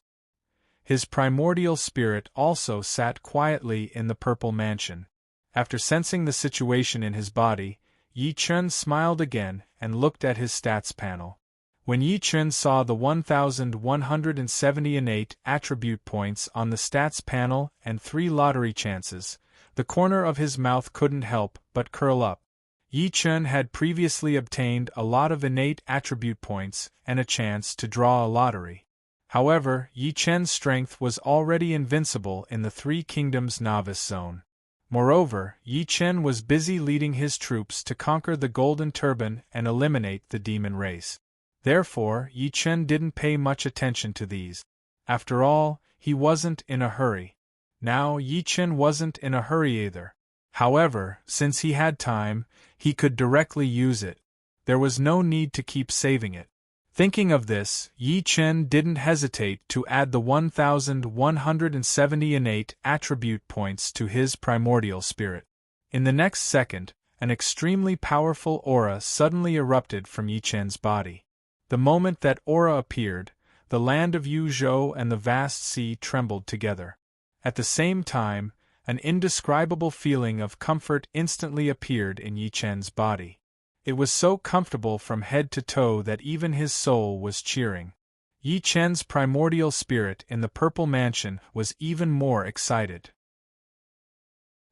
His primordial spirit also sat quietly in the purple mansion. After sensing the situation in his body, Yi Chen smiled again and looked at his stats panel. When Yi Chen saw the 1,170 innate attribute points on the stats panel and 3 lottery chances, the corner of his mouth couldn't help but curl up. Yi Chen had previously obtained a lot of innate attribute points and a chance to draw a lottery. However, Yi Chen's strength was already invincible in the Three Kingdoms novice zone. Moreover, Yi Chen was busy leading his troops to conquer the Golden Turban and eliminate the demon race. Therefore, Yi Chen didn't pay much attention to these. After all, he wasn't in a hurry. Now, Yi Chen wasn't in a hurry either. However, since he had time, he could directly use it. There was no need to keep saving it. Thinking of this, Yi Chen didn't hesitate to add the 1,170 innate attribute points to his primordial spirit. In the next second, an extremely powerful aura suddenly erupted from Yi Chen's body. The moment that aura appeared, the land of Yuzhou and the vast sea trembled together. At the same time, an indescribable feeling of comfort instantly appeared in Yi Chen's body. It was so comfortable from head to toe that even his soul was cheering. Yi Chen's primordial spirit in the purple mansion was even more excited.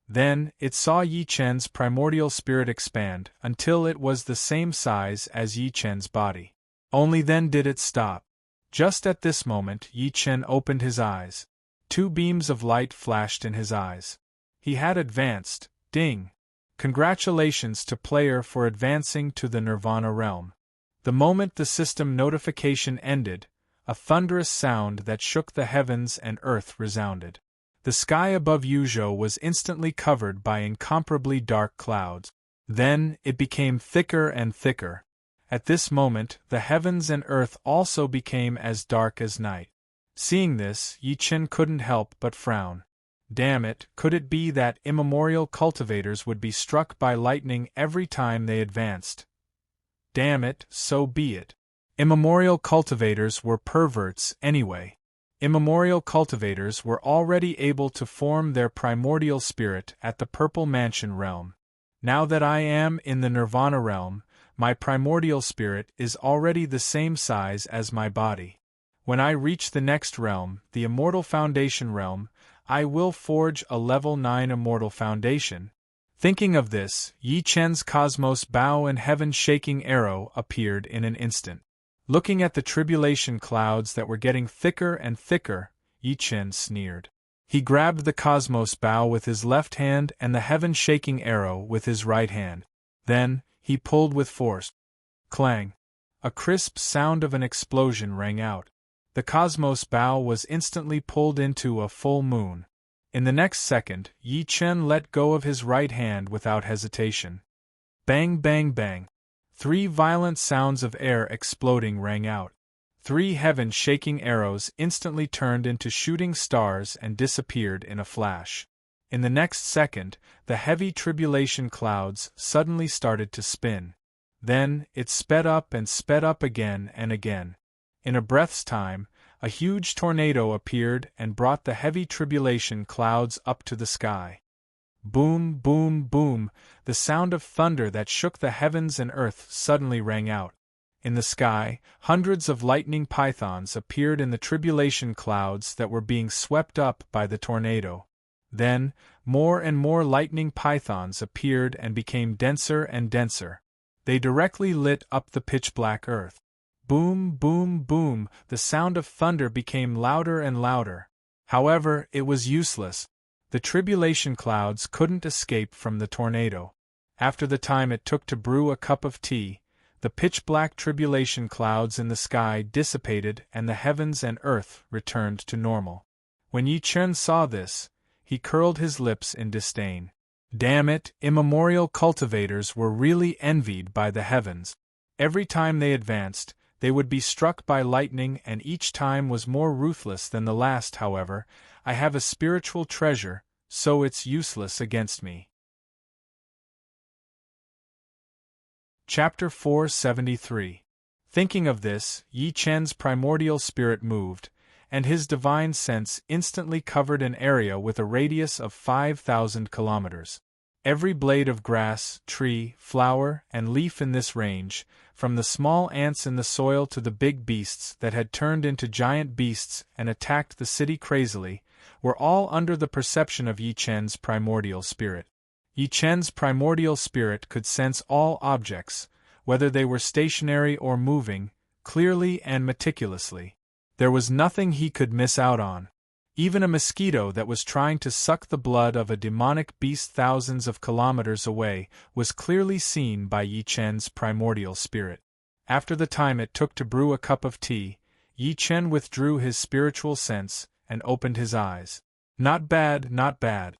Then, it saw Yi Chen's primordial spirit expand until it was the same size as Yi Chen's body. Only then did it stop. Just at this moment, Yi Chen opened his eyes. 2 beams of light flashed in his eyes. He had advanced, ding! Congratulations to player for advancing to the Nirvana realm. The moment the system notification ended, a thunderous sound that shook the heavens and earth resounded. The sky above Yujo was instantly covered by incomparably dark clouds. Then, it became thicker and thicker. At this moment, the heavens and earth also became as dark as night. Seeing this, Yi Chen couldn't help but frown. Damn it, could it be that immemorial cultivators would be struck by lightning every time they advanced? Damn it, so be it. Immemorial cultivators were perverts anyway. Immemorial cultivators were already able to form their primordial spirit at the Purple Mansion realm. Now that I am in the Nirvana realm, my primordial spirit is already the same size as my body. When I reach the next realm, the Immortal Foundation realm, I will forge a level 9 Immortal Foundation. Thinking of this, Yi Chen's cosmos bow and heaven-shaking arrow appeared in an instant. Looking at the tribulation clouds that were getting thicker and thicker, Yi Chen sneered. He grabbed the cosmos bow with his left hand and the heaven-shaking arrow with his right hand. Then, he pulled with force. Clang! A crisp sound of an explosion rang out. The cosmos bow was instantly pulled into a full moon. In the next second, Yi Chen let go of his right hand without hesitation. Bang bang bang. 3 violent sounds of air exploding rang out. 3 heaven-shaking arrows instantly turned into shooting stars and disappeared in a flash. In the next second, the heavy tribulation clouds suddenly started to spin. Then, it sped up again and again. In a breath's time, a huge tornado appeared and brought the heavy tribulation clouds up to the sky. Boom, boom, boom, the sound of thunder that shook the heavens and earth suddenly rang out. In the sky, hundreds of lightning pythons appeared in the tribulation clouds that were being swept up by the tornado. Then, more and more lightning pythons appeared and became denser and denser. They directly lit up the pitch-black earth. Boom, boom, boom, the sound of thunder became louder and louder. However, it was useless. The tribulation clouds couldn't escape from the tornado. After the time it took to brew a cup of tea, the pitch-black tribulation clouds in the sky dissipated and the heavens and earth returned to normal. When Yi Chen saw this, he curled his lips in disdain. Damn it, immemorial cultivators were really envied by the heavens. Every time they advanced, they would be struck by lightning, and each time was more ruthless than the last. However, I have a spiritual treasure, so it's useless against me. Chapter 473. Thinking of this, Yi Chen's primordial spirit moved, and his divine sense instantly covered an area with a radius of 5,000 kilometers. Every blade of grass, tree, flower, and leaf in this range, from the small ants in the soil to the big beasts that had turned into giant beasts and attacked the city crazily, were all under the perception of Yi Chen's primordial spirit. Yi Chen's primordial spirit could sense all objects, whether they were stationary or moving, clearly and meticulously. There was nothing he could miss out on. Even a mosquito that was trying to suck the blood of a demonic beast thousands of kilometers away was clearly seen by Yi Chen's primordial spirit. After the time it took to brew a cup of tea, Yi Chen withdrew his spiritual sense and opened his eyes. Not bad, not bad.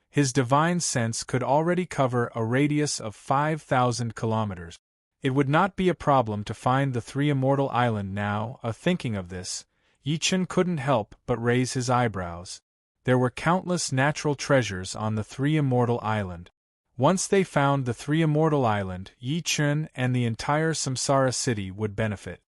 His divine sense could already cover a radius of 5,000 kilometers. It would not be a problem to find the 3 Immortal Island now. Thinking of this, Yi Chen couldn't help but raise his eyebrows. There were countless natural treasures on the 3 Immortal Island. Once they found the 3 Immortal Island, Yi Chen and the entire Samsara city would benefit.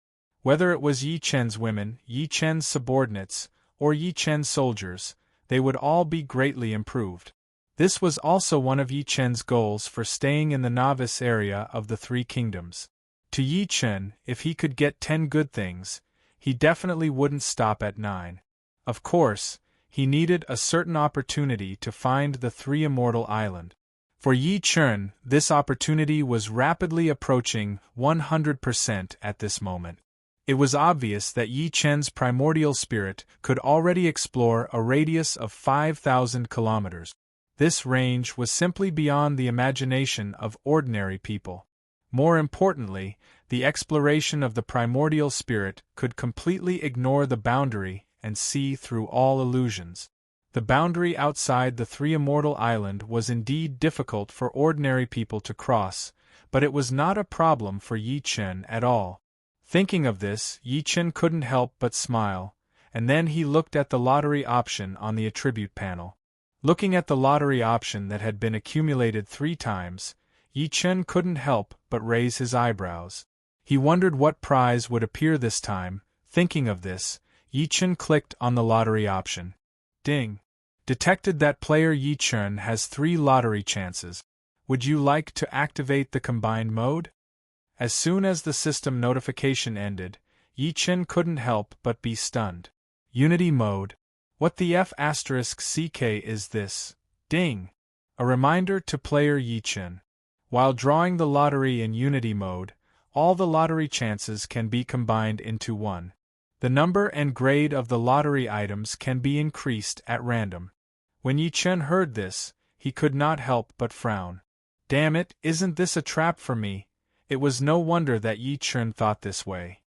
Whether it was Yi Chen's women, Yi Chen's subordinates, or Yi Chen's soldiers, they would all be greatly improved. This was also one of Yi Chen's goals for staying in the novice area of the 3 kingdoms. To Yi Chen, if he could get 10 good things, he definitely wouldn't stop at 9. Of course, he needed a certain opportunity to find the 3 Immortal Island. For Yi Chen, this opportunity was rapidly approaching 100% at this moment. It was obvious that Yi Chen's primordial spirit could already explore a radius of 5,000 kilometers. This range was simply beyond the imagination of ordinary people. More importantly, the exploration of the primordial spirit could completely ignore the boundary and see through all illusions. The boundary outside the three-immortal island was indeed difficult for ordinary people to cross, but it was not a problem for Yi Chen at all. Thinking of this, Yi Chen couldn't help but smile, and then he looked at the lottery option on the attribute panel. Looking at the lottery option that had been accumulated 3 times, Yi Chen couldn't help but raise his eyebrows. He wondered what prize would appear this time. Thinking of this, Yi Chen clicked on the lottery option. Ding! Detected that player Yi Chen has 3 lottery chances. Would you like to activate the combined mode? As soon as the system notification ended, Yi Chen couldn't help but be stunned. Unity mode. What the F***ck is this? Ding! A reminder to player Yi Chen. While drawing the lottery in Unity mode, all the lottery chances can be combined into one. The number and grade of the lottery items can be increased at random. When Yi Chen heard this, he could not help but frown. Damn it, isn't this a trap for me? It was no wonder that Yi Chen thought this way.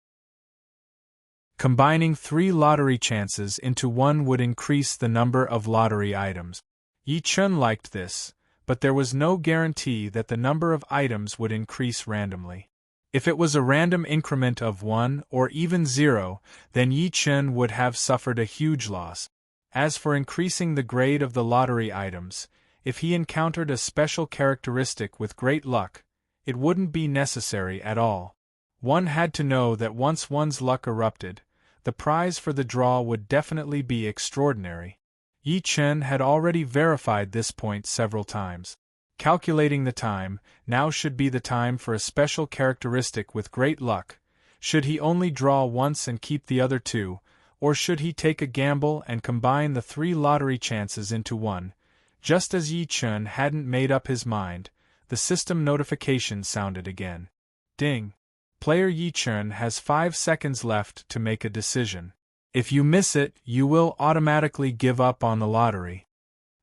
Combining 3 lottery chances into one would increase the number of lottery items. Yi Chen liked this, but there was no guarantee that the number of items would increase randomly. If it was a random increment of 1 or even 0, then Yi Chen would have suffered a huge loss. As for increasing the grade of the lottery items, if he encountered a special characteristic with great luck, it wouldn't be necessary at all. One had to know that once one's luck erupted, the prize for the draw would definitely be extraordinary. Yi Chen had already verified this point several times. Calculating the time, now should be the time for a special characteristic with great luck. Should he only draw once and keep the other 2, or should he take a gamble and combine the 3 lottery chances into one? Just as Yi Chen hadn't made up his mind, the system notification sounded again. Ding! Player Yi Chen has 5 seconds left to make a decision. If you miss it, you will automatically give up on the lottery.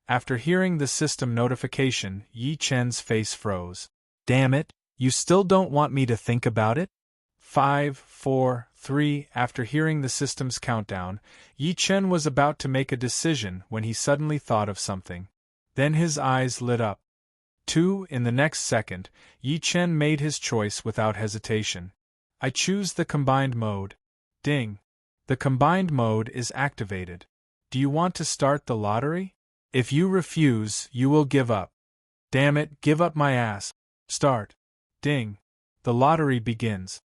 After hearing the system notification, Yi Chen's face froze. Damn it, you still don't want me to think about it? 5, 4, 3. After hearing the system's countdown, Yi Chen was about to make a decision when he suddenly thought of something. Then his eyes lit up. 2. In the next second, Yi Chen made his choice without hesitation. I choose the combined mode. Ding! The combined mode is activated. Do you want to start the lottery? If you refuse, you will give up. Damn it, give up my ass. Start. Ding! The lottery begins.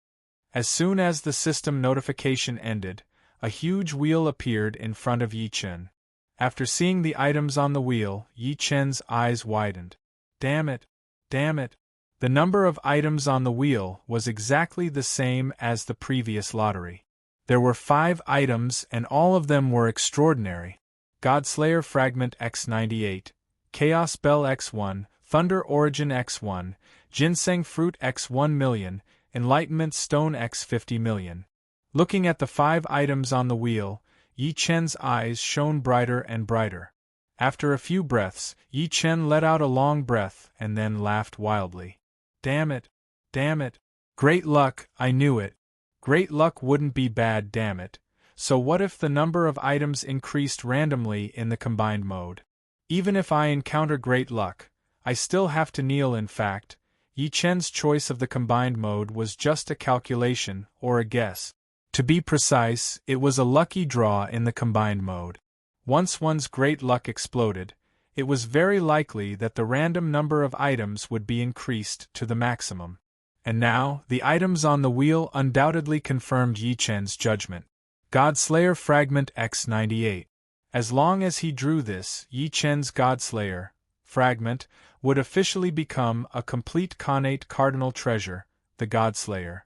As soon as the system notification ended, a huge wheel appeared in front of Yi Chen. After seeing the items on the wheel, Yi Chen's eyes widened. Damn it! Damn it! The number of items on the wheel was exactly the same as the previous lottery. There were 5 items and all of them were extraordinary. Godslayer Fragment X98, Chaos Bell X1, Thunder Origin X1, Ginseng Fruit X1 million, Enlightenment Stone X50 million. Looking at the 5 items on the wheel, Yi Chen's eyes shone brighter and brighter. After a few breaths, Yi Chen let out a long breath and then laughed wildly. Damn it! Damn it! Great luck, I knew it. Great luck wouldn't be bad, damn it. So what if the number of items increased randomly in the combined mode? Even if I encounter great luck, I still have to kneel. In fact, Yi Chen's choice of the combined mode was just a calculation or a guess. To be precise, it was a lucky draw in the combined mode. Once one's great luck exploded, it was very likely that the random number of items would be increased to the maximum. And now, the items on the wheel undoubtedly confirmed Yi Chen's judgment. Godslayer Fragment X98. As long as he drew this, Yi Chen's Godslayer Fragment would officially become a complete connate cardinal treasure, the Godslayer.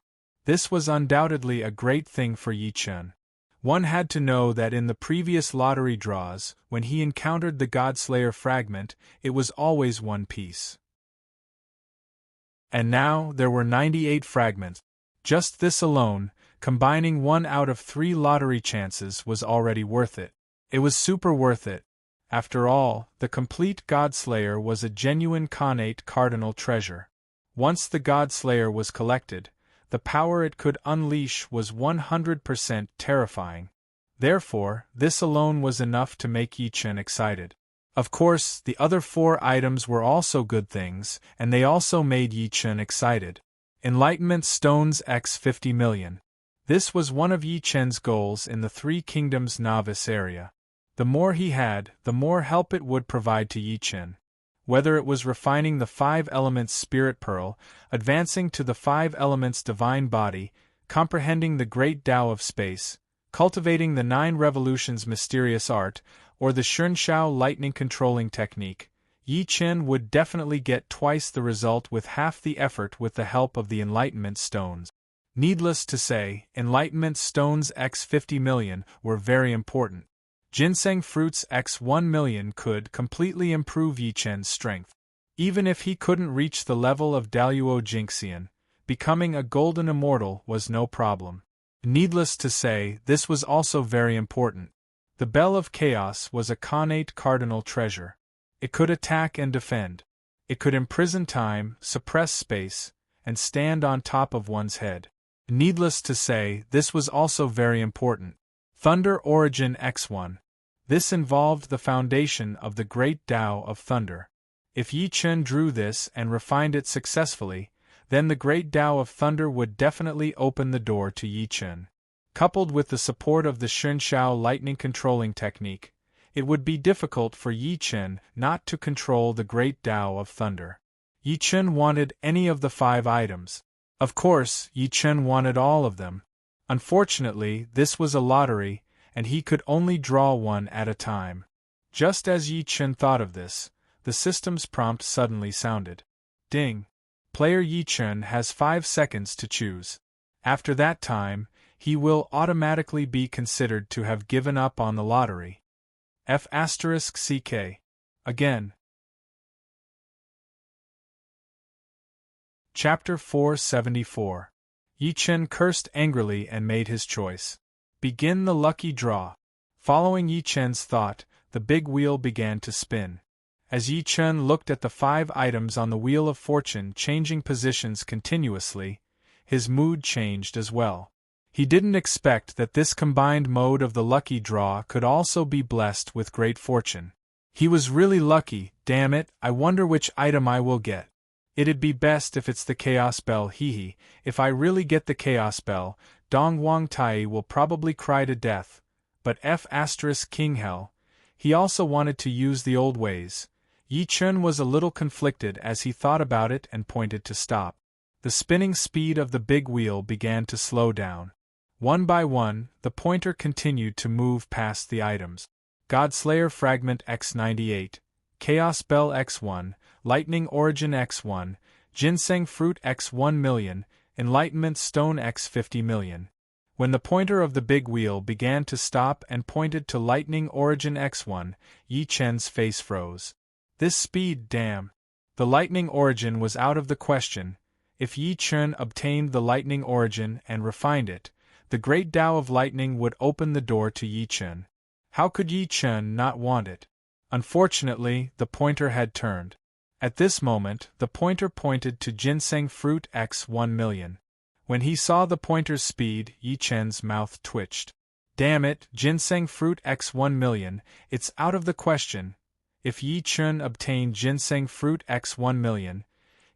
This was undoubtedly a great thing for Yi Chen. One had to know that in the previous lottery draws, when he encountered the Godslayer Fragment, it was always one piece. And now there were 98 fragments. Just this alone, combining 1 out of 3 lottery chances, was already worth it. It was super worth it. After all, the complete Godslayer was a genuine connate cardinal treasure. Once the Godslayer was collected, the power it could unleash was 100% terrifying. Therefore, this alone was enough to make Yi Chen excited. Of course, the other 4 items were also good things, and they also made Yi Chen excited. Enlightenment Stones x 50 million. This was one of Yi Chen's goals in the Three Kingdoms novice area. The more he had, the more help it would provide to Yi Chen. Whether it was refining the 5 elements Spirit Pearl, advancing to the 5 elements Divine Body, comprehending the Great Tao of Space, cultivating the 9 Revolutions Mysterious Art, or the Shunshao Lightning Controlling Technique, Yi Chen would definitely get twice the result with half the effort with the help of the Enlightenment Stones. Needless to say, Enlightenment Stones x 50 million were very important. Ginseng Fruits x 1 million could completely improve Yi Chen's strength. Even if he couldn't reach the level of Daluo Jinxian, becoming a golden immortal was no problem. Needless to say, this was also very important. The Bell of Chaos was a connate cardinal treasure. It could attack and defend. It could imprison time, suppress space, and stand on top of one's head. Needless to say, this was also very important. Thunder Origin X1. This involved the foundation of the Great Tao of Thunder. If Yi Chen drew this and refined it successfully, then the Great Tao of Thunder would definitely open the door to Yi Chen. Coupled with the support of the Shunshao Lightning Controlling Technique, it would be difficult for Yi Chen not to control the Great Tao of Thunder. Yi Chen wanted any of the 5 items. Of course, Yi Chen wanted all of them. Unfortunately, this was a lottery, and he could only draw one at a time. Just as Yi Chen thought of this, the system's prompt suddenly sounded. Ding! Player Yi Chen has 5 seconds to choose. After that time, he will automatically be considered to have given up on the lottery. F***CK. Again. Chapter 474. Yi Chen cursed angrily and made his choice. Begin the lucky draw. Following Yi Chen's thought, the big wheel began to spin. As Yi Chen looked at the 5 items on the Wheel of Fortune changing positions continuously, his mood changed as well. He didn't expect that this combined mode of the lucky draw could also be blessed with great fortune. He was really lucky, damn it, I wonder which item I will get. It'd be best if it's the Chaos Bell, hehe. If I really get the Chaos Bell, Dong Wang Tai will probably cry to death. But King Hell. He also wanted to use the old ways. Yi Chen was a little conflicted as he thought about it and pointed to stop. The spinning speed of the big wheel began to slow down. One by one, the pointer continued to move past the items. Godslayer Fragment X98, Chaos Bell X1, Lightning Origin X1, Ginseng Fruit X1 million, Enlightenment Stone X 50 million. When the pointer of the big wheel began to stop and pointed to Lightning Origin X1, Yi Chen's face froze. This speed, damn! The Lightning Origin was out of the question. If Yi Chen obtained the Lightning Origin and refined it, the Great Tao of Lightning would open the door to Yi Chen. How could Yi Chen not want it? Unfortunately, the pointer had turned. At this moment, the pointer pointed to Ginseng Fruit X 1 million. When he saw the pointer's speed, Yi Chen's mouth twitched. Damn it, Ginseng Fruit X 1 million, it's out of the question. If Yi Chen obtained Ginseng Fruit X 1 million,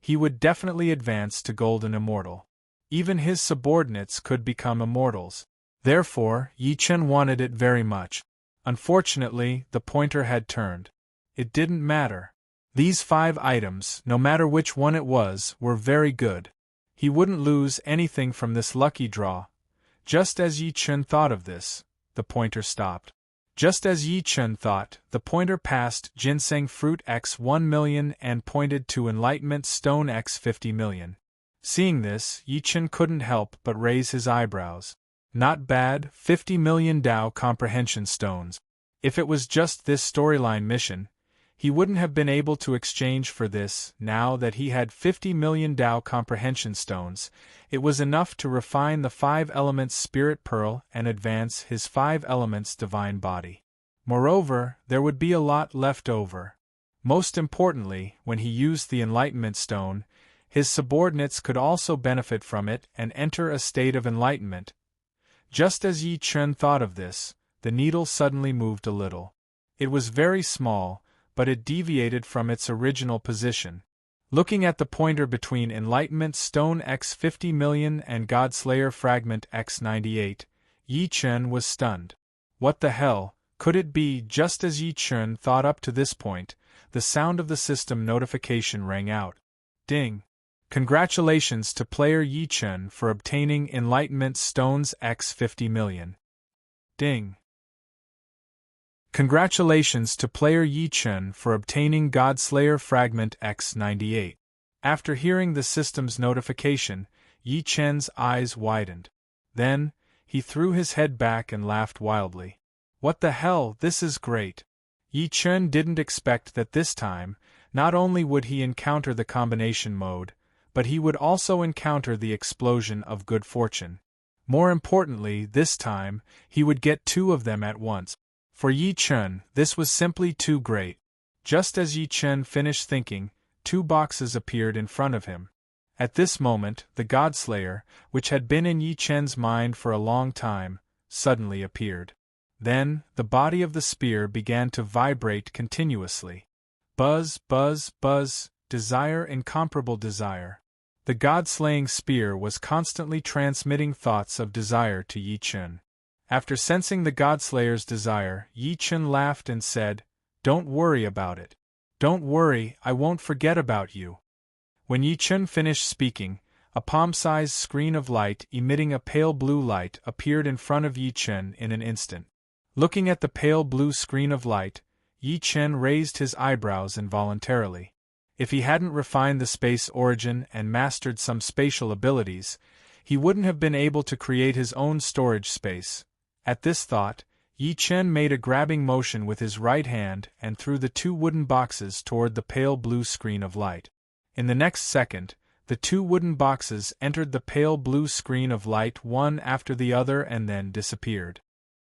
he would definitely advance to Golden Immortal. Even his subordinates could become immortals. Therefore, Yi Chen wanted it very much. Unfortunately, the pointer had turned. It didn't matter. These 5 items, no matter which one it was, were very good. He wouldn't lose anything from this lucky draw. Just as Yi Chen thought of this, the pointer stopped. Just as Yi Chen thought, the pointer passed Ginseng Fruit X 1 million and pointed to Enlightenment Stone X 50 million. Seeing this, Yi Chen couldn't help but raise his eyebrows. Not bad, 50 million Tao Comprehension Stones. If it was just this storyline mission, he wouldn't have been able to exchange for this. Now that he had 50 million Tao Comprehension Stones, it was enough to refine the 5 elements Spirit Pearl and advance his 5 elements Divine Body. Moreover, there would be a lot left over. Most importantly, when he used the Enlightenment Stone, his subordinates could also benefit from it and enter a state of enlightenment. Just as Yi Chen thought of this, the needle suddenly moved a little. It was very small, but it deviated from its original position. Looking at the pointer between Enlightenment Stone X 50 million and Godslayer Fragment X 98, Yi Chen was stunned. What the hell could it be? Just as Yi Chen thought up to this point, the sound of the system notification rang out. Ding! Congratulations to player Yi Chen for obtaining Enlightenment Stones X 50 million. Ding! Congratulations to player Yi Chen for obtaining Godslayer Fragment X 98. After hearing the system's notification, Yi Chen's eyes widened. Then, he threw his head back and laughed wildly. What the hell, this is great! Yi Chen didn't expect that this time, not only would he encounter the combination mode, but he would also encounter the explosion of good fortune. More importantly, this time, he would get two of them at once. For Yi Chen, this was simply too great. Just as Yi Chen finished thinking, two boxes appeared in front of him. At this moment, the Godslayer, which had been in Yi Chen's mind for a long time, suddenly appeared. Then, the body of the spear began to vibrate continuously. Buzz, buzz, buzz, desire, incomparable desire. The God-slaying spear was constantly transmitting thoughts of desire to Yi Chen. After sensing the Godslayer's desire, Yi Chen laughed and said, "Don't worry about it. Don't worry, I won't forget about you." When Yi Chen finished speaking, a palm-sized screen of light emitting a pale blue light appeared in front of Yi Chen in an instant. Looking at the pale blue screen of light, Yi Chen raised his eyebrows involuntarily. If he hadn't refined the space origin and mastered some spatial abilities, he wouldn't have been able to create his own storage space. At this thought, Yi Chen made a grabbing motion with his right hand and threw the two wooden boxes toward the pale blue screen of light. In the next second, the two wooden boxes entered the pale blue screen of light one after the other and then disappeared.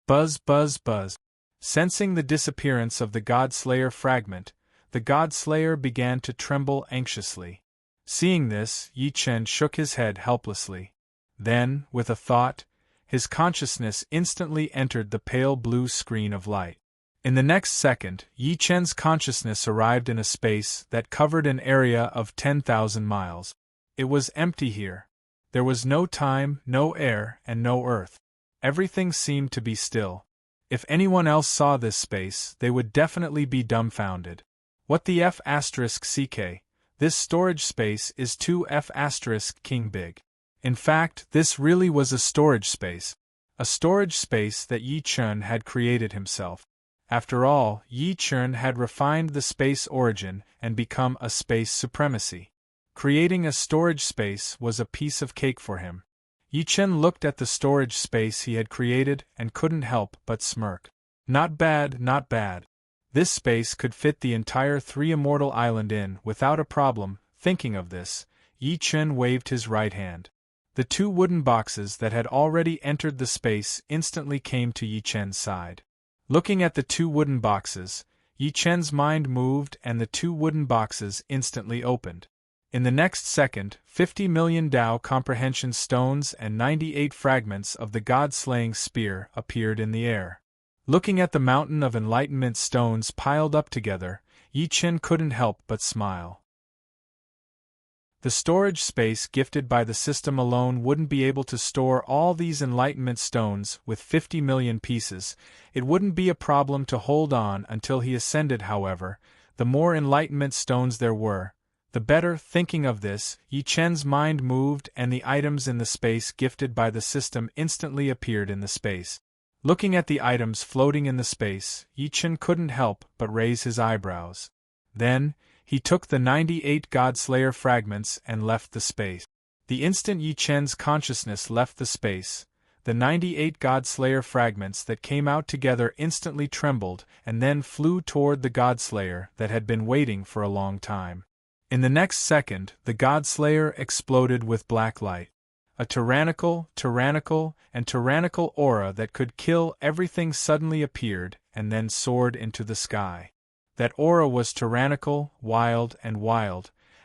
Buzz, buzz, buzz. Sensing the disappearance of the Godslayer fragment, the Godslayer began to tremble anxiously. Seeing this, Yi Chen shook his head helplessly. Then, with a thought, his consciousness instantly entered the pale blue screen of light. In the next second, Yi Chen's consciousness arrived in a space that covered an area of 10,000 miles. It was empty here. There was no time, no air, and no earth. Everything seemed to be still. If anyone else saw this space, they would definitely be dumbfounded. What the F***ck? This storage space is 2F*** big. In fact, this really was a storage space. A storage space that Yi Chen had created himself. After all, Yi Chen had refined the space origin and become a space supremacy. Creating a storage space was a piece of cake for him. Yi Chen looked at the storage space he had created and couldn't help but smirk. Not bad, not bad. This space could fit the entire Three Immortal Island in without a problem. Thinking of this, Yi Chen waved his right hand. The two wooden boxes that had already entered the space instantly came to Yi Chen's side. Looking at the two wooden boxes, Yi Chen's mind moved and the two wooden boxes instantly opened. In the next second, 50 million Dao comprehension stones and 98 fragments of the God-slaying spear appeared in the air. Looking at the mountain of enlightenment stones piled up together, Yi Chen couldn't help but smile. The storage space gifted by the system alone wouldn't be able to store all these enlightenment stones with 50 million pieces. It wouldn't be a problem to hold on until he ascended. However, the more enlightenment stones there were, the better. Thinking of this, Yi Chen's mind moved and the items in the space gifted by the system instantly appeared in the space. Looking at the items floating in the space, Yi Chen couldn't help but raise his eyebrows. Then, he took the 98 Godslayer fragments and left the space. The instant Yi Chen's consciousness left the space, the 98 Godslayer fragments that came out together instantly trembled and then flew toward the Godslayer that had been waiting for a long time. In the next second, the Godslayer exploded with black light. A tyrannical aura that could kill everything suddenly appeared and then soared into the sky. That aura was tyrannical, wild,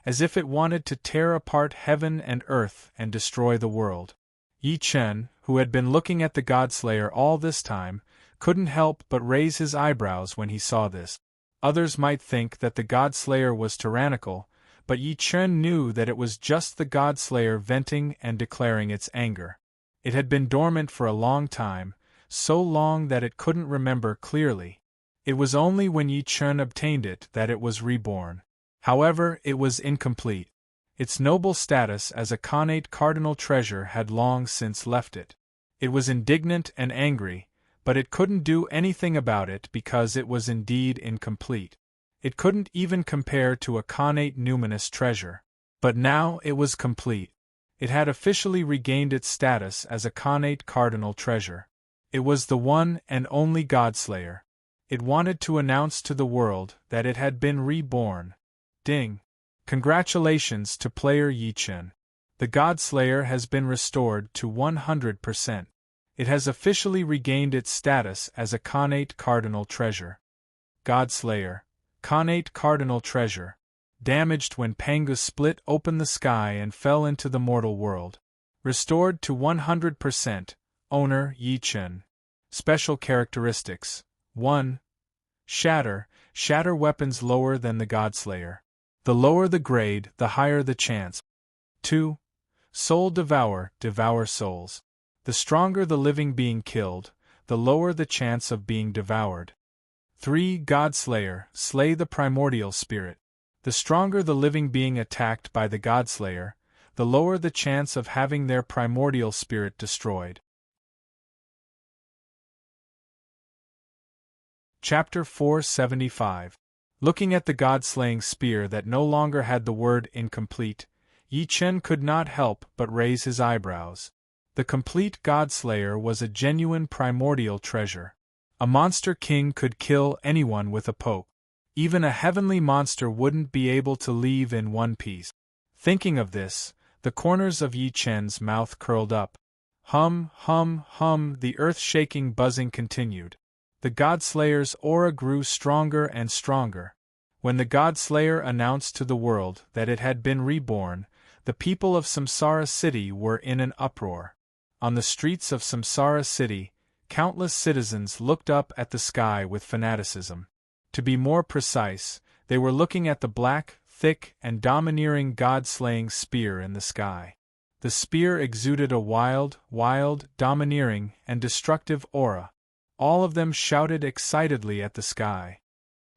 as if it wanted to tear apart heaven and earth and destroy the world. Yi Chen, who had been looking at the Godslayer all this time, couldn't help but raise his eyebrows when he saw this. Others might think that the Godslayer was tyrannical, but Yi Chen knew that it was just the Godslayer venting and declaring its anger. It had been dormant for a long time, so long that it couldn't remember clearly. It was only when Yi Chen obtained it that it was reborn. However, it was incomplete. Its noble status as a connate cardinal treasure had long since left it. It was indignant and angry, but it couldn't do anything about it because it was indeed incomplete. It couldn't even compare to a connate numinous treasure. But now it was complete. It had officially regained its status as a connate cardinal treasure. It was the one and only Godslayer. It wanted to announce to the world that it had been reborn. Ding! Congratulations to player Yi Chen. The Godslayer has been restored to 100%. It has officially regained its status as a connate cardinal treasure. Godslayer. Connate cardinal treasure. Damaged when Pangu split open the sky and fell into the mortal world. Restored to 100%. Owner Yi Chen. Special characteristics. 1. Shatter. Shatter weapons lower than the Godslayer. The lower the grade, the higher the chance. 2. Soul Devour. Devour souls. The stronger the living being killed, the lower the chance of being devoured. 3. Godslayer. Slay the primordial spirit. The stronger the living being attacked by the Godslayer, the lower the chance of having their primordial spirit destroyed. Chapter 475. Looking at the God-slaying spear that no longer had the word incomplete, Yi Chen could not help but raise his eyebrows. The complete Godslayer was a genuine primordial treasure. A monster king could kill anyone with a poke. Even a heavenly monster wouldn't be able to leave in one piece. Thinking of this, the corners of Yi Chen's mouth curled up. Hum, the earth-shaking buzzing continued. The Godslayer's aura grew stronger and stronger. When the Godslayer announced to the world that it had been reborn, the people of Samsara City were in an uproar. On the streets of Samsara City, countless citizens looked up at the sky with fanaticism. To be more precise, they were looking at the black, thick, and domineering God-slaying spear in the sky. The spear exuded a wild, domineering, and destructive aura. All of them shouted excitedly at the sky.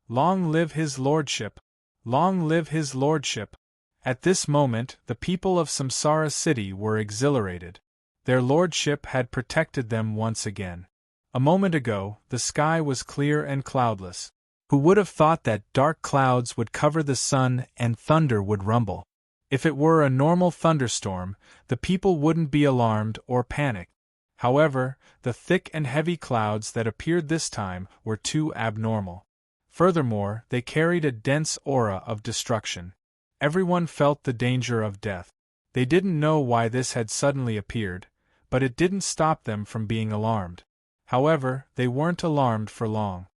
Long live his lordship! Long live his lordship! At this moment, the people of Samsara City were exhilarated. Their lordship had protected them once again. A moment ago, the sky was clear and cloudless. Who would have thought that dark clouds would cover the sun and thunder would rumble? If it were a normal thunderstorm, the people wouldn't be alarmed or panicked. However, the thick and heavy clouds that appeared this time were too abnormal. Furthermore, they carried a dense aura of destruction. Everyone felt the danger of death. They didn't know why this had suddenly appeared, but it didn't stop them from being alarmed. However, they weren't alarmed for long.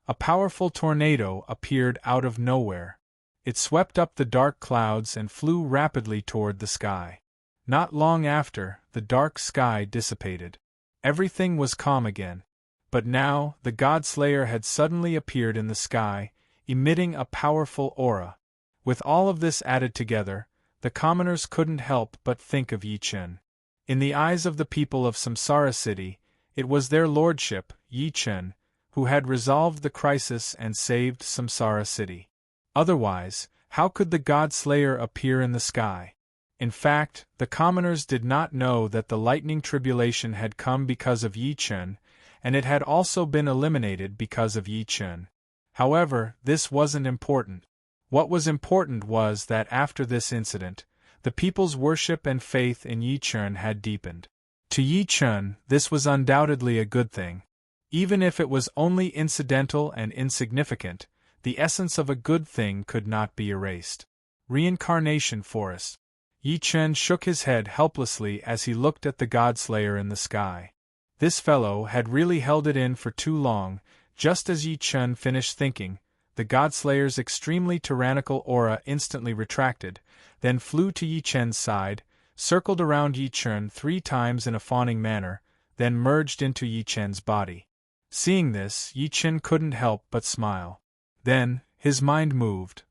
A powerful tornado appeared out of nowhere. It swept up the dark clouds and flew rapidly toward the sky. Not long after, the dark sky dissipated. Everything was calm again. But now, the Godslayer had suddenly appeared in the sky, emitting a powerful aura. With all of this added together, the commoners couldn't help but think of Yi Chen. In the eyes of the people of Samsara City, it was their lordship, Yi Chen, who had resolved the crisis and saved Samsara City. Otherwise, how could the Godslayer appear in the sky? In fact, the commoners did not know that the lightning tribulation had come because of Yi Chen, and it had also been eliminated because of Yi Chen. However, this wasn't important. What was important was that after this incident, the people's worship and faith in Yi Chen had deepened. To Yi Chen, this was undoubtedly a good thing. Even if it was only incidental and insignificant, the essence of a good thing could not be erased. Reincarnation Forest. Yi Chen shook his head helplessly as he looked at the Godslayer in the sky. This fellow had really held it in for too long. Just as Yi Chen finished thinking, the Godslayer's extremely tyrannical aura instantly retracted, then flew to Yi Chen's side, circled around Yi Chen 3 times in a fawning manner, then merged into Yi Chen's body. Seeing this, Yi Chen couldn't help but smile. Then, his mind moved.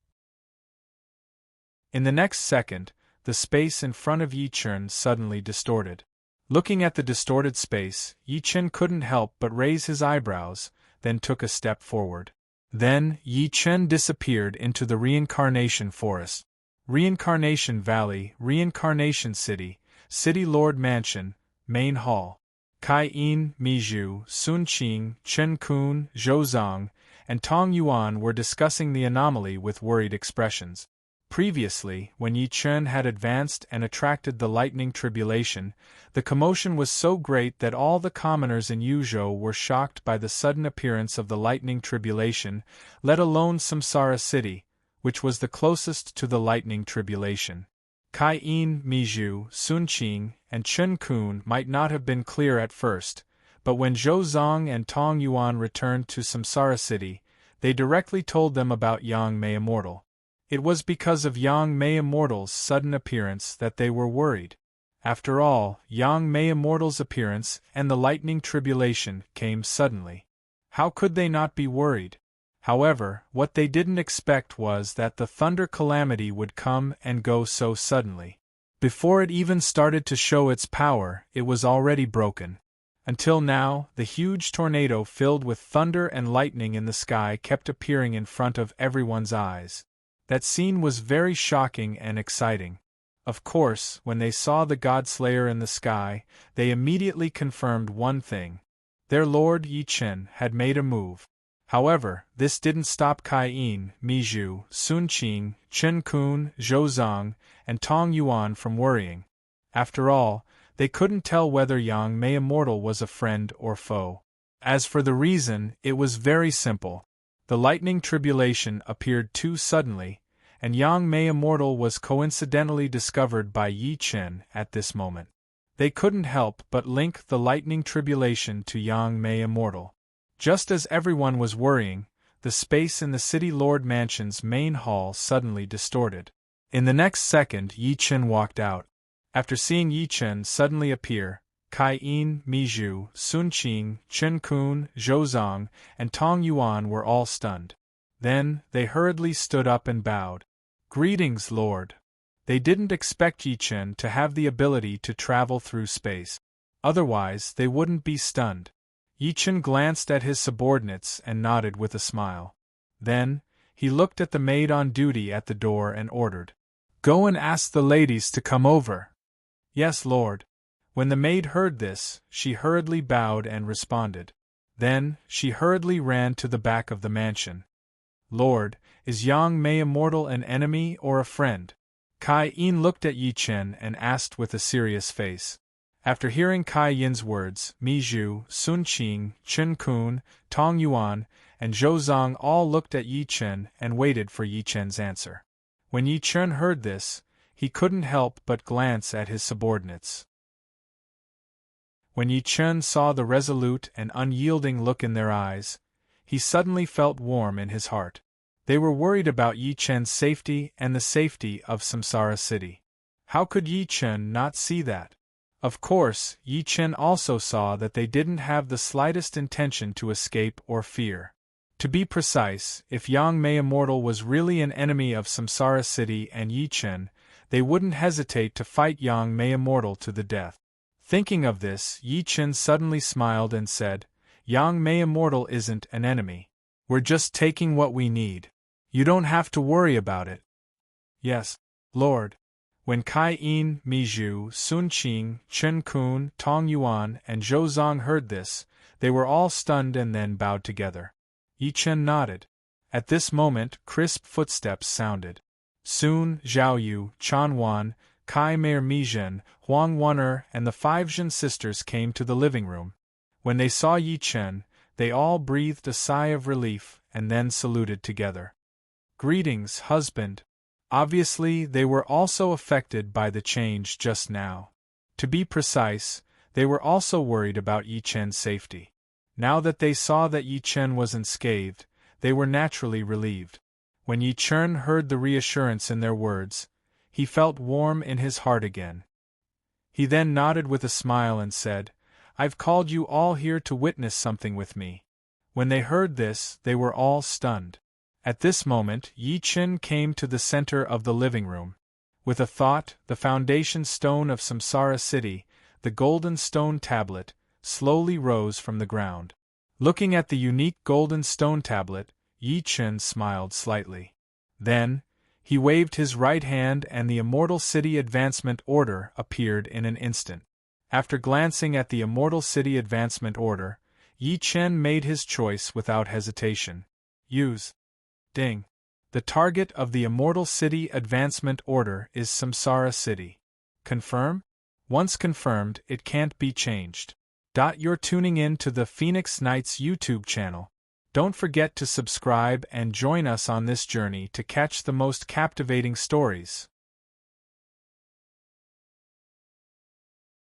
In the next second, the space in front of Yi Chen suddenly distorted. Looking at the distorted space, Yi Chen couldn't help but raise his eyebrows, then took a step forward. Then, Yi Chen disappeared into the Reincarnation Forest. Reincarnation Valley, Reincarnation City, City Lord Mansion, Main Hall. Kai Yin, Mizhu, Sun Qing, Chen Kun, Zhou Zong, and Tong Yuan were discussing the anomaly with worried expressions. Previously, when Yi Chen had advanced and attracted the lightning tribulation, the commotion was so great that all the commoners in Yuzhou were shocked by the sudden appearance of the lightning tribulation, let alone Samsara City, which was the closest to the lightning tribulation. Kai Yin, Mizhu, Sun Qing, and Chen Kun might not have been clear at first, but when Zhou Zong and Tong Yuan returned to Samsara City, they directly told them about Yang Mei Immortal. It was because of Yang Mei Immortal's sudden appearance that they were worried. After all, Yang Mei Immortal's appearance and the lightning tribulation came suddenly. How could they not be worried? However, what they didn't expect was that the thunder calamity would come and go so suddenly. Before it even started to show its power, it was already broken. Until now, the huge tornado filled with thunder and lightning in the sky kept appearing in front of everyone's eyes. That scene was very shocking and exciting. Of course, when they saw the Godslayer in the sky, they immediately confirmed one thing. Their Lord Yi Chen had made a move. However, this didn't stop Kai Yin, Mizhu, Sun Qing, Chen Kun, Zhou Zong, and Tong Yuan from worrying. After all, they couldn't tell whether Yang Mei Immortal was a friend or foe. As for the reason, it was very simple. The lightning tribulation appeared too suddenly, and Yang Mei Immortal was coincidentally discovered by Yi Chen at this moment. They couldn't help but link the lightning tribulation to Yang Mei Immortal. Just as everyone was worrying, the space in the City Lord Mansion's main hall suddenly distorted. In the next second, Yi Chen walked out. After seeing Yi Chen suddenly appear, Kai Yin, Mizhu, Sun Qing, Chen Kun, Zhou Zong, and Tong Yuan were all stunned. Then, they hurriedly stood up and bowed. "Greetings, Lord." They didn't expect Yi Chen to have the ability to travel through space. Otherwise, they wouldn't be stunned. Yi Chen glanced at his subordinates and nodded with a smile. Then, he looked at the maid on duty at the door and ordered, "Go and ask the ladies to come over." "Yes, Lord." When the maid heard this, she hurriedly bowed and responded. Then, she hurriedly ran to the back of the mansion. "Lord, is Yang Mei Immortal an enemy or a friend?" Kai Yin looked at Yi Chen and asked with a serious face. After hearing Kai Yin's words, Mizhu, Sun Qing, Chen Kun, Tong Yuan, and Zhou Zong all looked at Yi Chen and waited for Yi Chen's answer. When Yi Chen heard this, he couldn't help but glance at his subordinates. When Yi Chen saw the resolute and unyielding look in their eyes, he suddenly felt warm in his heart. They were worried about Yi Chen's safety and the safety of Samsara City. How could Yi Chen not see that? Of course, Yi Chen also saw that they didn't have the slightest intention to escape or fear. To be precise, if Yang Mei Immortal was really an enemy of Samsara City and Yi Chen, they wouldn't hesitate to fight Yang Mei Immortal to the death. Thinking of this, Yi Chen suddenly smiled and said, "Yang Mei Immortal isn't an enemy. We're just taking what we need. You don't have to worry about it." "Yes, Lord." When Kai Yin, Mizhu, Sun Qing, Chen Kun, Tong Yuan, and Zhou Zong heard this, they were all stunned and then bowed together. Yi Chen nodded. At this moment, crisp footsteps sounded. Soon, Zhao Yu, Chan Wan, Kai Mei Mizhen, Huang Wan'er, and the 5 Zhen sisters came to the living room. When they saw Yi Chen, they all breathed a sigh of relief and then saluted together. "Greetings, husband." Obviously, they were also affected by the change just now. To be precise, they were also worried about Yi Chen's safety. Now that they saw that Yi Chen was unscathed, they were naturally relieved. When Yi Chen heard the reassurance in their words, he felt warm in his heart again. He then nodded with a smile and said, "I've called you all here to witness something with me." When they heard this, they were all stunned. At this moment, Yi Chen came to the center of the living room. With a thought, the foundation stone of Samsara City, the golden stone tablet, slowly rose from the ground. Looking at the unique golden stone tablet, Yi Chen smiled slightly. Then, he waved his right hand and the Immortal City Advancement Order appeared in an instant. After glancing at the Immortal City Advancement Order, Yi Chen made his choice without hesitation. Use. Ding. The target of the Immortal City Advancement Order is Samsara City. Confirm? Once confirmed, it can't be changed. You're tuning in to the Phoenix Knights YouTube channel. Don't forget to subscribe and join us on this journey to catch the most captivating stories.